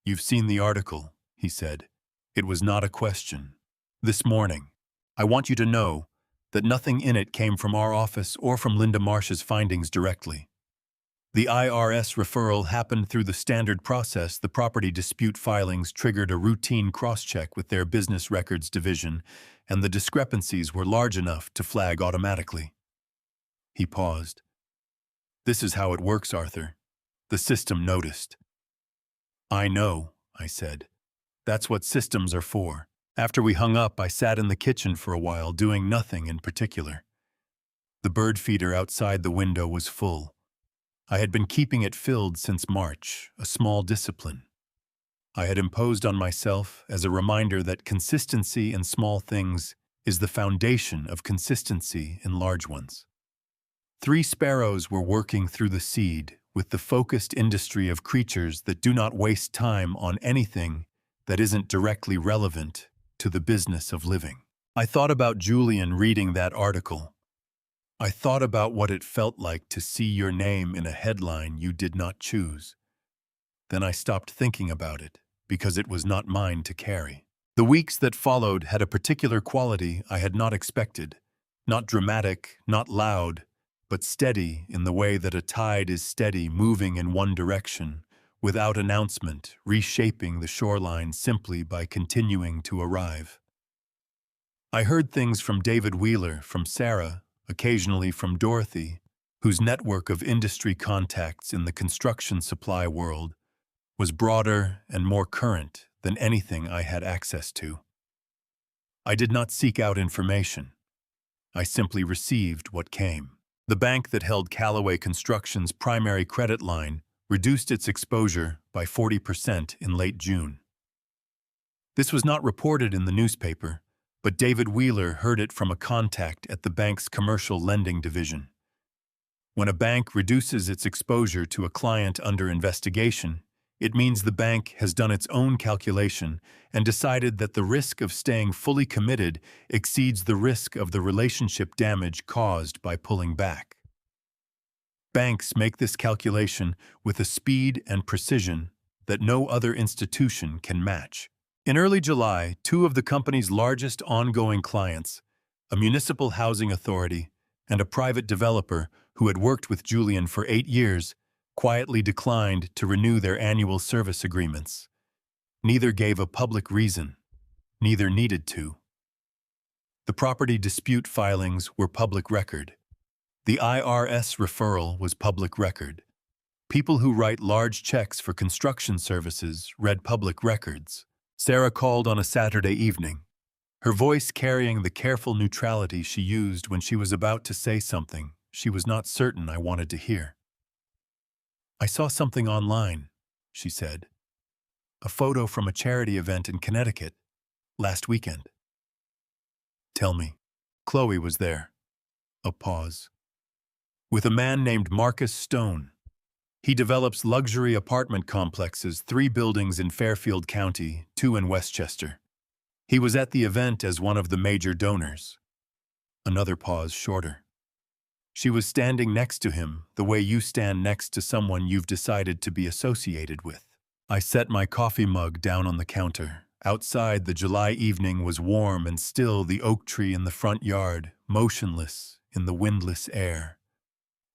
[SPEAKER 1] "You've seen the article," he said. "It was not a question. This morning, I want you to know that nothing in it came from our office or from Linda Marsh's findings directly. The IRS referral happened through the standard process. The property dispute filings triggered a routine cross-check with their business records division, and the discrepancies were large enough to flag automatically." He paused. "This is how it works, Arthur. The system noticed." "I know," I said. "That's what systems are for." After we hung up, I sat in the kitchen for a while, doing nothing in particular. The bird feeder outside the window was full. I had been keeping it filled since March, a small discipline I had imposed on myself as a reminder that consistency in small things is the foundation of consistency in large ones. 3 sparrows were working through the seed with the focused industry of creatures that do not waste time on anything that isn't directly relevant to the business of living. I thought about Julian reading that article. I thought about what it felt like to see your name in a headline you did not choose. Then I stopped thinking about it, because it was not mine to carry. The weeks that followed had a particular quality I had not expected. Not dramatic, not loud, but steady in the way that a tide is steady, moving in one direction, without announcement, reshaping the shoreline simply by continuing to arrive. I heard things from David Wheeler, from Sarah, occasionally from Dorothy, whose network of industry contacts in the construction supply world was broader and more current than anything I had access to. I did not seek out information. I simply received what came. The bank that held Callaway Construction's primary credit line reduced its exposure by 40% in late June. This was not reported in the newspaper, but David Wheeler heard it from a contact at the bank's commercial lending division. When a bank reduces its exposure to a client under investigation, it means the bank has done its own calculation and decided that the risk of staying fully committed exceeds the risk of the relationship damage caused by pulling back. Banks make this calculation with a speed and precision that no other institution can match. In early July, 2 of the company's largest ongoing clients, a municipal housing authority and a private developer who had worked with Julian for 8 years, quietly declined to renew their annual service agreements. Neither gave a public reason. Neither needed to. The property dispute filings were public record. The IRS referral was public record. People who write large checks for construction services read public records. Sarah called on a Saturday evening, her voice carrying the careful neutrality she used when she was about to say something she was not certain I wanted to hear. "I saw something online," she said. "A photo from a charity event in Connecticut last weekend." "Tell me." Chloe was there. A pause. "With a man named Marcus Stone. He develops luxury apartment complexes, 3 buildings in Fairfield County, 2 in Westchester. He was at the event as one of the major donors." Another pause, shorter. "She was standing next to him, the way you stand next to someone you've decided to be associated with." I set my coffee mug down on the counter. Outside, the July evening was warm and still, the oak tree in the front yard, motionless in the windless air.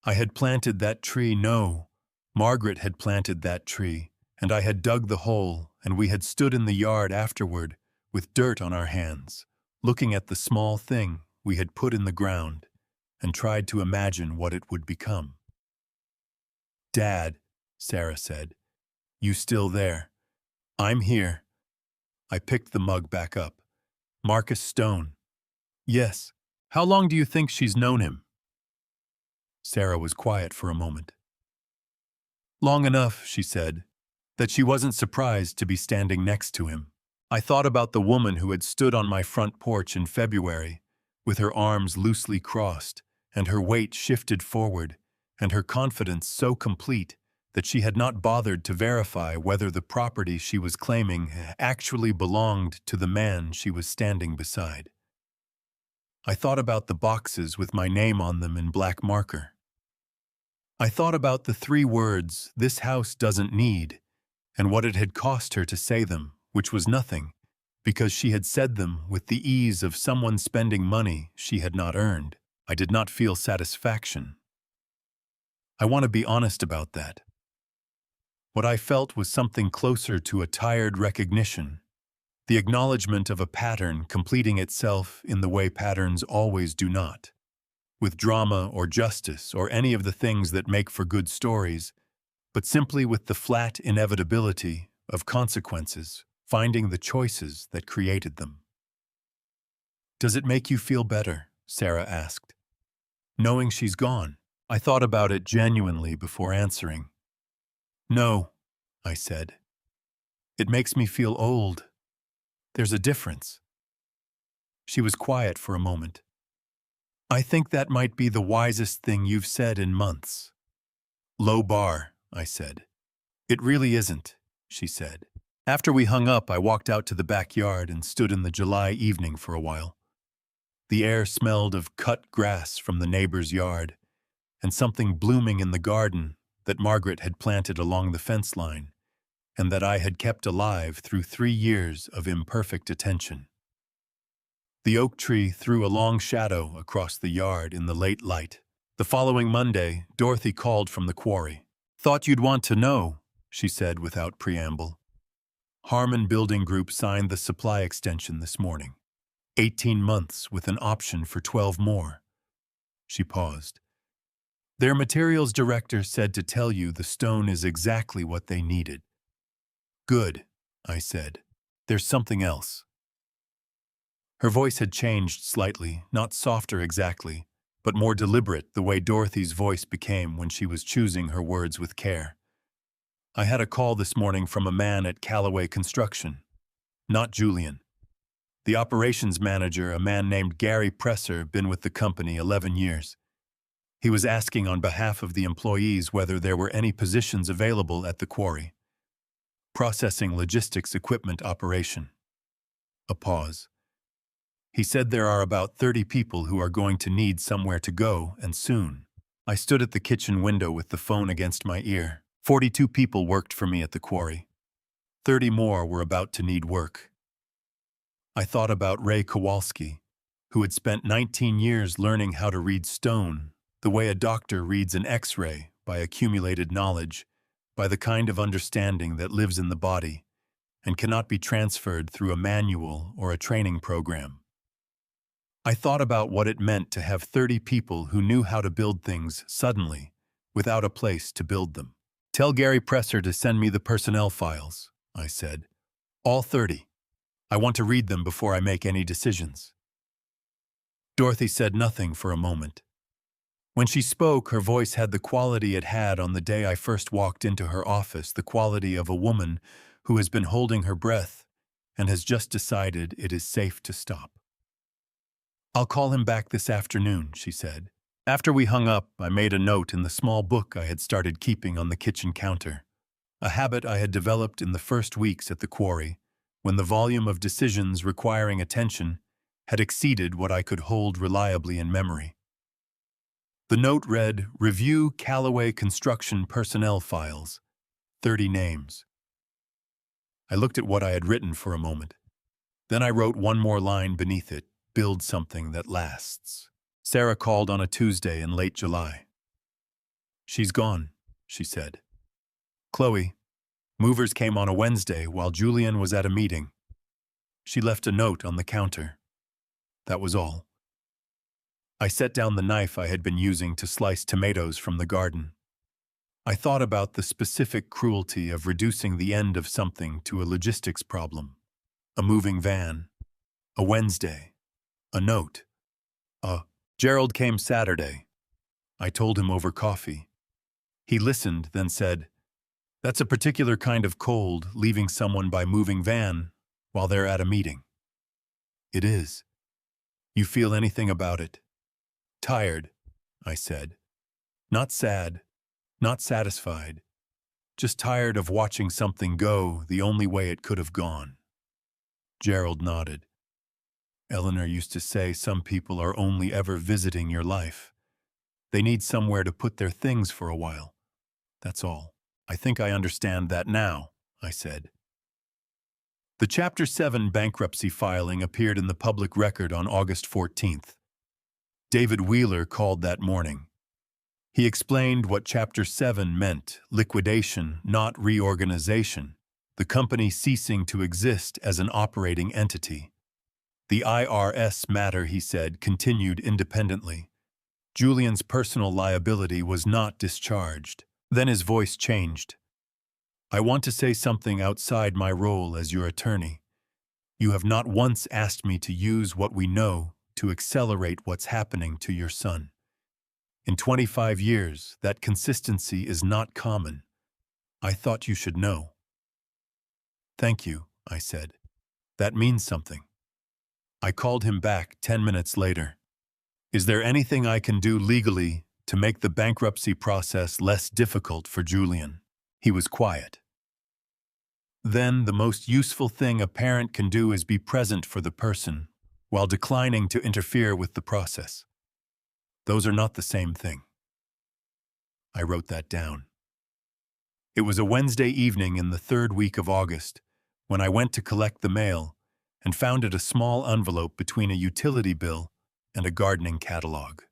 [SPEAKER 1] I had planted that tree, no, Margaret had planted that tree, and I had dug the hole, and we had stood in the yard afterward, with dirt on our hands, looking at the small thing we had put in the ground, and tried to imagine what it would become. "Dad," Sarah said, "you still there?" "I'm here." I picked the mug back up. Marcus Stone. Yes. How long do you think she's known him? Sarah was quiet for a moment. Long enough, she said, that she wasn't surprised to be standing next to him. I thought about the woman who had stood on my front porch in February, with her arms loosely crossed, and her weight shifted forward, and her confidence so complete that she had not bothered to verify whether the property she was claiming actually belonged to the man she was standing beside. I thought about the boxes with my name on them in black marker. I thought about the 3 words, "This house doesn't need," and what it had cost her to say them, which was nothing, because she had said them with the ease of someone spending money she had not earned. I did not feel satisfaction. I want to be honest about that. What I felt was something closer to a tired recognition, the acknowledgement of a pattern completing itself in the way patterns always do not. With drama or justice or any of the things that make for good stories, but simply with the flat inevitability of consequences, finding the choices that created them. Does it make you feel better? Sarah asked. Knowing she's gone, I thought about it genuinely before answering. No, I said. It makes me feel old. There's a difference. She was quiet for a moment. I think that might be the wisest thing you've said in months. Low bar, I said. It really isn't, she said. After we hung up, I walked out to the backyard and stood in the July evening for a while. The air smelled of cut grass from the neighbor's yard, and something blooming in the garden that Margaret had planted along the fence line, and that I had kept alive through 3 years of imperfect attention. The oak tree threw a long shadow across the yard in the late light. The following Monday, Dorothy called from the quarry. Thought you'd want to know, she said without preamble. Harmon Building Group signed the supply extension this morning. 18 months with an option for 12 more. She paused. Their materials director said to tell you the stone is exactly what they needed. Good, I said. There's something else. Her voice had changed slightly, not softer exactly, but more deliberate the way Dorothy's voice became when she was choosing her words with care. I had a call this morning from a man at Callaway Construction. Not Julian. The operations manager, a man named Gary Presser, been with the company 11 years. He was asking on behalf of the employees whether there were any positions available at the quarry. Processing logistics equipment operation. A pause. He said there are about 30 people who are going to need somewhere to go, and soon. I stood at the kitchen window with the phone against my ear. 42 people worked for me at the quarry. 30 more were about to need work. I thought about Ray Kowalski, who had spent 19 years learning how to read stone, the way a doctor reads an X-ray, by accumulated knowledge, by the kind of understanding that lives in the body and cannot be transferred through a manual or a training program. I thought about what it meant to have 30 people who knew how to build things suddenly, without a place to build them. Tell Gary Presser to send me the personnel files, I said. All 30. I want to read them before I make any decisions. Dorothy said nothing for a moment. When she spoke, her voice had the quality it had on the day I first walked into her office, the quality of a woman who has been holding her breath and has just decided it is safe to stop. I'll call him back this afternoon, she said. After we hung up, I made a note in the small book I had started keeping on the kitchen counter, a habit I had developed in the first weeks at the quarry, when the volume of decisions requiring attention had exceeded what I could hold reliably in memory. The note read, Review Callaway Construction Personnel Files, 30 names. I looked at what I had written for a moment. Then I wrote one more line beneath it, Build something that lasts. Sarah called on a Tuesday in late July. She's gone, she said. Chloe, movers came on a Wednesday while Julian was at a meeting. She left a note on the counter. That was all. I set down the knife I had been using to slice tomatoes from the garden. I thought about the specific cruelty of reducing the end of something to a logistics problem. A moving van. A Wednesday. A note. Gerald came Saturday. I told him over coffee. He listened, then said, "That's a particular kind of cold, leaving someone by moving van while they're at a meeting." "It is. You feel anything about it?" "Tired," I said. "Not sad, not satisfied. Just tired of watching something go the only way it could have gone." Gerald nodded. "Eleanor used to say some people are only ever visiting your life. They need somewhere to put their things for a while. That's all." "I think I understand that now," I said. The Chapter 7 bankruptcy filing appeared in the public record on August 14th. David Wheeler called that morning. He explained what Chapter 7 meant: liquidation, not reorganization, the company ceasing to exist as an operating entity. The IRS matter, he said, continued independently. Julian's personal liability was not discharged. Then his voice changed. "I want to say something outside my role as your attorney. You have not once asked me to use what we know to accelerate what's happening to your son. In 25 years, that consistency is not common. I thought you should know." "Thank you," I said. "That means something." I called him back 10 minutes later. "Is there anything I can do legally to make the bankruptcy process less difficult for Julian?" He was quiet. "Then the most useful thing a parent can do is be present for the person, while declining to interfere with the process. Those are not the same thing." I wrote that down. It was a Wednesday evening in the third week of August when I went to collect the mail and found it a small envelope between a utility bill and a gardening catalog.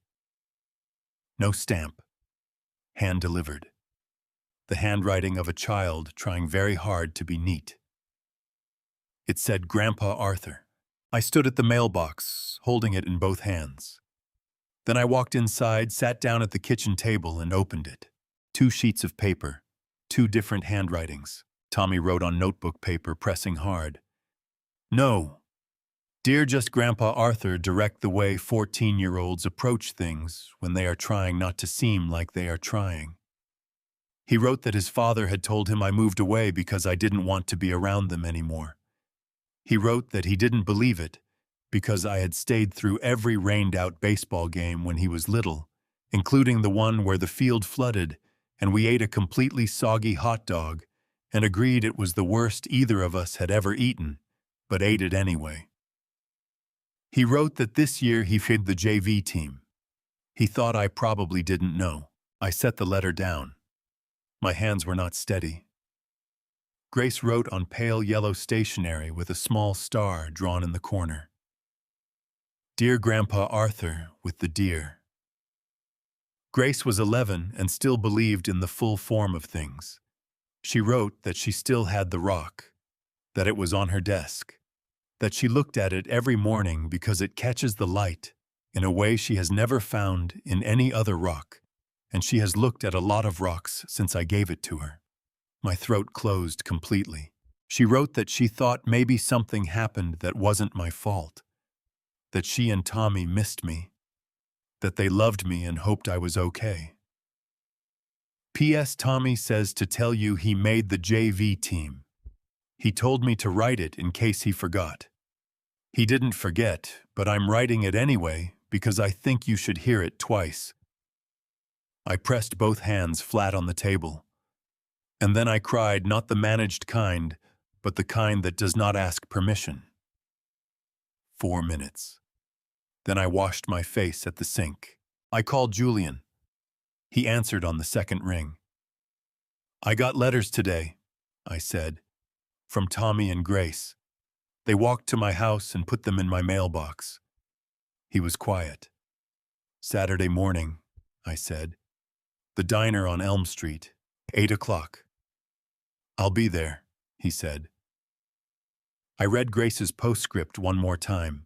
[SPEAKER 1] No stamp. Hand-delivered. The handwriting of a child trying very hard to be neat. It said Grandpa Arthur. I stood at the mailbox, holding it in both hands. Then I walked inside, sat down at the kitchen table, and opened it. 2 sheets of paper, 2 different handwritings. Tommy wrote on notebook paper, pressing hard. "No. Dear just Grandpa Arthur, direct the way 14-year-olds approach things when they are trying not to seem like they are trying." He wrote that his father had told him I moved away because I didn't want to be around them anymore. He wrote that he didn't believe it because I had stayed through every rained-out baseball game when he was little, including the one where the field flooded and we ate a completely soggy hot dog and agreed it was the worst either of us had ever eaten, but ate it anyway. He wrote that this year he hid the JV team. He thought I probably didn't know. I set the letter down. My hands were not steady. Grace wrote on pale yellow stationery with a small star drawn in the corner. Dear Grandpa Arthur, with the deer. Grace was 11 and still believed in the full form of things. She wrote that she still had the rock, that it was on her desk, that she looked at it every morning because it catches the light in a way she has never found in any other rock, and she has looked at a lot of rocks since I gave it to her. My throat closed completely. She wrote that she thought maybe something happened that wasn't my fault, that she and Tommy missed me, that they loved me and hoped I was okay. P.S. Tommy says to tell you he made the JV team. He told me to write it in case he forgot. He didn't forget, but I'm writing it anyway because I think you should hear it twice. I pressed both hands flat on the table. And then I cried, not the managed kind, but the kind that does not ask permission. 4 minutes. Then I washed my face at the sink. I called Julian. He answered on the second ring. I got letters today, I said, from Tommy and Grace. They walked to my house and put them in my mailbox. He was quiet. Saturday morning, I said. The diner on Elm Street, 8 o'clock. I'll be there, he said. I read Grace's postscript one more time.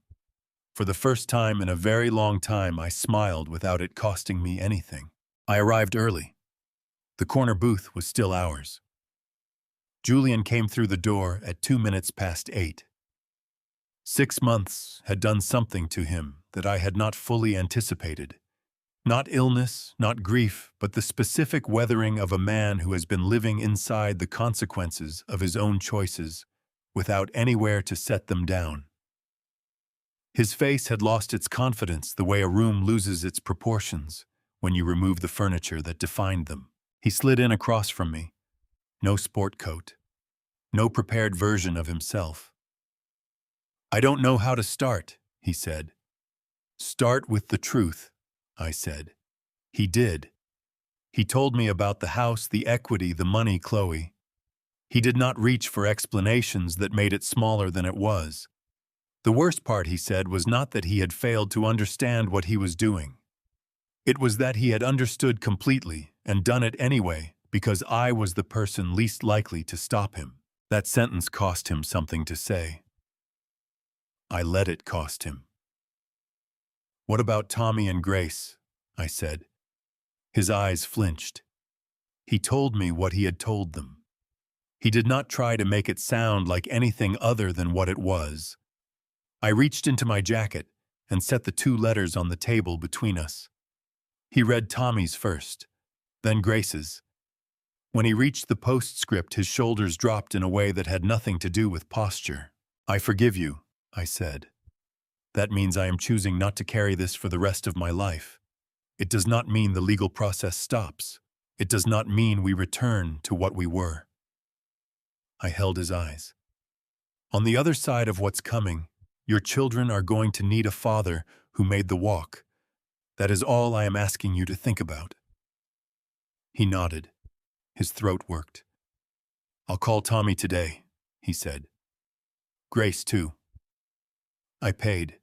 [SPEAKER 1] For the first time in a very long time, I smiled without it costing me anything. I arrived early. The corner booth was still ours. Julian came through the door at 2 minutes past 8. 6 months had done something to him that I had not fully anticipated. Not illness, not grief, but the specific weathering of a man who has been living inside the consequences of his own choices, without anywhere to set them down. His face had lost its confidence the way a room loses its proportions when you remove the furniture that defined them. He slid in across from me. No sport coat. No prepared version of himself. "I don't know how to start," he said. "Start with the truth," I said. He did. He told me about the house, the equity, the money, Chloe. He did not reach for explanations that made it smaller than it was. The worst part, he said, was not that he had failed to understand what he was doing. It was that he had understood completely and done it anyway because I was the person least likely to stop him. That sentence cost him something to say. I let it cost him. "What about Tommy and Grace?" I said. His eyes flinched. He told me what he had told them. He did not try to make it sound like anything other than what it was. I reached into my jacket and set the 2 letters on the table between us. He read Tommy's first, then Grace's. When he reached the postscript, his shoulders dropped in a way that had nothing to do with posture. "I forgive you," I said. "That means I am choosing not to carry this for the rest of my life. It does not mean the legal process stops. It does not mean we return to what we were." I held his eyes. "On the other side of what's coming, your children are going to need a father who made the walk. That is all I am asking you to think about." He nodded. His throat worked. "I'll call Tommy today," he said. "Grace, too." I paid.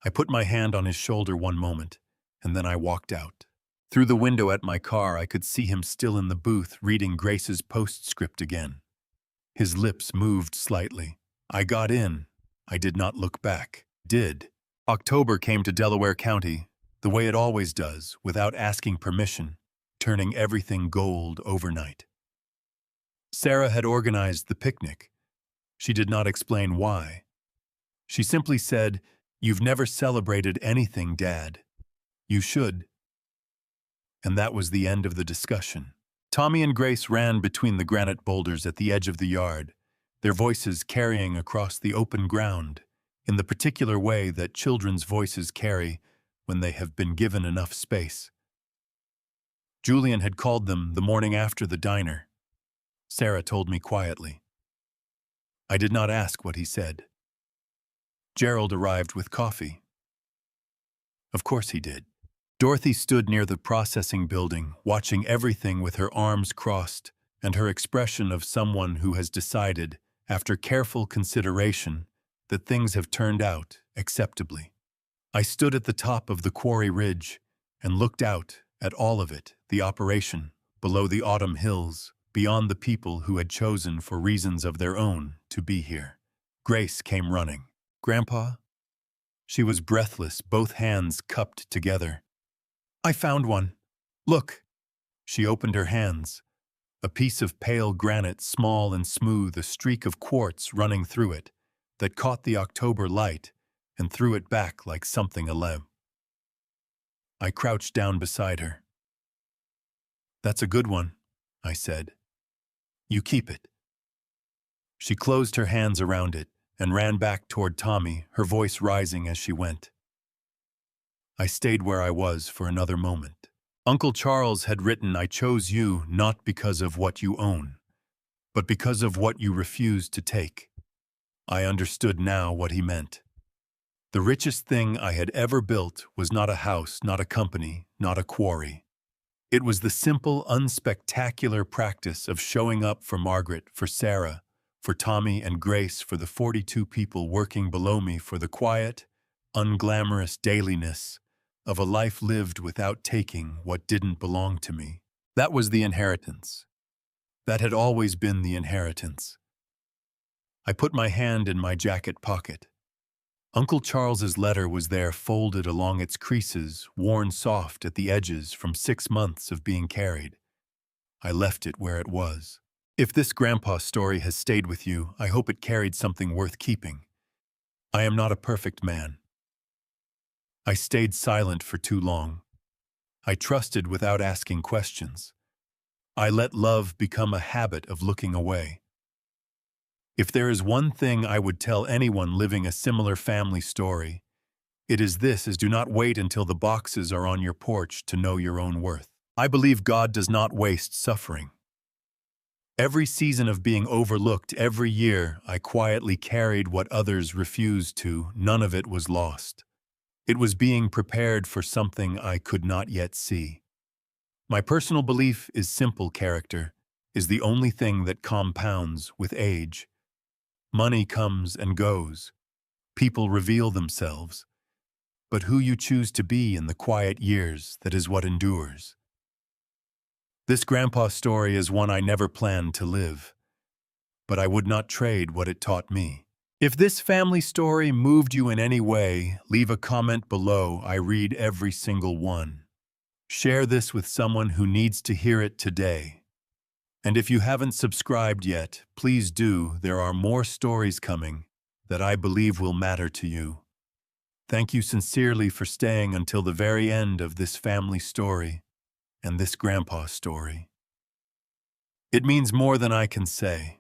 [SPEAKER 1] I put my hand on his shoulder one moment, and then I walked out. Through the window at my car, I could see him still in the booth reading Grace's postscript again. His lips moved slightly. I got in. I did not look back. Did. October came to Delaware County, the way it always does, without asking permission, turning everything gold overnight. Sarah had organized the picnic. She did not explain why. She simply said, "You've never celebrated anything, Dad. You should." And that was the end of the discussion. Tommy and Grace ran between the granite boulders at the edge of the yard, their voices carrying across the open ground in the particular way that children's voices carry when they have been given enough space. Julian had called them the morning after the diner. Sarah told me quietly. I did not ask what he said. Gerald arrived with coffee. Of course he did. Dorothy stood near the processing building, watching everything with her arms crossed and her expression of someone who has decided, after careful consideration, that things have turned out acceptably. I stood at the top of the quarry ridge and looked out at all of it, the operation, below the autumn hills, beyond the people who had chosen for reasons of their own to be here. Grace came running. "Grandpa?" She was breathless, both hands cupped together. "I found one. Look." She opened her hands. A piece of pale granite, small and smooth, a streak of quartz running through it, that caught the October light and threw it back like something alive. I crouched down beside her. "That's a good one," I said. "You keep it." She closed her hands around it and ran back toward Tommy, her voice rising as she went. I stayed where I was for another moment. Uncle Charles had written, "I chose you not because of what you own, but because of what you refused to take." I understood now what he meant. The richest thing I had ever built was not a house, not a company, not a quarry. It was the simple, unspectacular practice of showing up for Margaret, for Sarah, for Tommy and Grace, for the 42 people working below me, for the quiet, unglamorous dailiness of a life lived without taking what didn't belong to me. That was the inheritance. That had always been the inheritance. I put my hand in my jacket pocket. Uncle Charles's letter was there, folded along its creases, worn soft at the edges from 6 months of being carried. I left it where it was. If this grandpa story has stayed with you, I hope it carried something worth keeping. I am not a perfect man. I stayed silent for too long. I trusted without asking questions. I let love become a habit of looking away. If there is one thing I would tell anyone living a similar family story, it is this: do not wait until the boxes are on your porch to know your own worth. I believe God does not waste suffering. Every season of being overlooked, every year I quietly carried what others refused to, none of it was lost. It was being prepared for something I could not yet see. My personal belief is simple: character is the only thing that compounds with age. Money comes and goes. People reveal themselves. But who you choose to be in the quiet years, that is what endures. This grandpa story is one I never planned to live, but I would not trade what it taught me. If this family story moved you in any way, leave a comment below. I read every single one. Share this with someone who needs to hear it today. And if you haven't subscribed yet, please do. There are more stories coming that I believe will matter to you. Thank you sincerely for staying until the very end of this family story and this grandpa story. It means more than I can say.